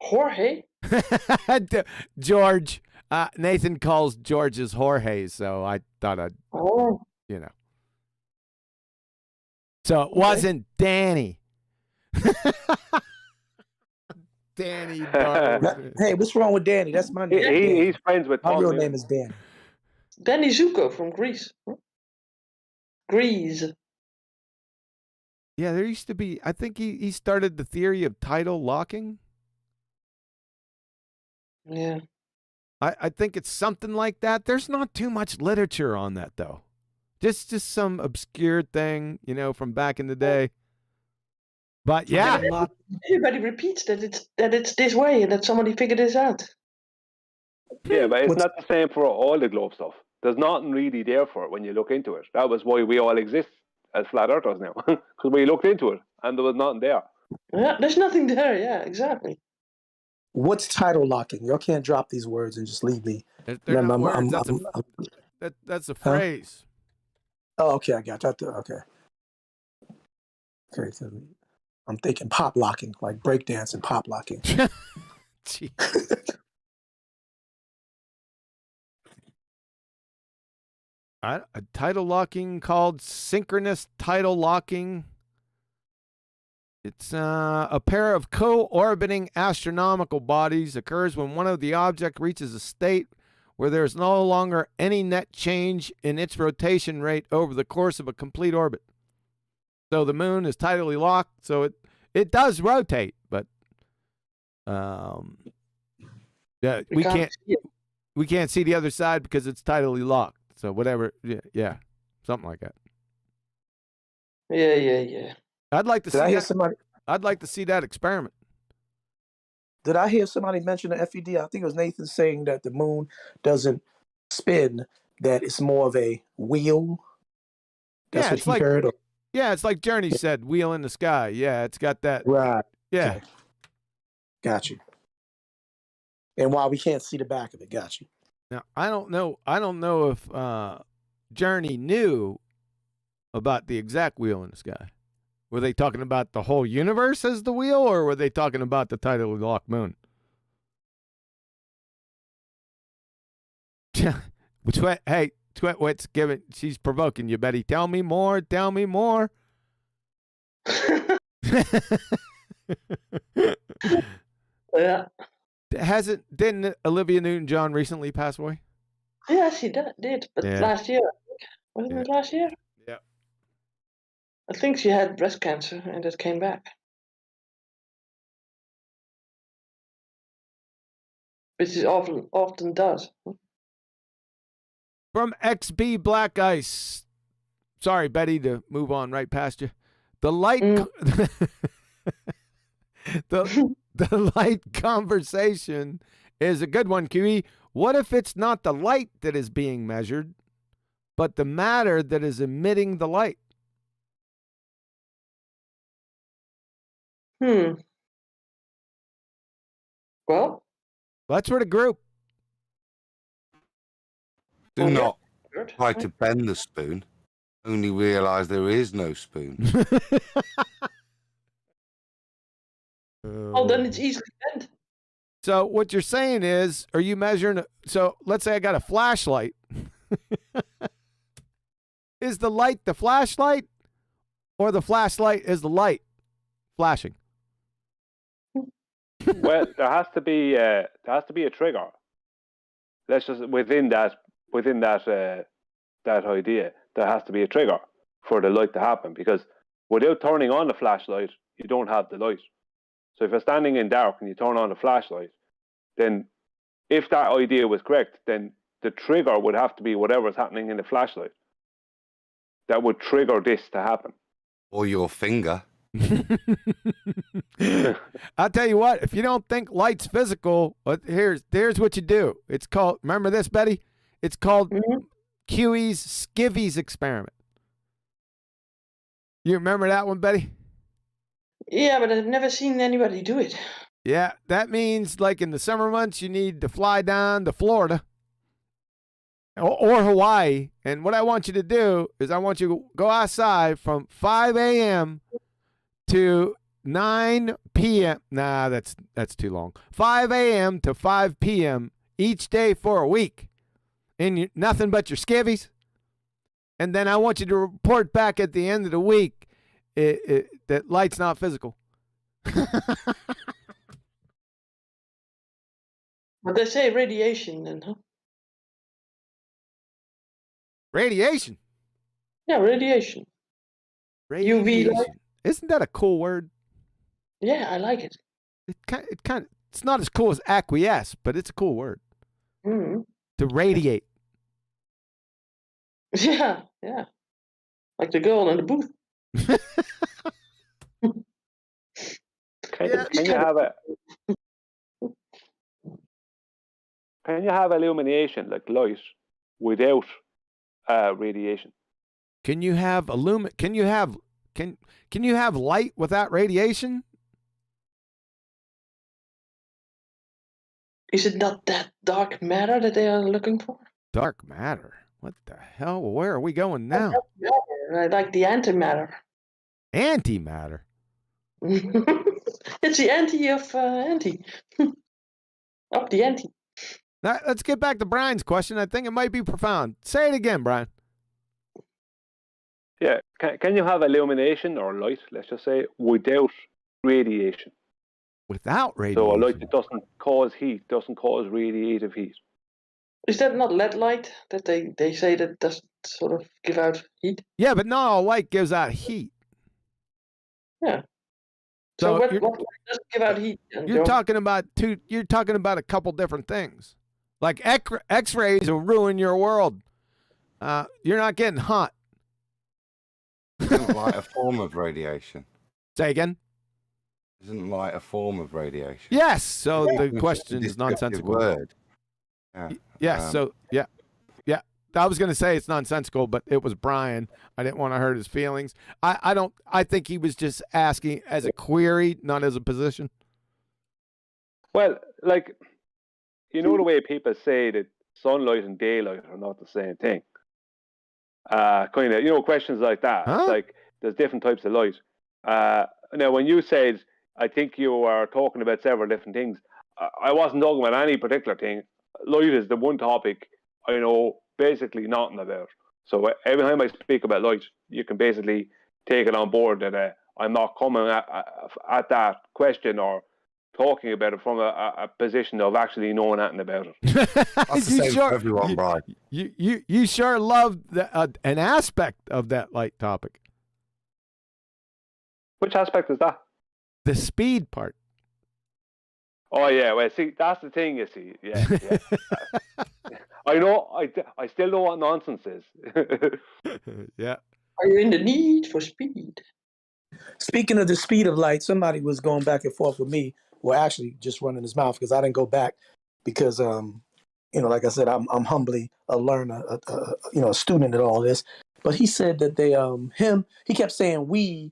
Jorge? George. Nathan calls George's Jorge, so I thought I'd, Oh. you know. So it wasn't Danny. Danny Darwin. Hey, what's wrong with Danny? That's my name. He's friends with My Tom. real name is Danny. Danny Zuko from Greece. Greece. Yeah, there used to be, I think he started the theory of tidal locking. Yeah. I think it's something like that. There's not too much literature on that, though. Just some obscure thing, you know, from back in the day. But yeah, Everybody repeats that it's this way and that somebody figured this out. Yeah, but it's not the same for all the globe stuff. There's nothing really there for it when you look into it. That was why we all exist as flat earthers now, because we looked into it and there was nothing there. Yeah, there's nothing there. Yeah, exactly. What's tidal locking? Y'all can't drop these words and just leave me. they're not words. That's a phrase. Oh, okay, I got that. Okay. Okay, so I'm thinking pop locking, like breakdance and pop locking. A tidal locking called synchronous tidal locking. It's a pair of co-orbiting astronomical bodies occurs when one of the object reaches a state where there's no longer any net change in its rotation rate over the course of a complete orbit. So the moon is tidally locked, so it does rotate, but yeah, we can't see the other side because it's tidally locked. So whatever, yeah, something like that. Yeah. I'd like to Did see I hear that. somebody? I'd like to see that experiment. Did I hear somebody mention the FED? I think it was Nathan saying that the moon doesn't spin; that it's more of a wheel. That's what he heard. Yeah, it's like Journey said, "Wheel in the sky." Yeah, it's got that. Right. Yeah. Okay. Got you. And while we can't see the back of it, got you. Now I don't know if Journey knew about the exact wheel in the sky. Were they talking about the whole universe as the wheel, or were they talking about the tidally locked moon? Hey, Twitwit's giving. She's provoking you, Betty. Tell me more. Tell me more. Yeah. Didn't Olivia Newton-John recently pass away? Yeah, she did, but Yeah. last year. Wasn't it last year? Yeah. I think she had breast cancer and it came back. Which it often does. From XB Black Ice. Sorry, Betty, to move on right past you. The light the light conversation is a good one, QE. What if it's not the light that is being measured, but the matter that is emitting the light? Well, that's for the group. Do not try to bend the spoon, only realize there is no spoon. Oh, then it's easily bent. So what you're saying is, are you measuring? So let's say I got a flashlight. Is the light the flashlight, or the flashlight is the light flashing? Well, there has to be a trigger. Let's just within that idea, there has to be a trigger for the light to happen, because without turning on the flashlight, you don't have the light. So if you're standing in dark and you turn on the flashlight, then if that idea was correct, then the trigger would have to be whatever's happening in the flashlight that would trigger this to happen. Or your finger. I'll tell you what. If you don't think light's physical, here's what you do. It's called. Remember this, Betty? It's called Huey's skivvies experiment. You remember that one, Betty? Yeah, but I've never seen anybody do it. Yeah, that means like in the summer months, you need to fly down to Florida or Hawaii. And what I want you to do is I want you to go outside from 5 a.m. to 9 p.m. Nah, that's too long. 5 a.m. to 5 p.m. each day for a week. And nothing but your skivvies. And then I want you to report back at the end of the week that light's not physical. But they say radiation then, huh? Radiation? Yeah, radiation. UV light. Isn't that a cool word? Yeah, I like it. It's not as cool as acquiesce, but it's a cool word. Mm-hmm. To radiate. Yeah. Like the girl in the booth. Can you have illumination like light without radiation? Can you have Can you have light without radiation? Is it not that dark matter that they are looking for? Dark matter? What the hell? Where are we going now? I like the antimatter. Antimatter? It's the anti of anti. Up the ante. Now, let's get back to Brian's question. I think it might be profound. Say it again, Brian. Yeah. Can you have illumination or light, let's just say, without radiation? Without radiation? So a light that doesn't cause heat, doesn't cause radiative heat. Is that not LED light that they say that doesn't sort of give out heat? Yeah, but not all light gives out heat. Yeah. So what light doesn't give out heat? You're talking about a couple different things. Like X-rays will ruin your world. You're not getting hot. Isn't light a form of radiation? Say again? Isn't light a form of radiation? Yes. So the question is nonsensical. Word. Yeah. Yeah. I was going to say it's nonsensical, but it was Brian. I didn't want to hurt his feelings. I think he was just asking as a query, not as a position. Well, like, you know the way people say that sunlight and daylight are not the same thing. Kind of, questions like that. Huh? It's like there's different types of light. Now, when you said, I think you are talking about several different things. I wasn't talking about any particular thing. Light is the one topic I know basically nothing about. So every time I speak about light, you can basically take it on board that I'm not coming at that question or talking about it from a position of actually knowing anything about it. That's the same for everyone, Brian. You sure love an aspect of that light topic. Which aspect is that? The speed part. Oh yeah, well, see, that's the thing. You see, yeah. I know. I still know what nonsense is. Yeah. Are you in the need for speed? Speaking of the speed of light, somebody was going back and forth with me. Well, actually, just running his mouth because I didn't go back because, like I said, I'm humbly a learner, a student at all this. But he said that he kept saying we.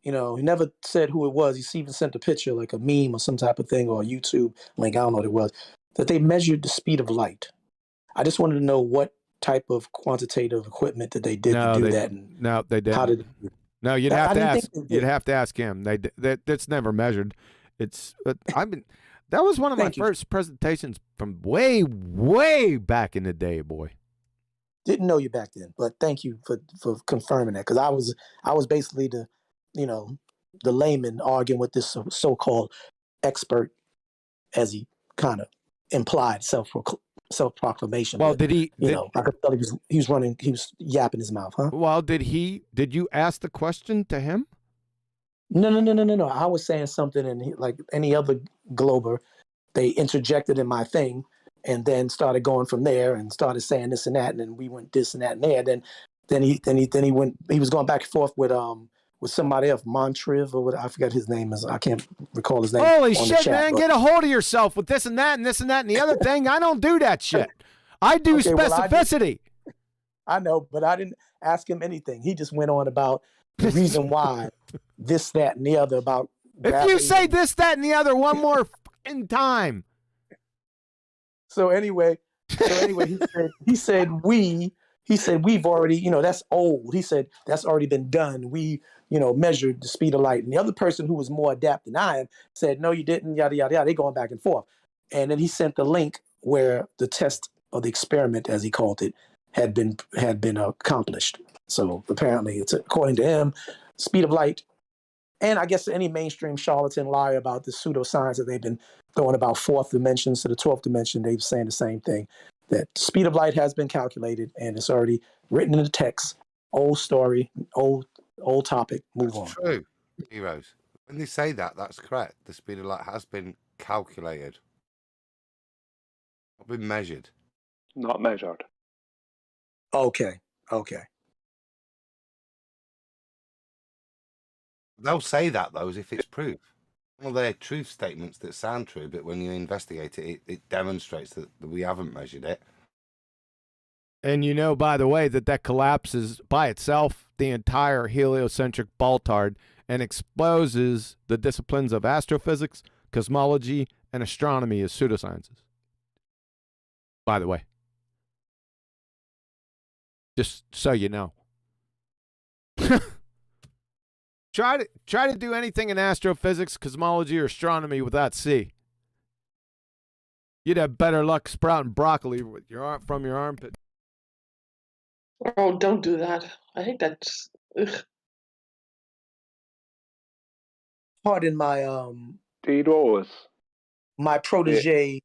He never said who it was. He even sent a picture, like a meme or some type of thing, or a YouTube link. I don't know what it was. That they measured the speed of light. I just wanted to know what type of quantitative equipment that they did to do that. No, they didn't. How did? No, you'd have to ask. You'd have to ask him. That's never measured. That was one of my first presentations from way, way back in the day, boy. Didn't know you back then, but thank you for confirming that because I was basically the layman arguing with this so-called expert, as he kind of implied self-proclamation. Well, but, I could tell he was yapping his mouth, huh? Well, did you ask the question to him? No. I was saying something, and like any other Glober, they interjected in my thing, and then started going from there, and started saying this and that, and then we went this and that and there. Then he went. He was going back and forth with with somebody else, Montriv or what, I forgot his name is. I can't recall his name. Holy on shit, the chat, man! but- Get a hold of yourself with this and that and this and that and the other thing. I don't do that shit. I do Okay, well, specificity. I know, but I didn't ask him anything. He just went on about the reason why this, that, and the other about. If you say this, that, and the other one more fucking time. So anyway, he said we've already, that's old. He said that's already been done. We, measured the speed of light. And the other person who was more adept than I am said, no, you didn't, yada, yada, yada. They're going back and forth. And then he sent the link where the test or the experiment, as he called it, had been accomplished. So apparently it's, according to him, speed of light. And I guess any mainstream charlatan liar about the pseudoscience that they've been throwing about fourth dimensions to the 12th dimension, they're saying the same thing, that the speed of light has been calculated and it's already written in the text. Old story, old topic, move on. True, heroes. When they say that, that's correct. The speed of light has been calculated. Not been measured. Not measured. Okay. They'll say that, though, as if it's proof. Well, they're truth statements that sound true, but when you investigate it, it demonstrates that we haven't measured it. And by the way, that collapses by itself the entire heliocentric Baltard and exposes the disciplines of astrophysics, cosmology, and astronomy as pseudosciences. By the way. Just so you know. Try to do anything in astrophysics, cosmology, or astronomy without C. You'd have better luck sprouting broccoli with from your armpit. Oh, don't do that. I hate that. Ugh. Pardon my my protege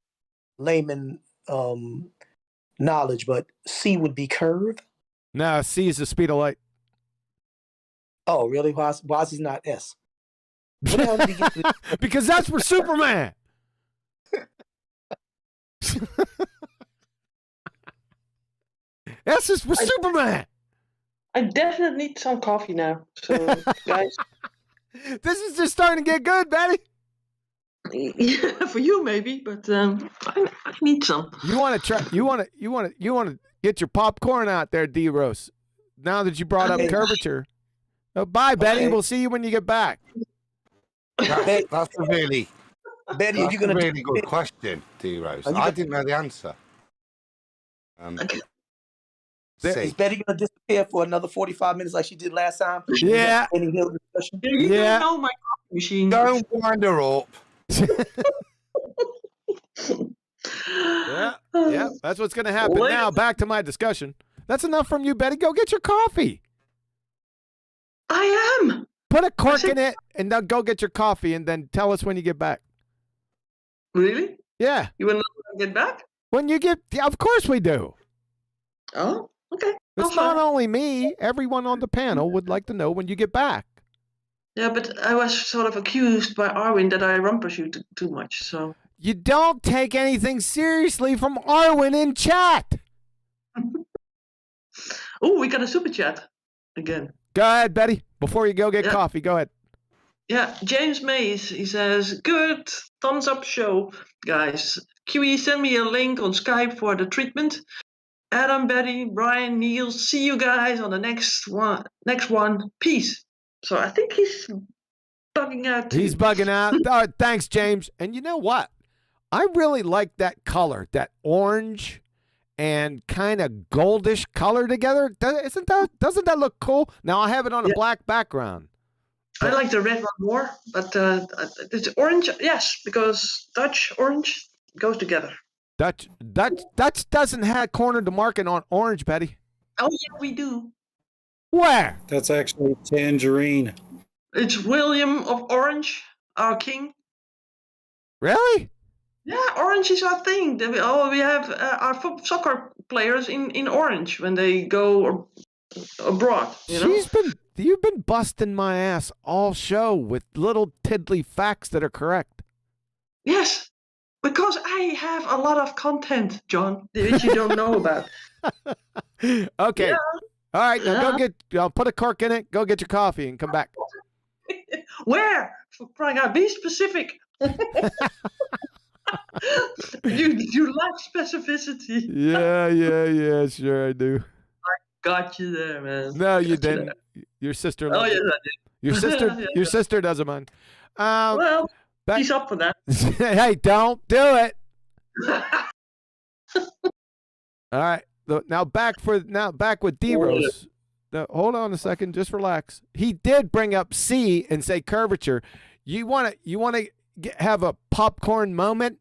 layman knowledge, but C would be curve. No, C is the speed of light. Oh, really? Why is it not S? What the hell did he get to? Because that's for Superman. S is for Superman. I definitely need some coffee now. So, guys. This is just starting to get good, Betty. Yeah, for you maybe, but I need some. You want to try? You want to get your popcorn out there, D-Rose. Now that you brought up curvature. Oh, bye, Betty. We'll see you when you get back. That's a really, Betty, that's you're gonna a really good question, D-Rose. I didn't know the answer. Is Betty going to disappear for another 45 minutes like she did last time? Yeah. You don't know my coffee machine. Don't wind her up. Yeah. That's what's going to happen. Now, back to my discussion. That's enough from you, Betty. Go get your coffee. I am. Put a cork in it, and then go get your coffee, and then tell us when you get back. Really? Yeah. You want to know when I get back? When you get, of course we do. Oh, okay. It's not only me. Everyone on the panel would like to know when you get back. Yeah, but I was sort of accused by Arwin that I rumpus you too much, so. You don't take anything seriously from Arwin in chat. Oh, we got a super chat again. Go ahead, Betty. Before you go get coffee, go ahead. Yeah, James Mays, he says, good, thumbs up show, guys. QE, send me a link on Skype for the treatment. Adam, Betty, Brian, Neil, see you guys on the next one. Peace. So I think he's bugging out. He's bugging out. All right, thanks, James. And you know what? I really like that color, that orange and kind of goldish color together. Doesn't that look cool? Now I have it on a black background. I like the red one more, but it's orange, yes, because Dutch orange goes together. Dutch doesn't have cornered the market on orange, Betty. Oh yeah, we do. Where? That's actually tangerine. It's William of Orange, our king. Really? Yeah, orange is our thing. We have our soccer players in orange when they go abroad. You've been busting my ass all show with little tiddly facts that are correct. Yes, because I have a lot of content, John, that you don't know about. Okay. Yeah. All right, now I'll put a cork in it, go get your coffee and come back. Where? For crying out, be specific. you lack specificity. Yeah. Sure, I do. Got you there, man. No, you Got didn't. Your sister. Oh, Loves yes, it. I did. Your sister. Yeah, Your sister doesn't mind. well, back- she's up for that. Hey, don't do it. All right. Now back with D-Rose. Now, hold on a second. Just relax. He did bring up C and say curvature. You want to have a popcorn moment?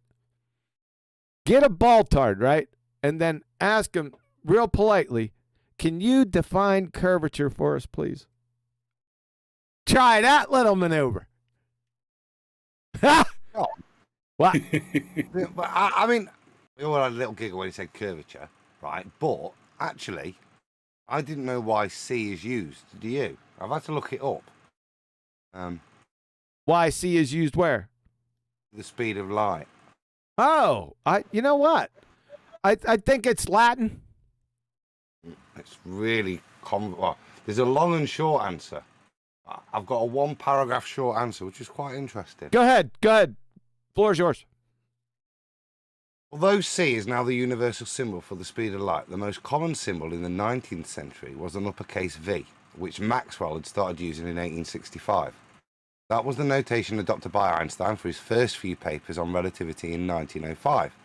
Get a ball-tard, right? And then ask him real politely, can you define curvature for us, please? Try that little maneuver. Oh. What? But I mean, we all had a little giggle when he said curvature, right? But actually, I didn't know why C is used. Do you? I've had to look it up. Why C is used where? The speed of light. Oh, you know what? I think it's Latin. It's really well, there's a long and short answer. I've got a 1-paragraph short answer, which is quite interesting. Go ahead. Floor is yours. Although C is now the universal symbol for the speed of light, the most common symbol in the 19th century was an uppercase V, which Maxwell had started using in 1865. That was the notation adopted by Einstein for his first few papers on relativity in 1905.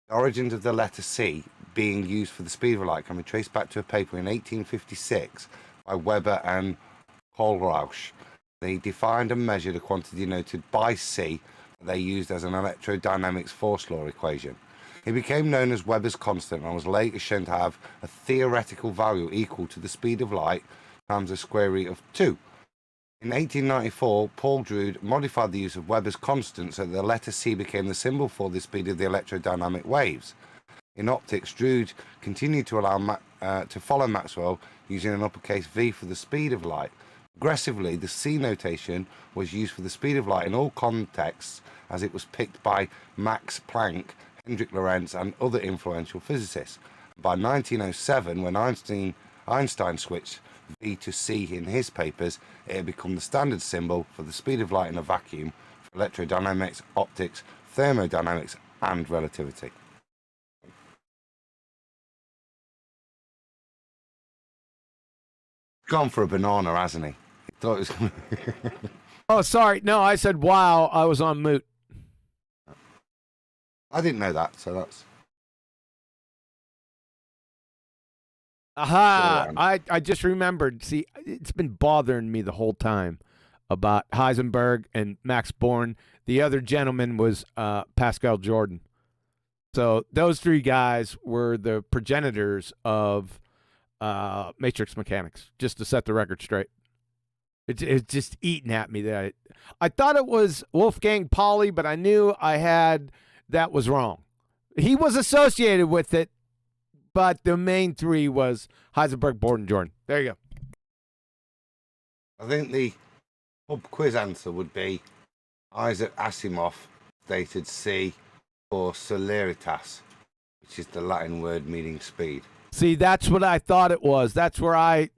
The origins of the letter C being used for the speed of light can be traced back to a paper in 1856 by Weber and Kohlrausch. They defined and measured a quantity denoted by C that they used as an electrodynamics force law equation. It became known as Weber's constant and was later shown to have a theoretical value equal to the speed of light times the square root of 2. In 1894, Paul Drude modified the use of Weber's constant so that the letter C became the symbol for the speed of the electrodynamic waves. In optics, Drude continued to allow to follow Maxwell using an uppercase V for the speed of light. Progressively, the C notation was used for the speed of light in all contexts as it was picked by Max Planck, Hendrik Lorentz and other influential physicists. By 1907, when Einstein switched V to C in his papers, it had become the standard symbol for the speed of light in a vacuum for electrodynamics, optics, thermodynamics and relativity. Gone for a banana, hasn't he? Thought it was Oh, sorry. No, I said wow. I was on mute. I didn't know that, so that's... Aha! I just remembered. See, it's been bothering me the whole time about Heisenberg and Max Born. The other gentleman was Pascal Jordan. So those three guys were the progenitors of matrix mechanics, just to set the record straight. It's just eating at me that I thought it was Wolfgang Pauli, but I knew that was wrong. He was associated with it, but the main three was Heisenberg, Born, and Jordan. There you go. I think the pub quiz answer would be Isaac Asimov stated C for celeritas, which is the Latin word meaning speed. See, that's what I thought it was. That's where I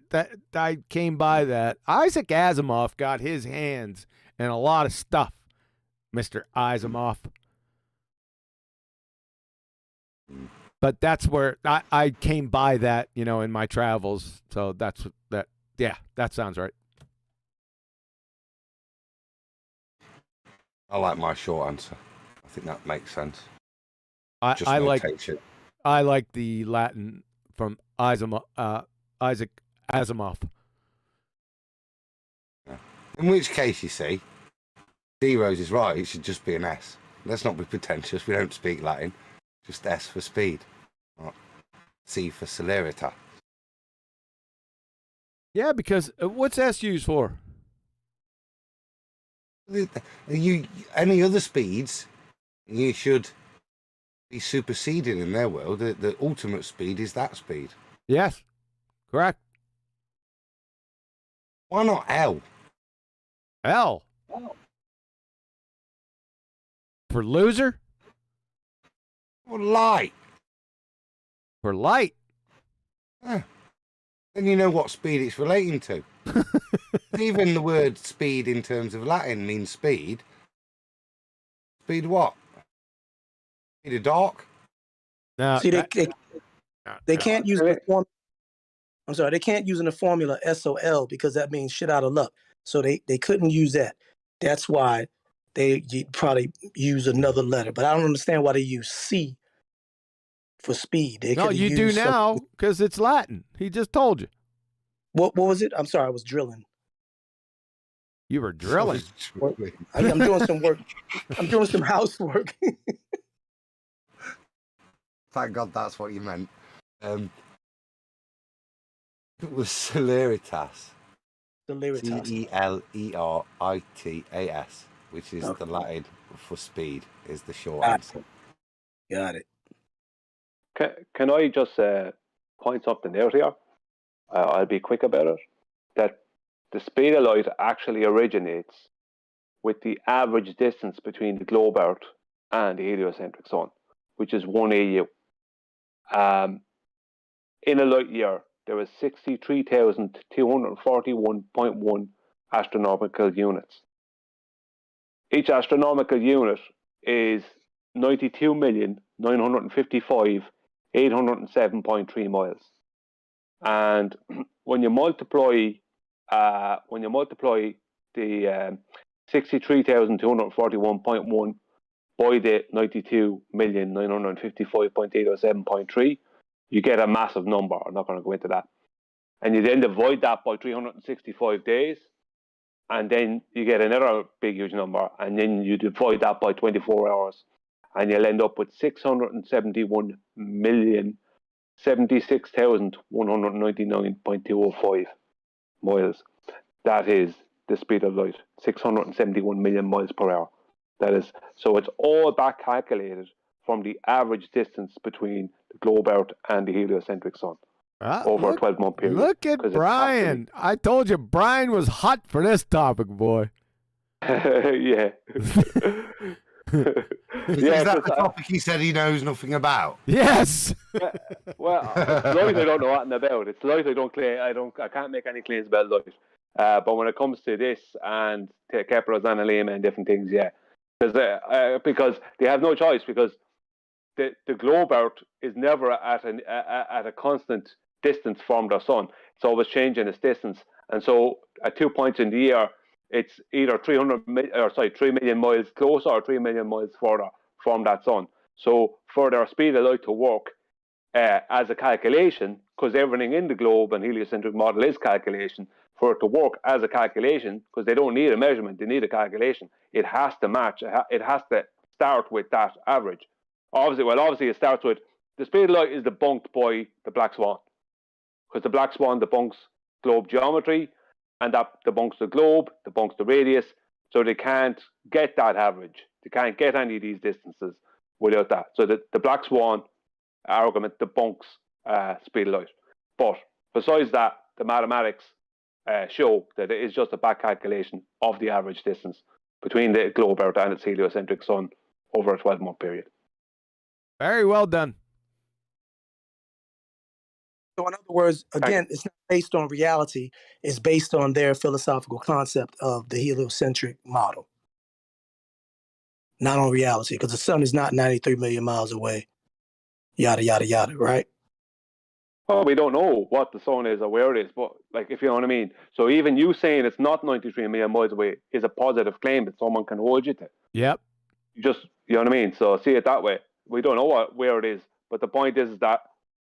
came by that. Isaac Asimov got his hands in a lot of stuff, Mr. Asimov. But that's where I came by that, in my travels. So that sounds right. I like my short answer. I think that makes sense. I like the Latin from Isaac Asimov. Yeah. In which case, you see, D-Rose is right. It should just be an S. Let's not be pretentious. We don't speak Latin. Just S for speed. C for celerita. Yeah, because what's S used for? Any other speeds, you should be superseded in their world. The ultimate speed is that speed. Yes, correct. Why not L? L. For loser? Or light? For light. Then you know what speed it's relating to. even the word speed in terms of Latin means speed. Speed what? Speed of dark? No, See, they can't use the form. I'm sorry, they can't use in the formula SOL because that means shit out of luck. So they couldn't use that. That's why they probably use another letter. But I don't understand why they use C for speed. They no, you do now because it's Latin. He just told you. What was it? I'm sorry, I was drilling. You were drilling. I'm doing some work. I'm doing some housework. Thank God that's what you meant. It was celeritas. Celeritas. Celeritas, which is the Latin for speed, is the short answer. Got it. Can I just point something out here? I'll be quick about it. That the speed of light actually originates with the average distance between the globe Earth and the heliocentric sun, which is 1 AU. In a light year, there is 63,241.1 astronomical units. Each astronomical unit is 92,955,807.3 miles. And when you multiply the 63,241.1 by the 92,955,807.3, you get a massive number. I'm not going to go into that. And you then divide that by 365 days, and then you get another big, huge number, and then you divide that by 24 hours, and you'll end up with 671,076,199.205 miles. That is the speed of light, 671 million miles per hour. That is, so it's all back calculated from the average distance between the globe Earth and the heliocentric sun over a 12-month period. Look at Brian. I told you Brian was hot for this topic, boy. Yeah. Is that the topic he said he knows nothing about? Yes. Well, it's light I don't know nothing about. It's light I don't claim. I can't make any claims about light. But when it comes to this and Kepler's analemma and different things, yeah, because they have no choice, because the globe Earth is never at a constant distance from the sun. It's always changing its distance, and so at 2 points in the year, it's either 3 million miles closer or 3 million miles further from that sun. So for their speed of light to work as a calculation, because everything in the globe and heliocentric model is calculation, for it to work as a calculation, because they don't need a measurement, they need a calculation, it has to match. It has to start with that average. Obviously it starts with the speed of light is debunked by the black swan, because the black swan debunks globe geometry, and that debunks the globe, debunks the radius, so they can't get that average. They can't get any of these distances without that. So the black swan argument debunks speed of light. But besides that, the mathematics show that it is just a back calculation of the average distance between the globe Earth and its heliocentric sun over a 12-month period. Very well done. So in other words, again, it's not based on reality. It's based on their philosophical concept of the heliocentric model, not on reality, because the sun is not 93 million miles away. Yada, yada, yada, right? Well, we don't know what the sun is or where it is, but if you know what I mean. So even you saying it's not 93 million miles away is a positive claim that someone can hold you to. Yep. You know what I mean? So see it that way. We don't know where it is, but the point is that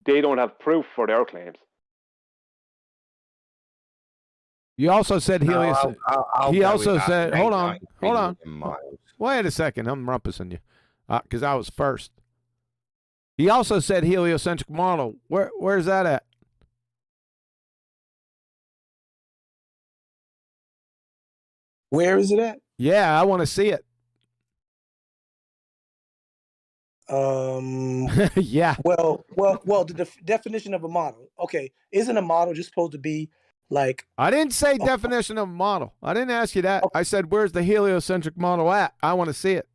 they don't have proof for their claims. You also said Helios. He also said, hold on. Miles. Wait a second. I'm rumpusing you because I was first. He also said heliocentric model. Where's that at? Where is it at? Yeah, I want to see it. Yeah. Well, the definition of a model. Okay, isn't a model just supposed to be like? I didn't say definition of a model. I didn't ask you that. I said, where's the heliocentric model at? I want to see it.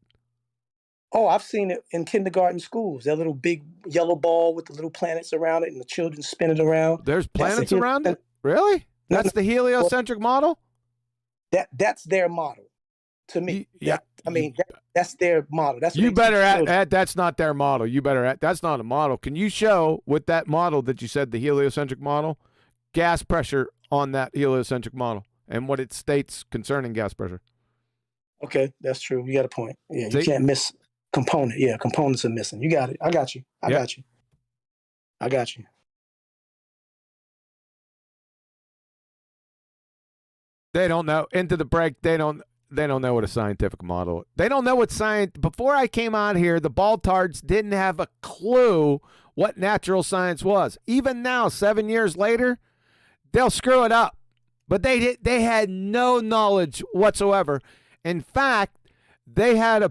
Oh, I've seen it in kindergarten schools. That little big yellow ball with the little planets around it, and the children spin it around. There's planets around it? Really? That's the heliocentric model? That's their model to me. Yeah, That's their model. That's what you they better teach children. at. That's not their model. You better at. That's not a model. Can you show with that model that you said the heliocentric model, gas pressure on that heliocentric model and what it states concerning gas pressure? Okay, that's true. You got a point. Yeah, See? you can't miss component. Yeah, components are missing. You got it. I got you. I got you. They don't know. Into the break, they don't know what a scientific model. They don't know what science. Before I came on here, the Baltards didn't have a clue what natural science was. Even now, 7 years later, they'll screw it up. But they had no knowledge whatsoever. In fact, they had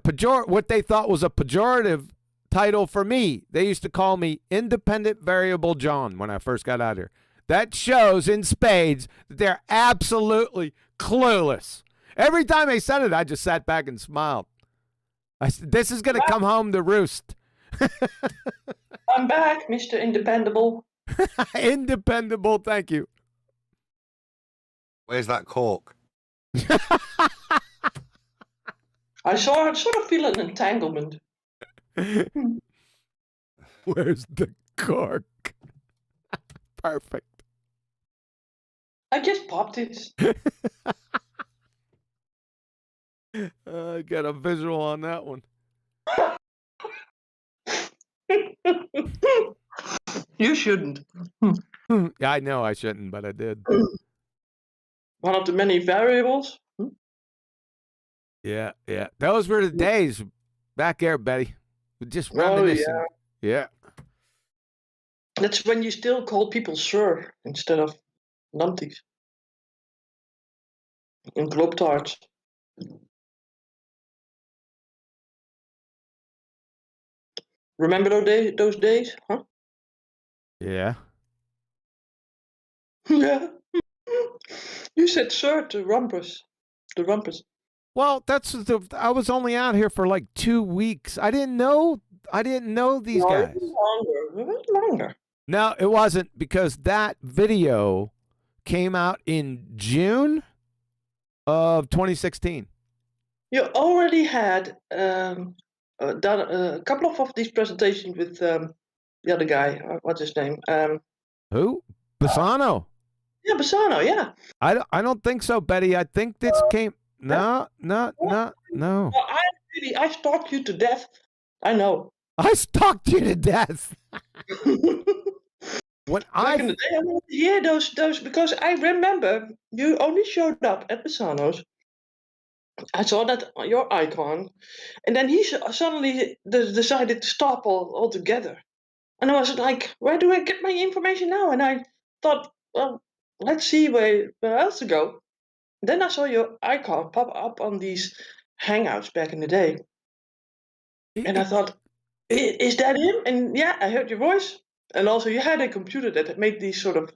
what they thought was a pejorative title for me. They used to call me Independent Variable John when I first got out here. That shows in spades that they're absolutely clueless. Every time they said it, I just sat back and smiled. I said, this is going to come home to roost. I'm back, Mr. Independable. Independable, thank you. Where's that cork? I sort of feel an entanglement. Where's the cork? Perfect. I just popped it. I got a visual on that one. You shouldn't. Yeah, I know I shouldn't, but I did. One of the many variables. Yeah. Those were the days back there, Betty. Just reminiscing. Oh, yeah. That's when you still call people sir instead of numpties. And globetards. Remember those days? Huh? Yeah. Yeah. You said sir to Rumpus. The Rumpus. Well, I was only out here for like 2 weeks. I didn't know these guys. It was longer. No, it wasn't, because that video came out in June of 2016. You already had done a couple of these presentations with the other guy. What's his name? Who? Bassano. Yeah, Bassano. Yeah. I don't think so, Betty. I think this came. No. Well, I stalked you to death. I know. I stalked you to death. Back in the day, those because I remember you only showed up at Bassano's. I saw that your icon, and then he suddenly decided to stop altogether. And I was like, where do I get my information now? And I thought, well, let's see where else to go. Then I saw your icon pop up on these hangouts back in the day. And I thought, is that him? And yeah, I heard your voice. And also you had a computer that made these sort of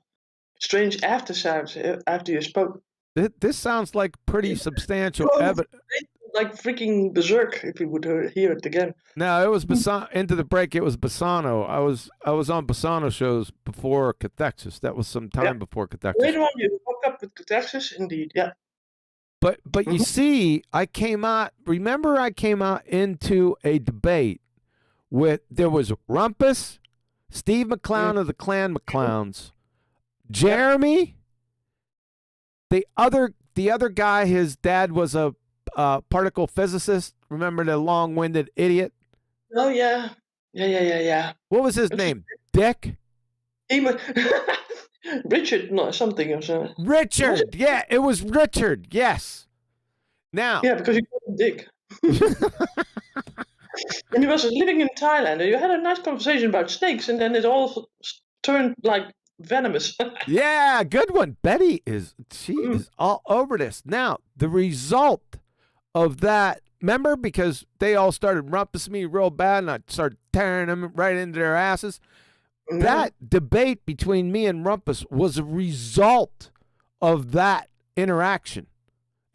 strange after sounds after you spoke. This sounds like pretty substantial evidence. Like freaking berserk if you would hear it again. No, it was Bassano. Into the break, it was Bassano. I was on Bassano shows before Cathexis. That was some time before Cathexis. Later on, you hooked up with Cathexis, indeed. Yeah. But you see, I came out into a debate there was Rumpus, Steve McClown of the Clan McClowns, Jeremy, the other guy, his dad was a particle physicist. Remember the long-winded idiot? Oh yeah. What was his name? Dick? He was Richard, no, something or so. Richard, yeah, it was Richard. Yes. Now. Yeah, because he called him Dick. And he was living in Thailand, and you had a nice conversation about snakes, and then it all turned like venomous. Yeah, good one. Betty is all over this. Now, the result of that, remember, because they all started rumpusing me real bad, and I started tearing them right into their asses. Mm-hmm. That debate between me and Rumpus was a result of that interaction.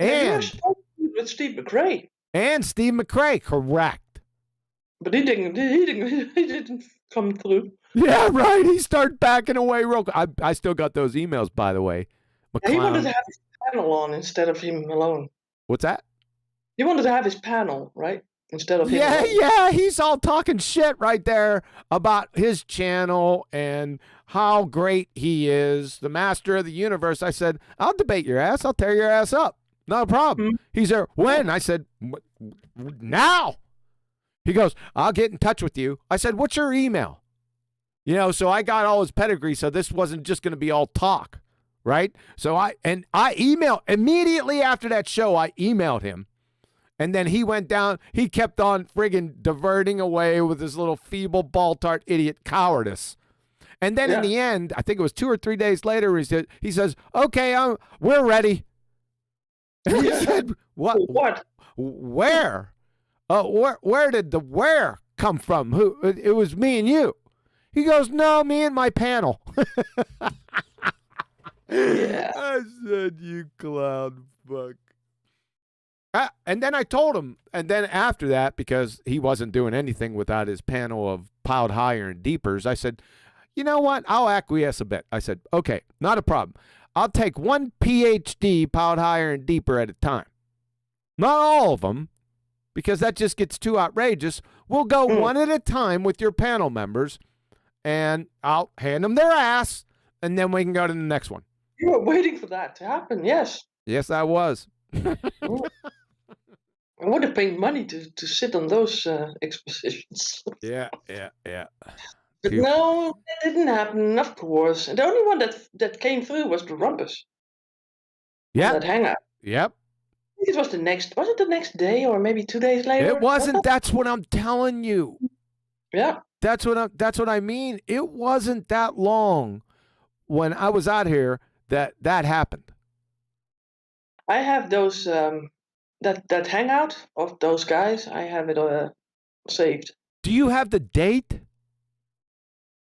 And with Steve McRae. And Steve McRae, correct. But he didn't come through. Yeah, right. He started backing away real quick. I still got those emails, by the way. He wanted to have panel on instead of him alone. What's that? You wanted to have his panel, right? Instead of him alone. Yeah, he's all talking shit right there about his channel and how great he is, the master of the universe. I said, I'll debate your ass. I'll tear your ass up. No problem. He's there. When? I said, now. He goes, I'll get in touch with you. I said, what's your email? You know, so I got all his pedigree, so this wasn't just going to be all talk, right? So I emailed, immediately after that show, I emailed him. And then he went down, he kept on friggin' diverting away with his little feeble, ball-tart idiot cowardice. And then in the end, I think it was 2 or 3 days later, he says, okay, we're ready. And he said, what? Where? Where did the where come from? Who? It was me and you. He goes, no, me and my panel. I said, you clown fuck. And then I told him, and then after that, because he wasn't doing anything without his panel of piled higher and deepers, I said, you know what? I'll acquiesce a bit. I said, okay, not a problem. I'll take one PhD piled higher and deeper at a time. Not all of them, because that just gets too outrageous. We'll go one at a time with your panel members, and I'll hand them their ass, and then we can go to the next one. You were waiting for that to happen, yes. Yes, I was. I would have paid money to sit on those expositions. Yeah. But no, that didn't happen, of course. And the only one that came through was the Rumpus. Yeah. That hangout. Yep. I think it was it the next day or maybe 2 days later? It wasn't. That's what I'm telling you. Yeah. That's what I mean. It wasn't that long when I was out here that happened. I have those that hangout of those guys. I have it saved. Do you have the date?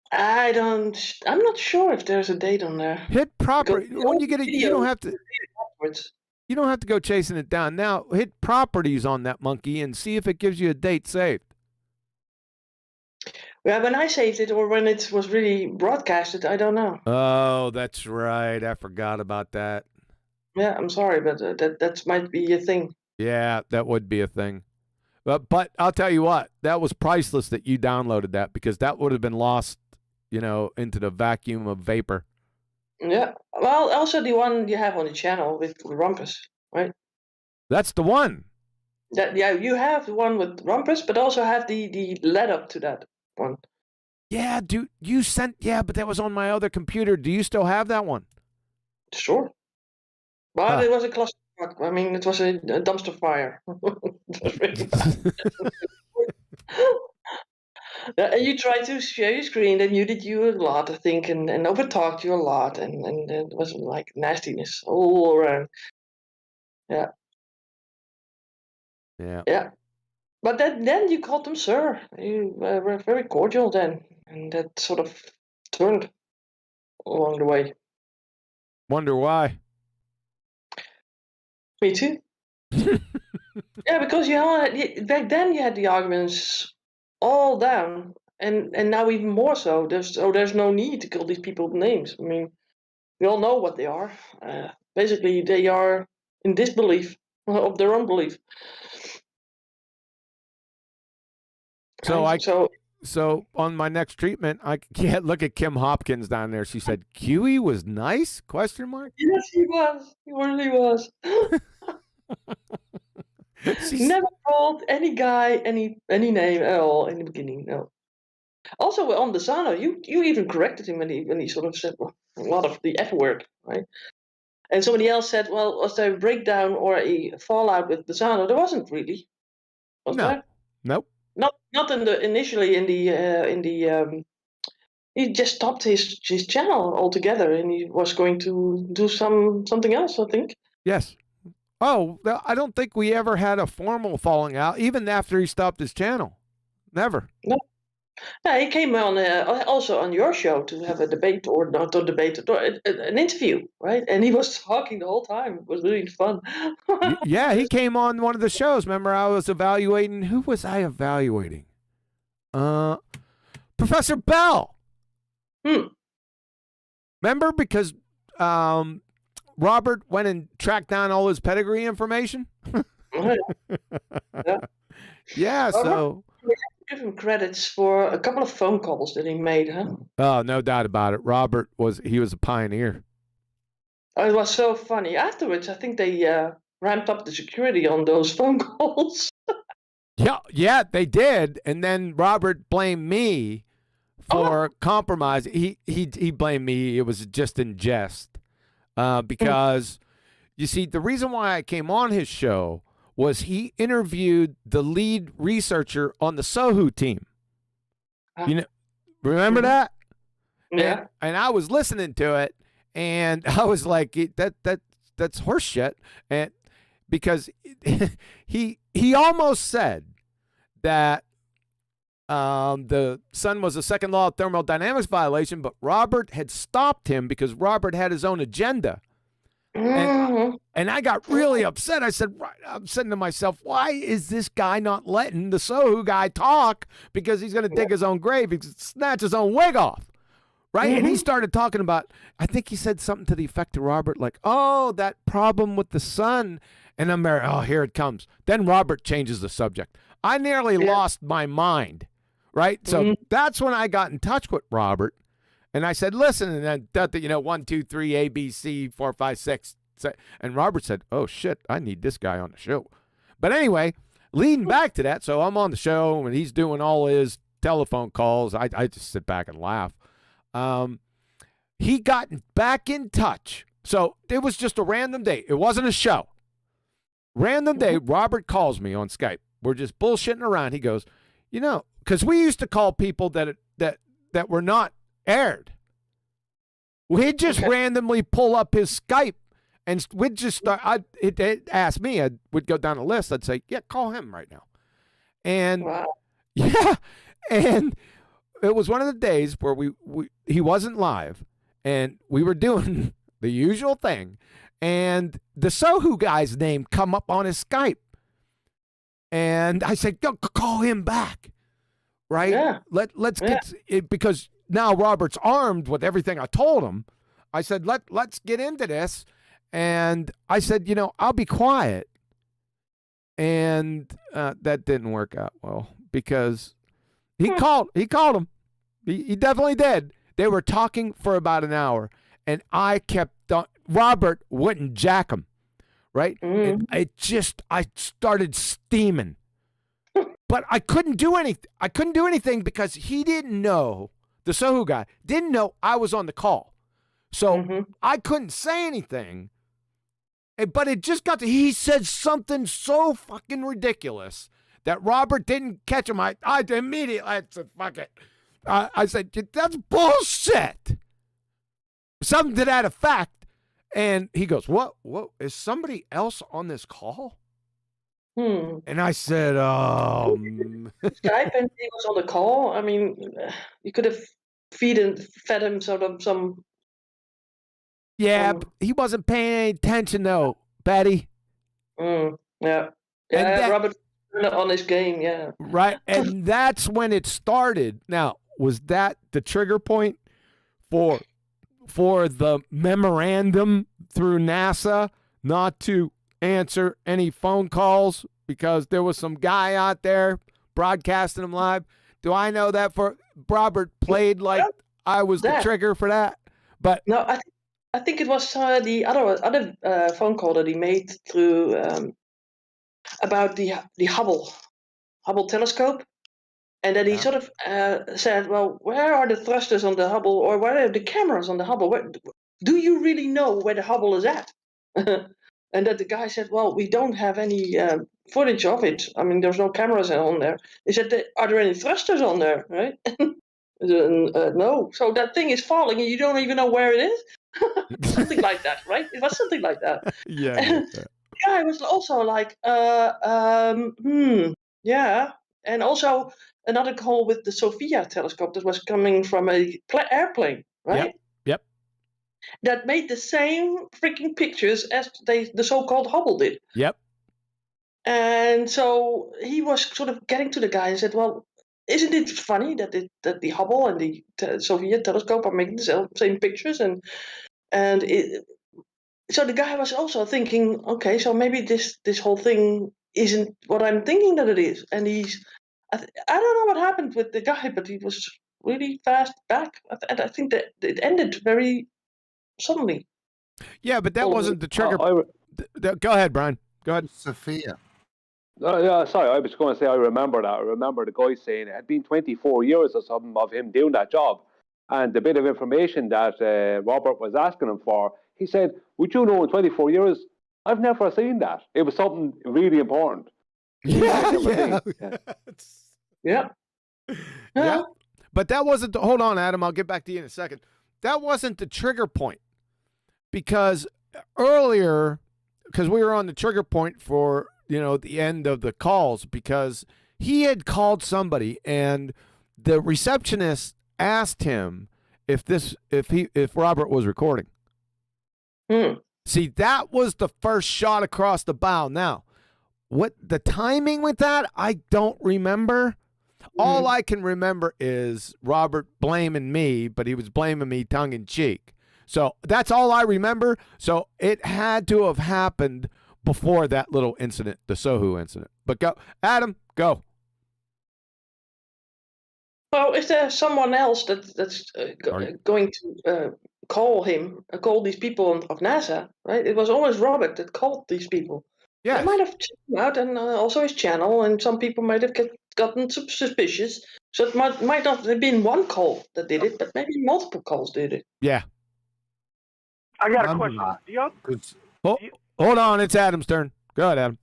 I'm not sure if there's a date on there. Hit property. When you get it, you don't have to. You don't have to go chasing it down. Now hit properties on that monkey and see if it gives you a date saved. Yeah, when I saved it or when it was really broadcasted, I don't know. Oh, that's right. I forgot about that. Yeah, I'm sorry, but that might be a thing. Yeah, that would be a thing. But I'll tell you what, that was priceless that you downloaded that, because that would have been lost, into the vacuum of vapor. Yeah. Well, also the one you have on the channel with Rumpus, right? That's the one. You have the one with Rumpus, but also have the lead up to that one. Yeah, dude, but that was on my other computer. Do you still have that one? Sure. But it was a cluster. I mean, it was a dumpster fire. And you tried to share your screen, and you did a lot, I think, and overtalked you a lot, and it was like nastiness all around. Yeah. Yeah. Yeah. But then you called them sir. You were very cordial then, and that sort of turned along the way. Wonder why. Me too. Yeah, because back then you had the arguments all down, and now even more so. There's no need to call these people names. I mean, we all know what they are. Basically, they are in disbelief of their own belief. So on my next treatment, I can't look at Kim Hopkins down there. She said, Huey was nice? ? Yes, he was. He really was. Never called any guy any name at all in the beginning. No. Also on the Zano, you even corrected him when he sort of said a lot of the F word, right? And somebody else said, "Well, was there a breakdown or a fallout with the Zano?" There wasn't really. Was there? Nope. Not initially in the. He just stopped his channel altogether, and he was going to do something else, I think. Yes. Oh, I don't think we ever had a formal falling out, even after he stopped his channel. Never. No. Yeah, he came on also on your show to have a debate, or not a debate, an interview, right? And he was talking the whole time. It was really fun. Yeah, he came on one of the shows. Remember, I was evaluating. Who was I evaluating? Professor Bell. Remember, because Robert went and tracked down all his pedigree information? Yeah. Yeah, so. Give him credits for a couple of phone calls that he made, huh? Oh, no doubt about it. Robert was a pioneer. Oh, it was so funny. Afterwards, I think they ramped up the security on those phone calls. Yeah, they did. And then Robert blamed me for compromise. He blamed me. It was just in jest. Because, you see, the reason why I came on his show was he interviewed the lead researcher on the Sohu team. You know, remember that? Yeah. And I was listening to it, and I was like, that's horse shit. And because he almost said that the sun was a second law of thermodynamics violation, but Robert had stopped him because Robert had his own agenda. And I got really upset. I said, I'm saying to myself, why is this guy not letting the Sohu guy talk? Because he's going to dig his own grave. He can snatch his own wig off. Right? And he started talking about, I think he said something to the effect to Robert, like, oh, that problem with the sun. And I'm there, oh, here it comes. Then Robert changes the subject. I nearly lost my mind. Right? So that's when I got in touch with Robert. And I said, listen, and then, 1, 2, 3, A, B, C, 4, 5, 6. And Robert said, oh, shit, I need this guy on the show. But anyway, leading back to that, so I'm on the show, and he's doing all his telephone calls. I just sit back and laugh. He got back in touch. So it was just a random day. It wasn't a show. Random day, Robert calls me on Skype. We're just bullshitting around. He goes, because we used to call people that were not aired. We'd just randomly pull up his Skype, and we'd just start. It asked me. I would go down the list. I'd say, "Yeah, call him right now." And and it was one of the days where he wasn't live, and we were doing the usual thing, and the Sohu guy's name come up on his Skype, and I said, "Go call him back." Right? Yeah. Let's get it, because now Robert's armed with everything I told him. I said, let's get into this. And I said, I'll be quiet. And that didn't work out well, because he called him. He definitely did. They were talking for about an hour, and I kept on. Robert wouldn't jack him. Right? And I started steaming. But I couldn't do anything. I couldn't do anything because he didn't know, the Sohu guy didn't know I was on the call. So I couldn't say anything. But it just got to, he said something so fucking ridiculous that Robert didn't catch him. I immediately said, fuck it. I said, that's bullshit. Something to that effect. And he goes, what? Is somebody else on this call? And I said, Skype, and he was on the call. I mean, you could have fed him sort of some. Yeah, he wasn't paying any attention though, Betty. Yeah, Robert on his game. Yeah, right. And that's when it started. Now, was that the trigger point for the memorandum through NASA not to answer any phone calls because there was some guy out there broadcasting them live? Do I know that for Robert played like I was the trigger for that? But no, I think it was the other phone call that he made through about the Hubble telescope, and then he sort of said, "Well, where are the thrusters on the Hubble, or where are the cameras on the Hubble? Do you really know where the Hubble is at?" And that the guy said, "Well, we don't have any footage of it. I mean, there's no cameras on there." He said, "Are there any thrusters on there?" Right? No. So that thing is falling, and you don't even know where it is. Something like that, right? It was something like that. Yeah. Yeah, I was also like, yeah. And also another call with the Sophia telescope that was coming from a airplane, right? Yep. That made the same freaking pictures as the so-called Hubble did. Yep. And so he was sort of getting to the guy and said, "Well, isn't it funny that the Hubble and the Sophia telescope are making the same pictures?" And so the guy was also thinking, okay, so maybe this whole thing isn't what I'm thinking that it is. And I don't know what happened with the guy, but he was really fast back. And I think that it ended very suddenly. Yeah, but that wasn't the trigger. Go ahead, Brian. Go ahead. Sophia. Yeah, sorry, I was going to say I remember that. I remember the guy saying it had been 24 years or something of him doing that job. And the bit of information that Robert was asking him for, he said, would you know in 24 years, I've never seen that. It was something really important. Yeah. Yeah. Yeah. But that wasn't hold on, Adam. I'll get back to you in a second. That wasn't the trigger point. Because earlier, because we were on the trigger point for, the end of the calls, because he had called somebody and the receptionist asked him if Robert was recording. See, that was the first shot across the bow. Now, what the timing with that, I don't remember. All I can remember is Robert blaming me, but he was blaming me tongue in cheek. So that's all I remember. So it had to have happened before that little incident, the Sohu incident. But go, Adam, go. Well, if there's someone else that's going to call these people of NASA, right? It was always Robert that called these people. Yeah. They might have checked him out, and also his channel, and some people might have gotten suspicious. So it might not have been one call that did it, but maybe multiple calls did it. Yeah. I got a question. Hold on, it's Adam's turn. Go ahead, Adam.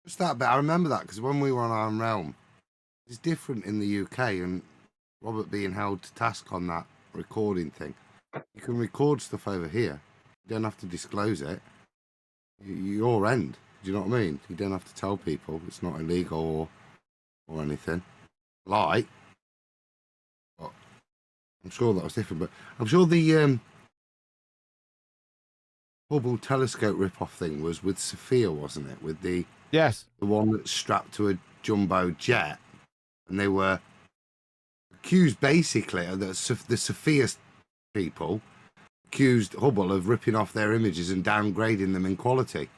Just that bit. I remember that because when we were on Arm Realm, it's different in the UK, and Robert being held to task on that recording thing. You can record stuff over here. You don't have to disclose it. Your end. Do you know what I mean? You don't have to tell people. It's not illegal or anything. But I'm sure that was different. But I'm sure the Hubble telescope rip-off thing was with Sophia, wasn't it? With the one that's strapped to a jumbo jet, and they were accused basically of the Sophia people accused Hubble of ripping off their images and downgrading them in quality.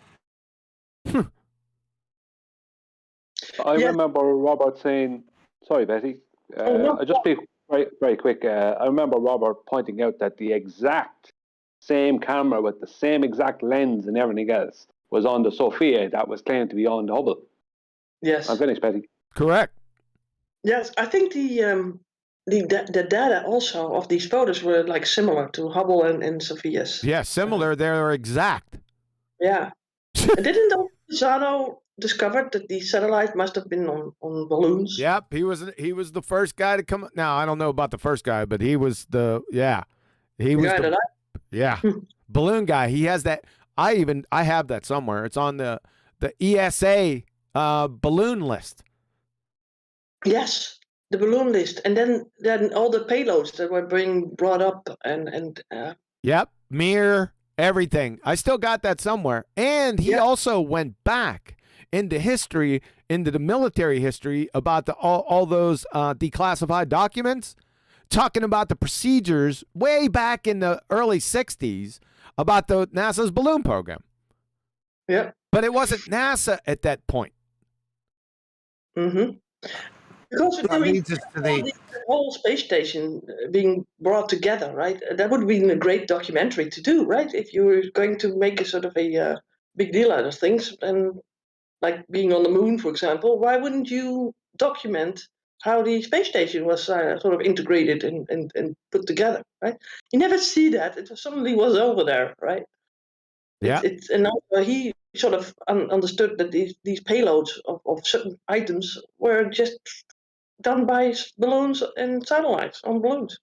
I remember Robert saying, sorry, Betty, I'll just be very, very quick. I remember Robert pointing out that the exact same camera with the same exact lens and everything else was on the Sophia that was claimed to be on the Hubble. Yes. I'm finished, Betty. Correct. Yes, I think the data also of these photos were like similar to Hubble and Sophia's. Yeah, similar. They're exact. Yeah. And didn't Pisano discover that the satellite must have been on balloons? Yep, he was the first guy to come. Now I don't know about the first guy, but he was balloon guy. He has that. I have that somewhere. It's on the ESA balloon list. Yes, the balloon list, and then all the payloads that were being brought up and. Yep, Mir, everything. I still got that somewhere, and he also went back into history, into the military history about all those declassified documents, talking about the procedures way back in the early '60s about the NASA's balloon program. Yeah, but it wasn't NASA at that point. Mm-hmm. Because the whole space station being brought together, right? That would have been a great documentary to do, right? If you were going to make a sort of a big deal out of things, and like being on the moon, for example, why wouldn't you document how the space station was sort of integrated and put together, right? You never see that. It suddenly was over there, right? Yeah. And also he sort of understood that these payloads of certain items were just done by balloons and satellites on balloons.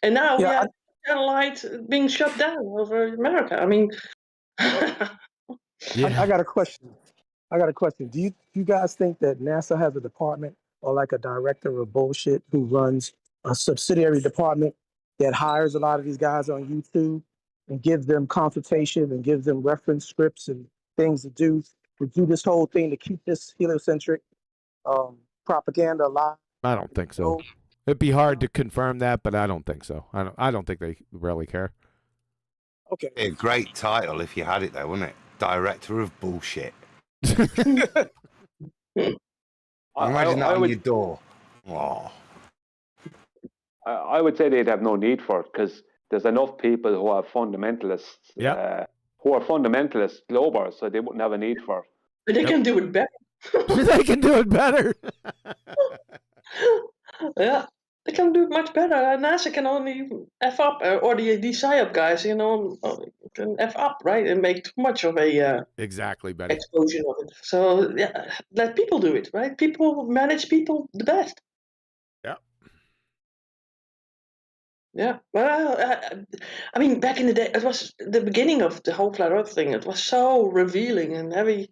And now we have satellite being shut down over America. I mean, I got a question. Do you guys think that NASA has a department or like a director of bullshit who runs a subsidiary department that hires a lot of these guys on YouTube and gives them consultation and gives them reference scripts and things to do this whole thing to keep this heliocentric propaganda alive? I don't think so. It'd be hard to confirm that, but I don't think so. I don't think they really care. Okay. A great title if you had it there, wouldn't it? Director of Bullshit. Imagine that on your door. Oh. I would say they'd have no need for it because there's enough people who are fundamentalists, who are fundamentalist globers, so they wouldn't have a need for it. But they can do it better. They can do it better. Yeah, they can do it much better. NASA can only F up, or the PSYOP guys, can F up, right? And make too much of a exactly, Betty. explosion of it. So yeah, let people do it, right? People manage people the best. Yeah. Yeah. Well, I mean, back in the day, it was the beginning of the whole flat Earth thing. It was so revealing, and every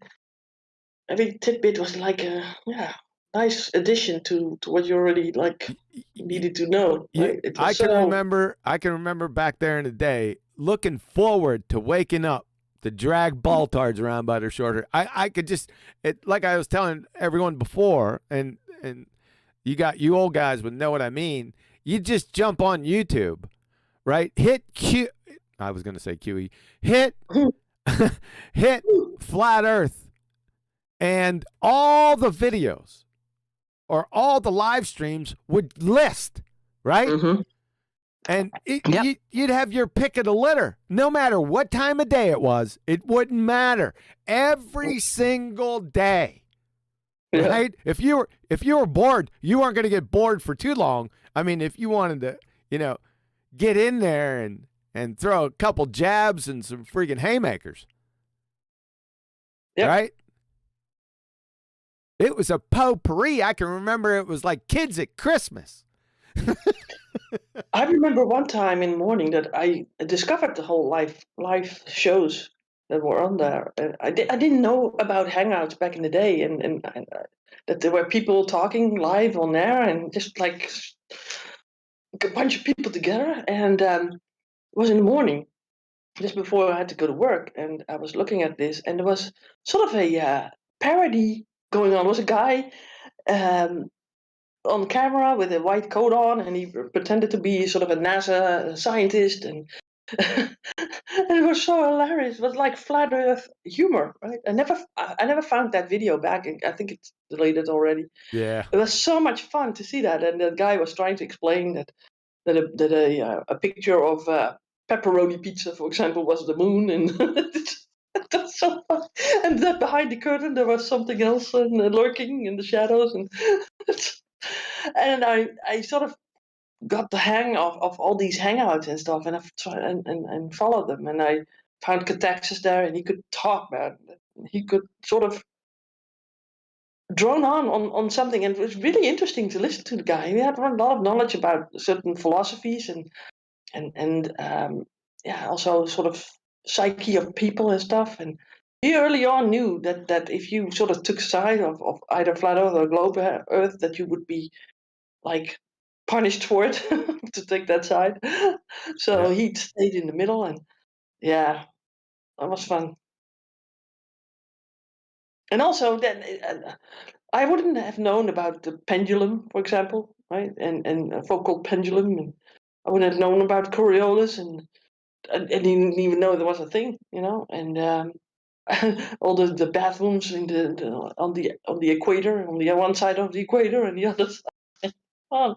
tidbit was like a nice addition to what you already needed to know. Right? It was I can remember back there in the day looking forward to waking up to drag baltards around by their short hair. I could just like I was telling everyone before, and you old guys would know what I mean. You just jump on YouTube, right? Hit Q. I was going to say QE. Hit Flat Earth, and all the videos or all the live streams would list, right? Mm-hmm. And you'd have your pick of the litter. No matter what time of day it was, it wouldn't matter. Every single day, right? If you were bored, you weren't going to get bored for too long. I mean, if you wanted to, get in there and throw a couple jabs and some freaking haymakers, right? It was a potpourri. I can remember it was like kids at Christmas. I remember one time in the morning that I discovered the whole live shows that were on there. I didn't know about Hangouts back in the day, and that there were people talking live on there, and just like a bunch of people together. And it was in the morning, just before I had to go to work, and I was looking at this, and there was sort of a parody going on. There was a guy on camera with a white coat on, and he pretended to be sort of a NASA scientist, and and it was so hilarious. It was like flat Earth humor, right? I never found that video back. I think it's deleted already. Yeah, it was so much fun to see that, and the guy was trying to explain that a picture of pepperoni pizza, for example, was the moon, and that's so fun. And that behind the curtain there was something else lurking in the shadows, and I sort of got the hang of all these hangouts and stuff, and I've tried and followed them, and I found Catexis there, and he could talk, man. He could sort of drone on something, and it was really interesting to listen to the guy. He had a lot of knowledge about certain philosophies and also sort of psyche of people and stuff. And he early on knew that if you sort of took side of either flat Earth or globe Earth, that you would be like punished for it to take that side. So he stayed in the middle, and that was fun. And also that I wouldn't have known about the pendulum, for example, right? And a focal pendulum, and I wouldn't have known about Coriolis, and I didn't even know there was a thing, and all the bathrooms in on the equator, on the one side of the equator and the other side. Oh.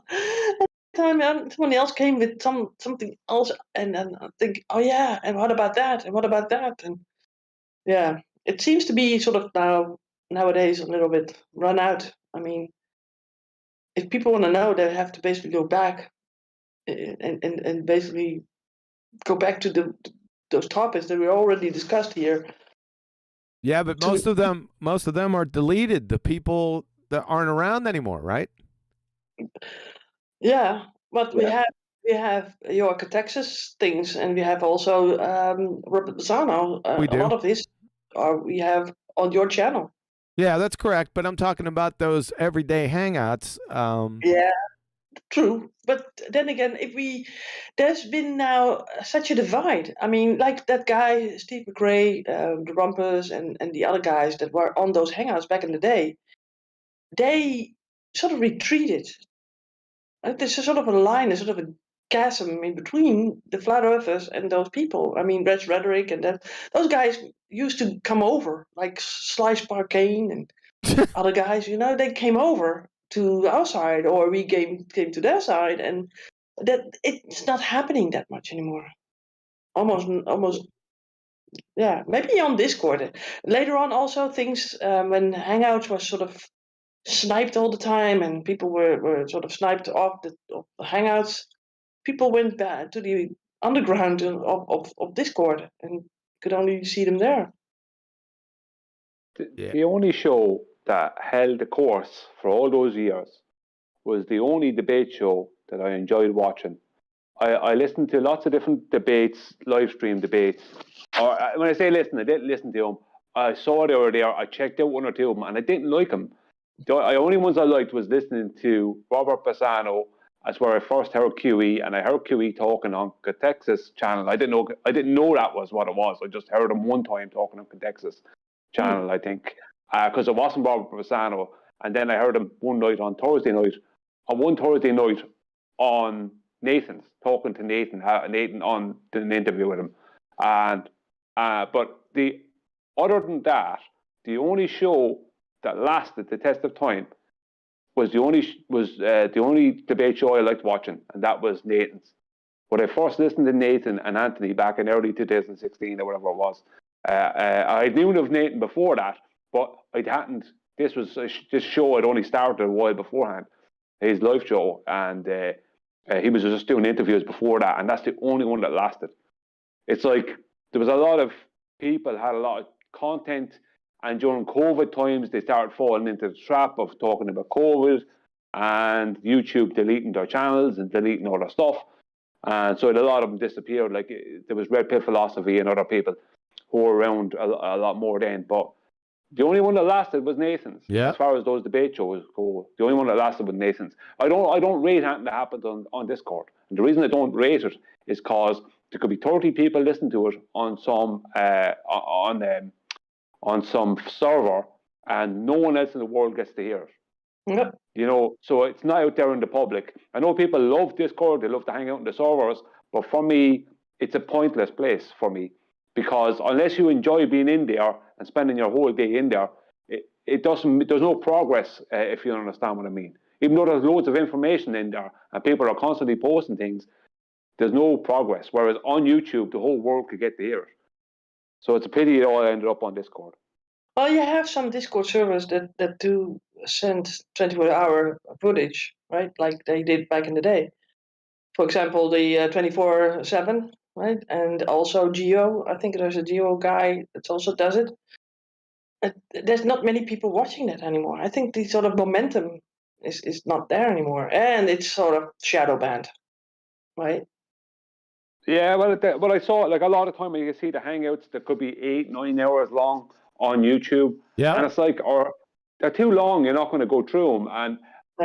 Time somebody else came with something else, and then I think, oh yeah, and what about that, and what about that, and it seems to be sort of nowadays a little bit run out. I mean, if people want to know, they have to basically go back and basically go back to those topics that we already discussed here. Yeah, but most of them are deleted. The people that aren't around anymore, right? Yeah, but we have your Catexis things, and we have also Robert Lozano. We do. A lot of this we have on your channel. Yeah, that's correct. But I'm talking about those everyday hangouts. Yeah, true. But then again, there's been now such a divide. I mean, like that guy, Steve McRae, the Rumpus, and the other guys that were on those hangouts back in the day, they sort of retreated. There's a sort of a line, a sort of a chasm in between the flat earthers and those people. I mean, Reg Rhetoric and those guys used to come over, like Slice Parkane and other guys. You know, they came over to our side, or we came to their side, and that it's not happening that much anymore. Almost. Yeah, maybe on Discord. Later on, also things when Hangouts was sort of sniped all the time, and people were sort of sniped off the Hangouts. People went back to the underground of Discord and could only see them there. The only show that held the course for all those years was the only debate show that I enjoyed watching. I listened to lots of different debates, live stream debates. Or when I say listen, I didn't listen to them. I saw they were there. I checked out one or two of them, and I didn't like them. The only ones I liked was listening to Robert Bassano. That's where I first heard QE, and I heard QE talking on Texas channel. I didn't know that was what it was. I just heard him one time talking on Texas channel, I think, because it wasn't Robert Bassano. And then I heard him one night on Thursday night, on Nathan's, talking to Nathan on an interview with him. And but other than that, the only show that lasted the test of time was the only debate show I liked watching, and that was Nathan's. When I first listened to Nathan and Anthony back in early 2016 or whatever it was, I knew of Nathan before that, but I hadn't. This show had only started a while beforehand, his live show, and he was just doing interviews before that, and that's the only one that lasted. It's like there was a lot of people had a lot of content, and during COVID times they started falling into the trap of talking about COVID and YouTube deleting their channels and deleting all their stuff, and so a lot of them disappeared. Like there was Red Pill Philosophy and other people who were around a lot more then, but the only one that lasted was Nathan's. Yeah. As far as those debate shows go, the only one that lasted was Nathan's. I don't rate anything that happens on Discord. And the reason I don't rate it is because there could be 30 people listening to it on some server, and no one else in the world gets to hear it. Yep. You know, so it's not out there in the public. I know people love Discord; they love to hang out in the servers, but for me, it's a pointless place for me. Because unless you enjoy being in there and spending your whole day in there, there's no progress, if you understand what I mean. Even though there's loads of information in there and people are constantly posting things, there's no progress. Whereas on YouTube, the whole world could get to hear it. So it's a pity it all ended up on Discord. Well, you have some Discord servers that do send 24-hour footage, right? Like they did back in the day. For example, the 24/7, right? And also Geo. I think there's a Geo guy that also does it. There's not many people watching that anymore. I think the sort of momentum is not there anymore, and it's sort of shadow banned, right? Yeah, well, I saw like a lot of time you can see the hangouts that could be 8-9 hours long on YouTube. Yeah, and it's like, or they're too long. You're not going to go through them, and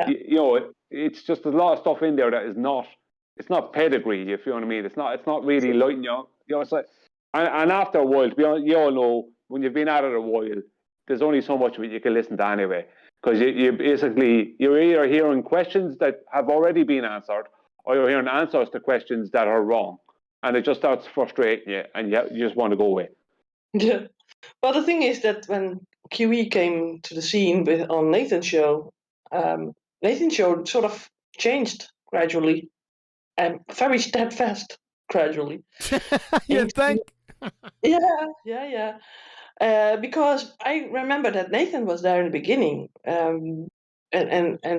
you know, it's just a lot of stuff in there that is not. It's not pedigree, if you know what I mean. It's not really lighting you up. You know, it's like, and after a while, you all know when you've been at it a while, there's only so much of it you can listen to anyway. Because you're either hearing questions that have already been answered, or you're hearing answers to questions that are wrong, and it just starts frustrating you, and you just want to go away. Yeah. Well, the thing is that when QE came to the scene on Nathan's show, Nathan's show sort of changed gradually. And very steadfast gradually. You think? Yeah. Because I remember that Nathan was there in the beginning, and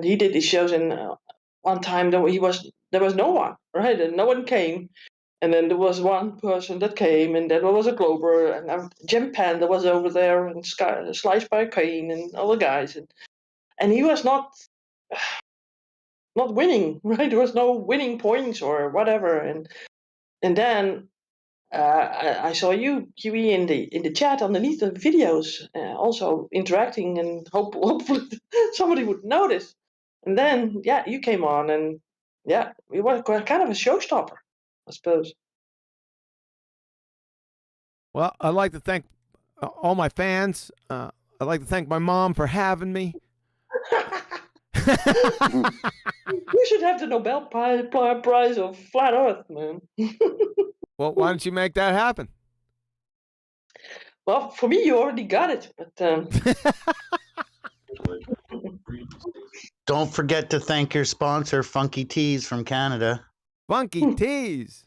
he did these shows. And one time there was no one, right? And no one came. And then there was one person that came, and then there was a Glober, and Jim Panda was over there, and Sliced by Kane, and all the guys, and he was not winning, right? There was no winning points or whatever, and then I saw you, QE, in the chat underneath the videos, also interacting, and hopefully somebody would notice. And then you came on, and it was kind of a showstopper, I suppose. Well, I'd like to thank all my fans. I'd like to thank my mom for having me. We should have the Nobel Prize of Flat Earth, man. Well, why don't you make that happen? Well, for me, you already got it, but Don't forget to thank your sponsor, Funky Tees from Canada. Funky Tees.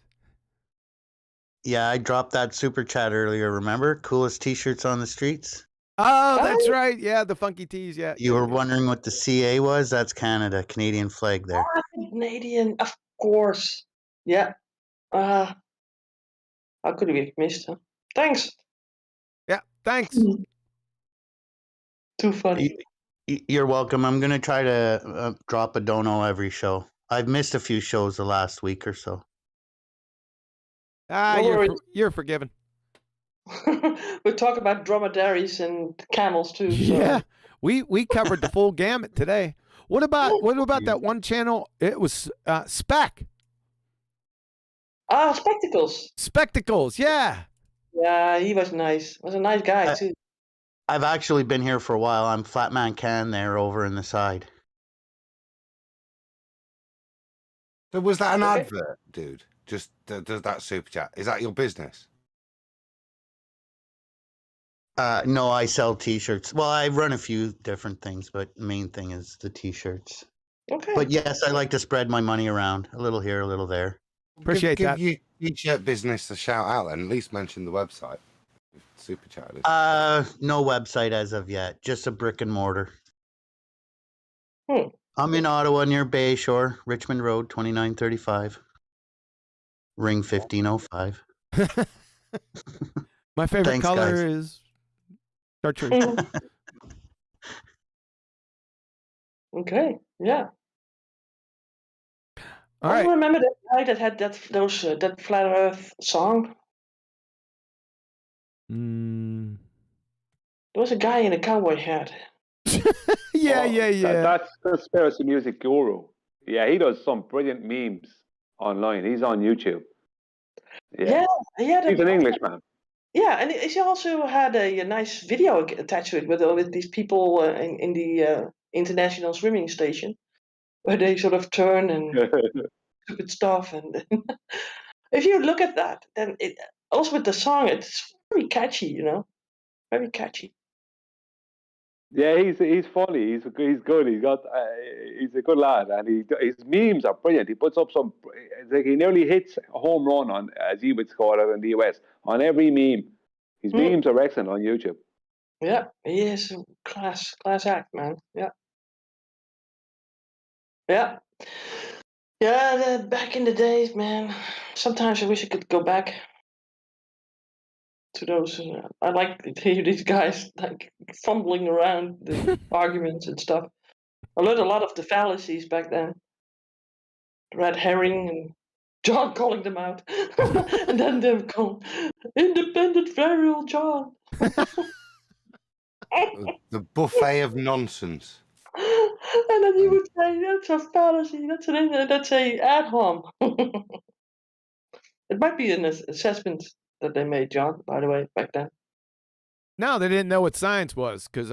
Yeah, I dropped that super chat earlier, remember? Coolest t-shirts on the streets. Oh, that's right. Yeah, the Funky Tees, yeah. You were wondering what the CA was? That's Canada, Canadian flag there. Canadian, of course. Yeah. How could we have missed? Huh? Thanks. Yeah, thanks. Too funny. You're welcome. I'm going to try to drop a dono every show. I've missed a few shows the last week or so. You're forgiven. We talk about dromedaries and camels too. So. Yeah, we covered the full gamut today. What about that one channel? It was Spec. Spectacles. Spectacles, yeah. Yeah, he was nice. Was a nice guy too. I've actually been here for a while. I'm Flatman Can there over in the side. So was that an advert, dude? Just does that super chat? Is that your business? No, I sell t-shirts. Well, I run a few different things, but the main thing is the t-shirts. Okay. But yes, I like to spread my money around. A little here, a little there. Appreciate that. Give your t-shirt business a shout out and at least mention the website. Super chat. No website as of yet. Just a brick and mortar. Hmm. I'm in Ottawa near Bayshore, Richmond Road, 2935. Ring 1505. My favorite Thanks, color guys. is chartreuse. Okay. Yeah. All I right. remember that guy that had that Flat Earth song. Mm. There was a guy in a cowboy hat. Yeah. That's Conspiracy Music Guru. Yeah, he does some brilliant memes online. He's on YouTube. Yeah. He's an Englishman. Yeah, and he also had a nice video attached to it with these people in the international swimming station, where they sort of turn and stupid stuff. And if you look at that, then also with the song, it's very catchy, very catchy. Yeah, he's funny. He's good. He's a good lad, and his memes are brilliant. He puts up some. It's like he nearly hits a home run on, as you would call it in the US, on every meme. His memes are excellent on YouTube. Yeah, he is a class act, man. Yeah. Back in the days, man. Sometimes I wish I could go back to those. I like to hear these guys like fumbling around the arguments and stuff. I learned a lot of the fallacies back then. Red herring and John calling them out, and then them going, independent variable John. The buffet of nonsense. And then you would say, that's a fallacy, that's a ad hom. It might be an assessment that they made, John, by the way, back then. No, they didn't know what science was because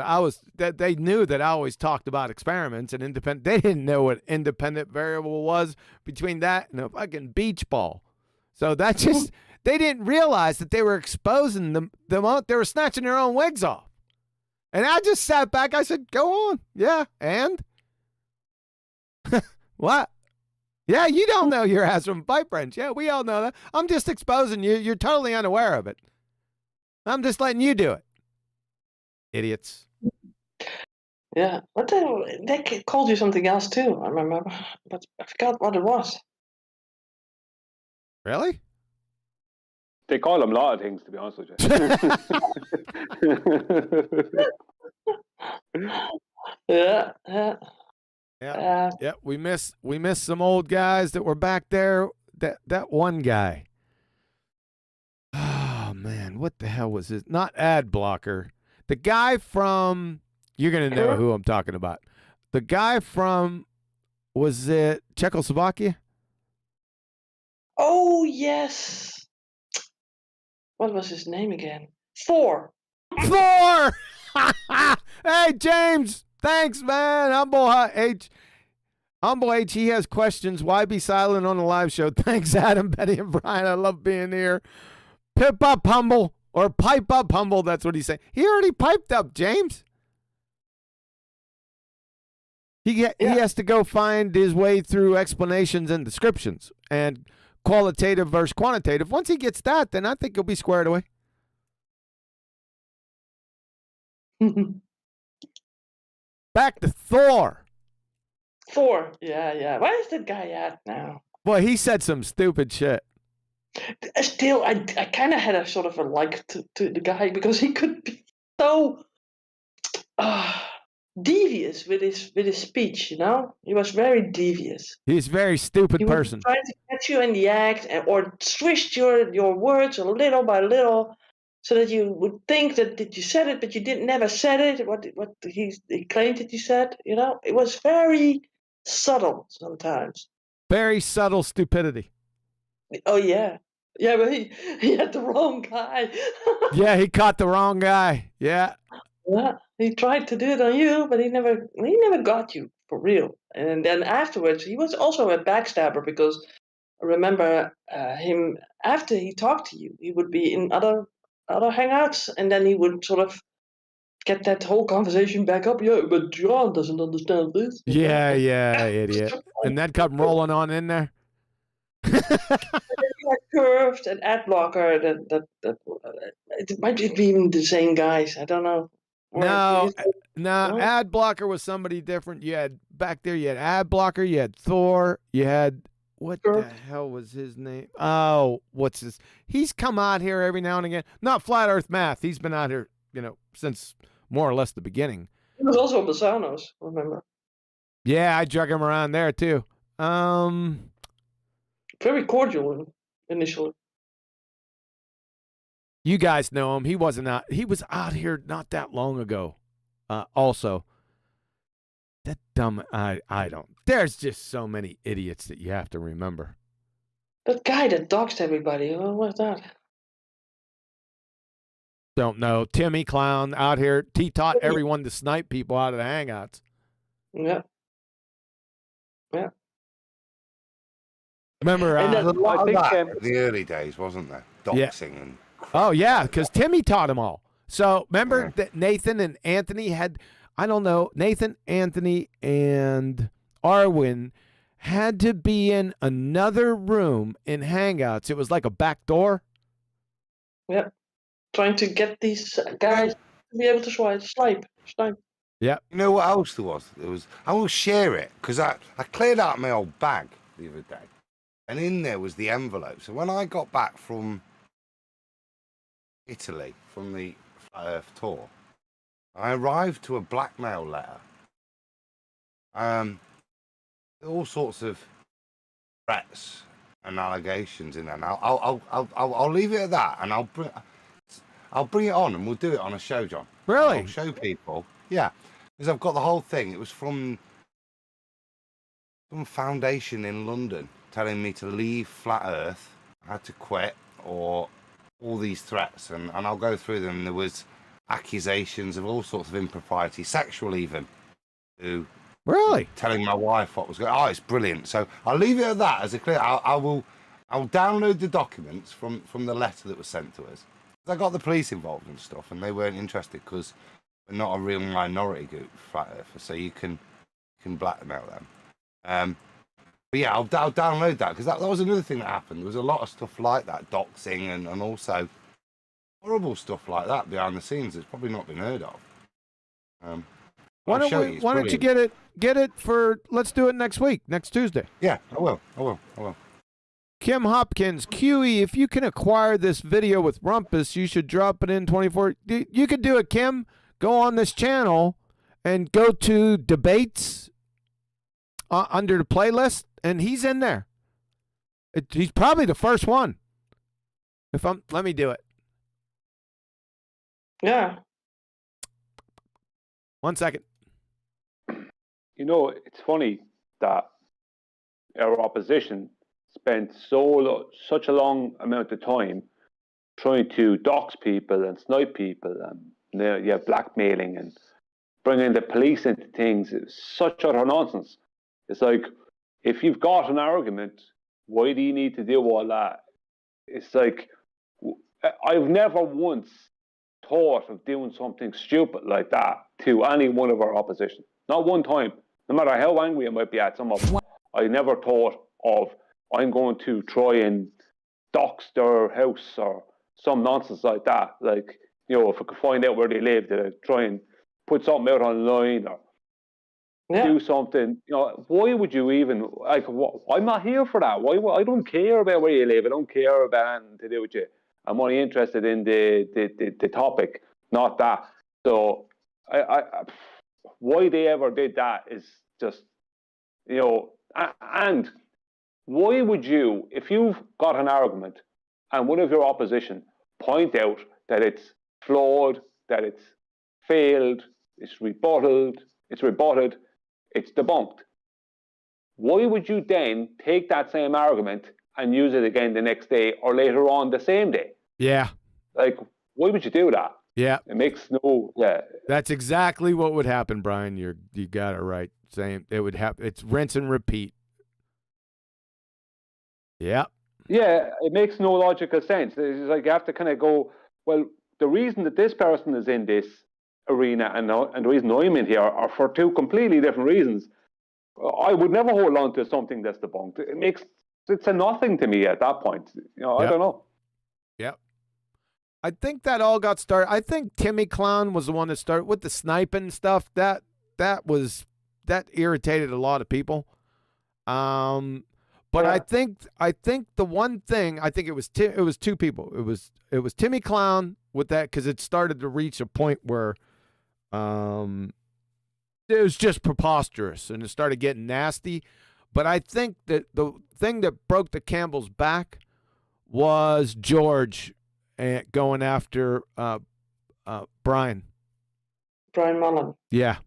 they knew that I always talked about experiments and independent. They didn't know what independent variable was between that and a fucking beach ball. So that just, they didn't realize that they were exposing them. They were snatching their own wigs off. And I just sat back. I said, go on. Yeah. And? What? Yeah, you don't know your ass from pipe wrench. Yeah, we all know that. I'm just exposing you. You're totally unaware of it. I'm just letting you do it. Idiots. Yeah, but they called you something else too, I remember. But I forgot what it was. Really? They call him a lot of things, to be honest with you. Yeah. We miss some old guys that were back there. That one guy. Oh man, what the hell was this? Not Ad Blocker. The guy from, you're gonna know who I'm talking about. The guy from, was it Czechoslovakia? Oh yes. What was his name again? Thor. Hey James, Thanks, man. Humble H, he has questions. Why be silent on the live show? Thanks, Adam, Betty, and Brian. I love being here. Pip up, Humble, or pipe up, Humble. That's what he's saying. He already piped up, James. He has to go find his way through explanations and descriptions and qualitative versus quantitative. Once he gets that, then I think he'll be squared away. Back to Thor. Thor. Yeah. Where is that guy at now? Boy, he said some stupid shit. Still, I kind of had a sort of a like to the guy because he could be so devious with his speech. You know, he was very devious. He's a very stupid person. He was trying to catch you in the act, or twist your words a little by little, so that you would think that you said it, but you never said it. What he claimed that you said. You know, it was very subtle sometimes. Very subtle stupidity. Oh yeah, but he had the wrong guy. Yeah, he caught the wrong guy. Yeah. Yeah, he tried to do it on you, but he never got you for real. And then afterwards, he was also a backstabber because I remember him after he talked to you, he would be in other hangouts, and then he would sort of get that whole conversation back up. Yeah, but John doesn't understand this. Yeah, idiot. And that come rolling on in there. Curved and ad blocker. That it might be even the same guys. I don't know. No, ad blocker was somebody different. You had back there. You had ad blocker. You had Thor. You had what the hell was his name? Oh, what's his? He's come out here every now and again. Not Flat Earth Math. He's been out here, since more or less the beginning. He was also on the Sonos. Remember? Yeah, I drug him around there too. Very cordial initially. You guys know him. He wasn't out. He was out here not that long ago. Also, that dumb. I don't. There's just so many idiots that you have to remember. That guy that doxed everybody. What was that? Don't know. Timmy Clown out here. He taught everyone to snipe people out of the hangouts. Yeah. Remember? I think in the early days, wasn't there? Doxing and. Oh, yeah, because Timmy taught them all. So remember that Nathan and Anthony had, I don't know, Nathan, Anthony, and Arwen had to be in another room in Hangouts. It was like a back door. Yep. Trying to get these guys to be able to snipe. Yeah. You know what else there was? I will share it because I cleared out my old bag the other day. And in there was the envelope. So when I got back from Italy, from the Flat Earth tour, I arrived to a blackmail letter. All sorts of threats and allegations in there. And I'll leave it at that, and I'll bring it on, and we'll do it on a show, John. Really? I'll show people. Yeah, because I've got the whole thing. It was from some foundation in London telling me to leave Flat Earth. I had to quit, or all these threats, and I'll go through them. There was accusations of all sorts of impropriety, sexual even, to really telling my wife what was going on. Oh, it's brilliant. So I'll leave it at that as a clear. I'll download the documents from the letter that was sent to us. I got the police involved and stuff, and they weren't interested because we're not a real minority group, Flat Earth, so you can blackmail them. But yeah, I'll download that because that was another thing that happened. There was a lot of stuff like that, doxing and also horrible stuff like that behind the scenes that's probably not been heard of. Why don't you get it for? Let's do it next week, next Tuesday. Yeah, I will. Kim Hopkins, QE, if you can acquire this video with Rumpus, you should drop it in 24. You could do it, Kim. Go on this channel and go to debates under the playlist, and he's in there. He's probably the first one. Let me do it. Yeah. 1 second. You know, it's funny that our opposition spent such a long amount of time trying to dox people and snipe people, and you have blackmailing and bringing the police into things is such utter nonsense. It's like, if you've got an argument, why do you need to do all that? It's like, I've never once thought of doing something stupid like that to any one of our opposition. Not one time. No matter how angry I might be at some of them, I never thought of, I'm going to try and dox their house or some nonsense like that. Like, you know, if I could find out where they live, that I'd try and put something out online or do something. You know, why would you even, like, I'm not here for that. Why? I don't care about where you live. I don't care about anything to do with you. I'm only interested in the topic, not that. So, why they ever did that is just, you know, and why would you, if you've got an argument and one of your opposition point out that it's flawed, that it's failed, it's rebutted, it's debunked, why would you then take that same argument and use it again the next day or later on the same day? Yeah. Like, why would you do that? Yeah. It makes no, yeah. That's exactly what would happen, Brian. You got it right. Same. It would happen. It's rinse and repeat. Yeah. Yeah, it makes no logical sense. It's like you have to kind of go, well, the reason that this person is in this arena and the reason I'm in here are for two completely different reasons. I would never hold on to something that's debunked. It's a nothing to me at that point. You know, I don't know. Yep. I think that all got started. I think Timmy Clown was the one that started with the sniping stuff. That irritated a lot of people. But I think the one thing, I think it was two people. It was Timmy Clown with that, because it started to reach a point where it was just preposterous and it started getting nasty. But I think that the thing that broke the Campbell's back was George going after Brian Mullen. Yeah.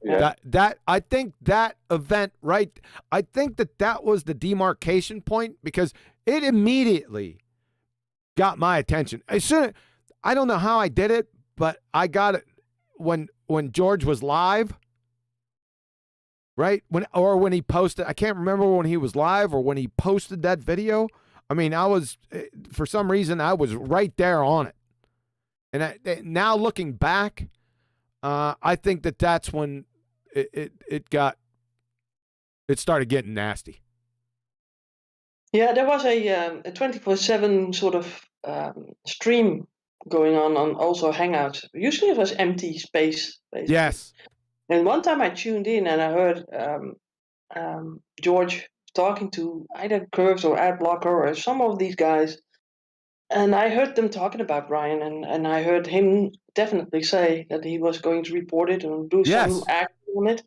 That I think that event, right? I think that was the demarcation point, because it immediately got my attention. I don't know how I did it, but I got it when George was live, right? When he posted, I can't remember when he was live or when he posted that video. I mean, for some reason, I was right there on it. And now looking back, I think that's when it started getting nasty. Yeah, there was a 24/7 sort of stream going on also Hangout. Usually it was empty space, basically. Yes. And one time I tuned in and I heard George talking to either Curves or Adblocker or some of these guys. And I heard them talking about Brian, and I heard him definitely say that he was going to report it and do some action on it.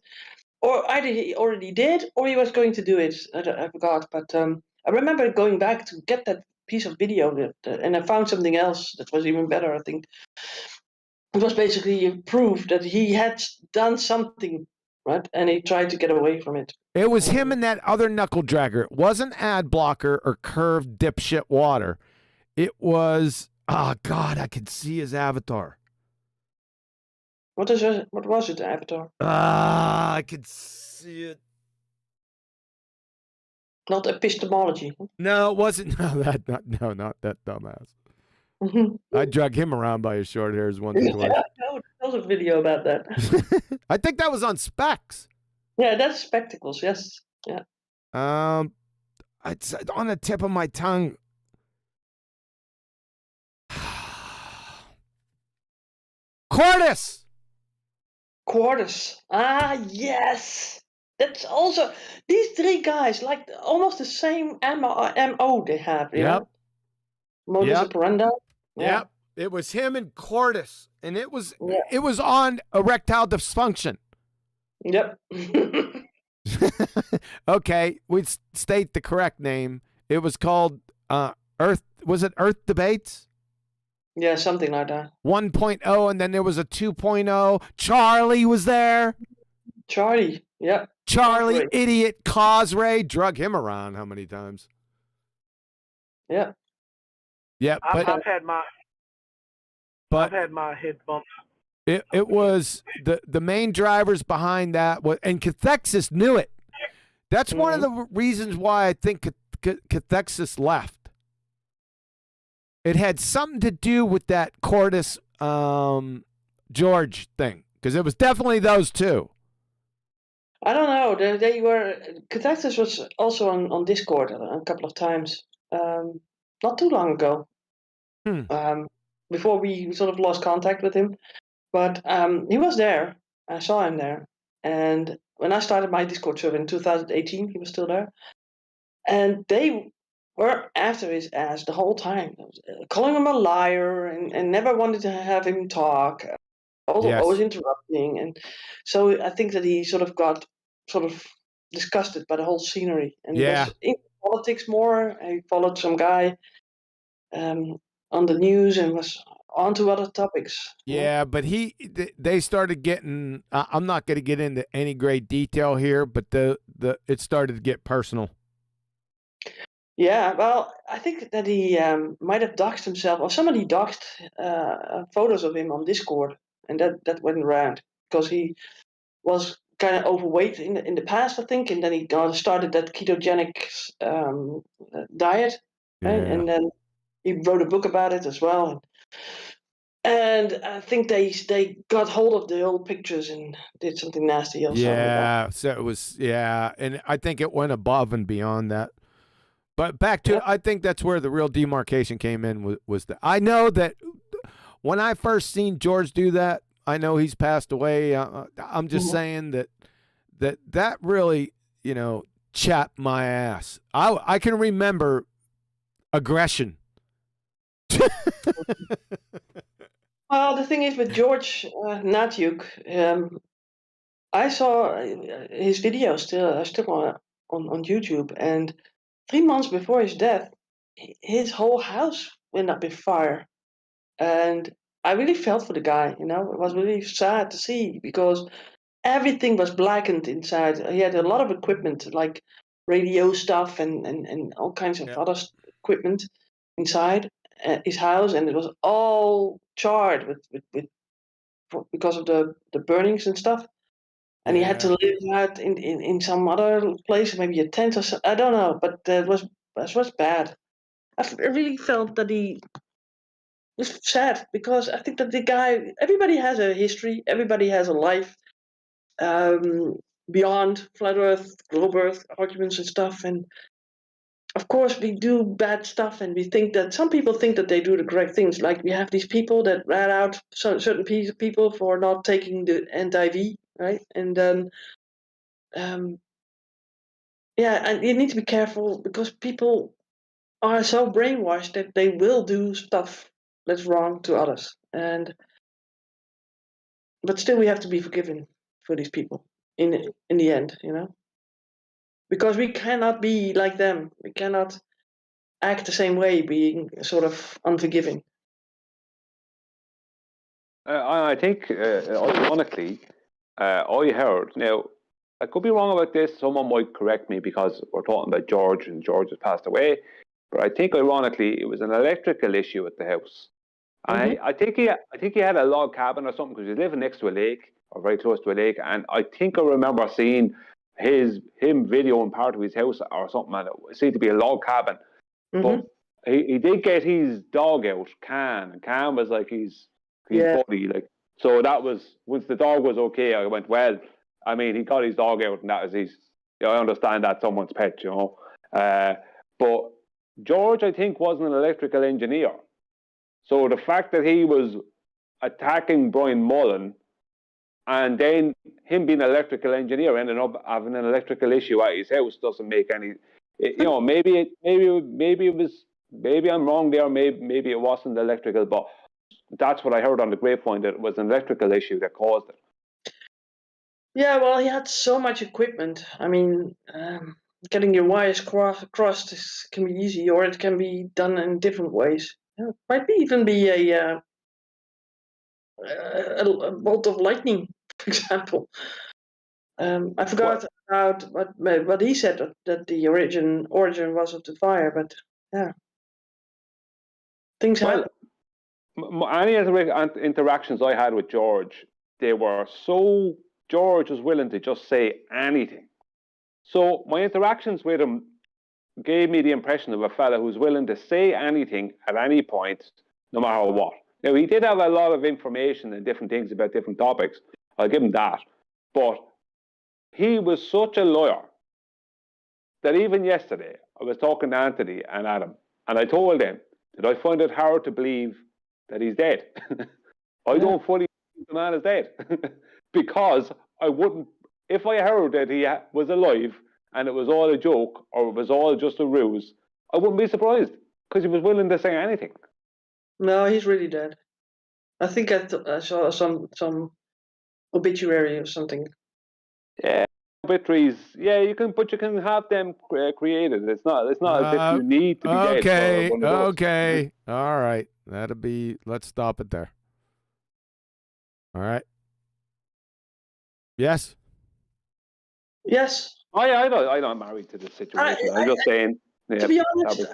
Or either he already did, or he was going to do it. I forgot. But I remember going back to get that piece of video, and I found something else that was even better, I think. It was basically proof that he had done something, right? And he tried to get away from it. It was him and that other knuckle dragger. It wasn't Adblocker or Curved Dipshit Water. It was, oh God, I could see his avatar. What was it, avatar? I could see it. Not epistemology. No, it wasn't. Not that dumbass. I drug him around by his short hairs once or twice. There was a video about that. I think that was on Specs. Yeah, that's Spectacles. Yes. Yeah. It's on the tip of my tongue. Quartus. Ah, yes. That's also, these three guys, like almost the same MO they have. Yep. Modus operandi. Yep. It was him and Quartus, and it was on erectile dysfunction. Yep. Okay, we'd state the correct name. It was called Earth. Was it Earth Debates? Yeah, something like that. 1.0, and then there was a 2.0. Charlie was there. Charlie, yeah. Charlie, idiot, Cosray, drug him around how many times? Yeah. Yeah, I've had my head bumps. It was the main drivers behind that, and Cathexis knew it. That's one of the reasons why I think Cathexis left. It had something to do with that Cordis George thing, because it was definitely those two. I don't know. They were. Cathexis was also on Discord a couple of times, not too long ago. Before we sort of lost contact with him, but he was there. I saw him there, and when I started my Discord server in 2018, he was still there, and they were after his ass the whole time, calling him a liar and never wanted to have him talk. Always interrupting, and so I think that he sort of got disgusted by the whole scenery and was in politics more. He followed some guy on the news and was on to other topics. Yeah, but they started getting. I'm not going to get into any great detail here, but it started to get personal. Yeah, well, I think that he might have doxed himself, or somebody doxed photos of him on Discord, and that went around because he was kind of overweight in the past, I think, and then he started that ketogenic diet, right? And then he wrote a book about it as well. And I think they got hold of the old pictures and did something nasty also. Yeah, so it was, and I think it went above and beyond that. But back to, I think that's where the real demarcation came in was that I know that when I first seen George do that, I know he's passed away. I'm just saying that really, chapped my ass. I can remember aggression. Well, the thing is with George Natyuk, I saw his videos still on YouTube, and 3 months before his death, his whole house went up in fire, and I really felt for the guy. It was really sad to see because everything was blackened inside. He had a lot of equipment like radio stuff and all kinds of other equipment inside his house, and it was all charred with because of the burnings and stuff. And he had to live out in some other place, maybe a tent or something. I don't know, but that was bad. I really felt that he was sad because I think that the guy, everybody has a history, everybody has a life beyond flat Earth, globe Earth arguments and stuff. And of course, we do bad stuff, and we think that some people think that they do the correct things. Like we have these people that rat out certain people for not taking the anti-V, right? And then, and you need to be careful because people are so brainwashed that they will do stuff that's wrong to others. But still, we have to be forgiven for these people in the end, because we cannot be like them. We cannot act the same way, being sort of unforgiving. I think, ironically, I heard, now, I could be wrong about this, someone might correct me because we're talking about George and George has passed away, but I think, ironically, it was an electrical issue at the house. I think he had a log cabin or something because he was living next to a lake or very close to a lake, and I think I remember seeing him videoing part of his house or something, and it seemed to be a log cabin. But he did get his dog out, Can, and Can was like his buddy, like, so that was, once the dog was okay, I went, well, I mean, he got his dog out and that was his, I understand that's someone's pet, but George, I think, wasn't an electrical engineer. So the fact that he was attacking Brian Mullen and then him being an electrical engineer ended up having an electrical issue at his house doesn't make any, maybe it was, maybe I'm wrong there, maybe it wasn't electrical, but that's what I heard on the grapevine, that it was an electrical issue that caused it. Yeah, well, he had so much equipment. I mean, getting your wires crossed can be easy, or it can be done in different ways. It might even be a bolt of lightning, for example. I forgot about what he said, that the origin was of the fire, but yeah, things happen. any interactions I had with George, George was willing to just say anything. So my interactions with him gave me the impression of a fella who's willing to say anything at any point, no matter what. Now, he did have a lot of information and different things about different topics. I'll give him that. But he was such a lawyer that even yesterday, I was talking to Anthony and Adam, and I told them that I find it hard to believe that he's dead. I don't fully believe the man is dead. Because I wouldn't, if I heard that he was alive and it was all a joke or it was all just a ruse, I wouldn't be surprised because he was willing to say anything. No, he's really dead. I think I saw some obituary or something. Yeah, obituaries. Yeah, you can have them created. It's not as if you need to be dead. Okay, for one of those. okay, all right. Let's stop it there. All right. Yes. Yes. I'm not married to this situation. I'm just saying. Yeah, to be honest,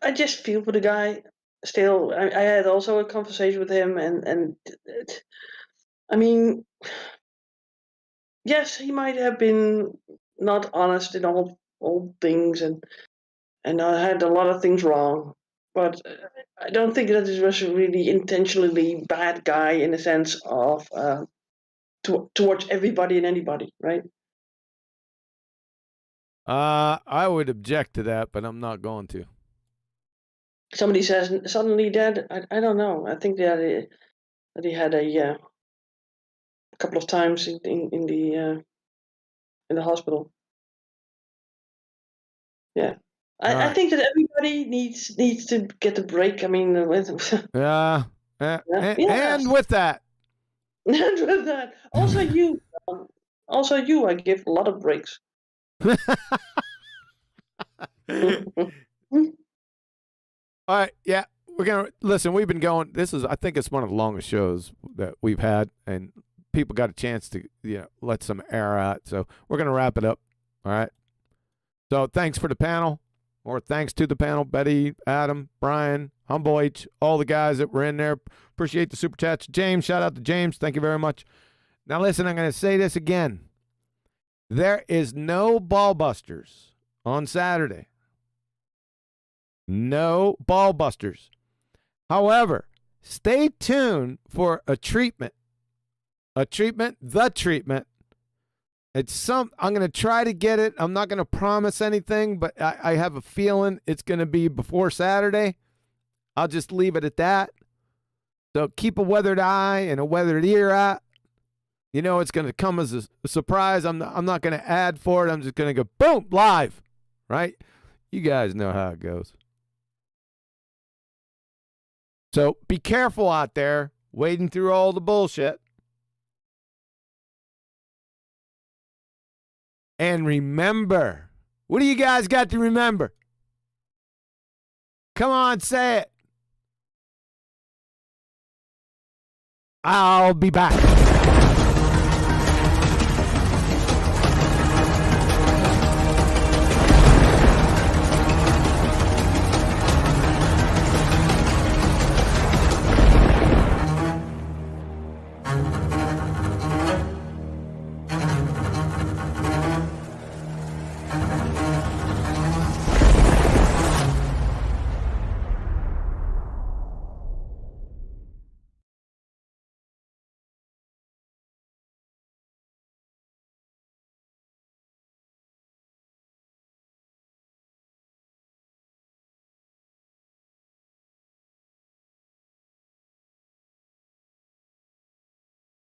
I just feel for the guy. Still, I had also a conversation with him, and I mean, yes, he might have been not honest in all things, and I had a lot of things wrong. But I don't think that he was a really intentionally bad guy in the sense of towards everybody and anybody, right? I would object to that, but I'm not going to. Somebody says suddenly dead. I don't know. I think that he had a couple of times in the hospital. Yeah, I think that everybody needs to get a break. I mean, and with that, and with that, also you, I give a lot of breaks. All right, yeah, we're gonna listen. We've been going. I think it's one of the longest shows that we've had, and people got a chance to let some air out. So we're gonna wrap it up. All right. So thanks for the panel, or thanks to the panel, Betty, Adam, Brian, Humble H, all the guys that were in there. Appreciate the super chats. James, shout out to James. Thank you very much. Now listen, I'm gonna say this again. There is no Ballbusters on Saturday. No Ballbusters. However, stay tuned for a treatment. The treatment. I'm going to try to get it. I'm not going to promise anything, but I have a feeling it's going to be before Saturday. I'll just leave it at that. So keep a weathered eye and a weathered ear out. It's going to come as a surprise. I'm not going to add for it. I'm just going to go, boom, live. Right? You guys know how it goes. So be careful out there wading through all the bullshit. And remember, what do you guys got to remember? Come on, say it. I'll be back.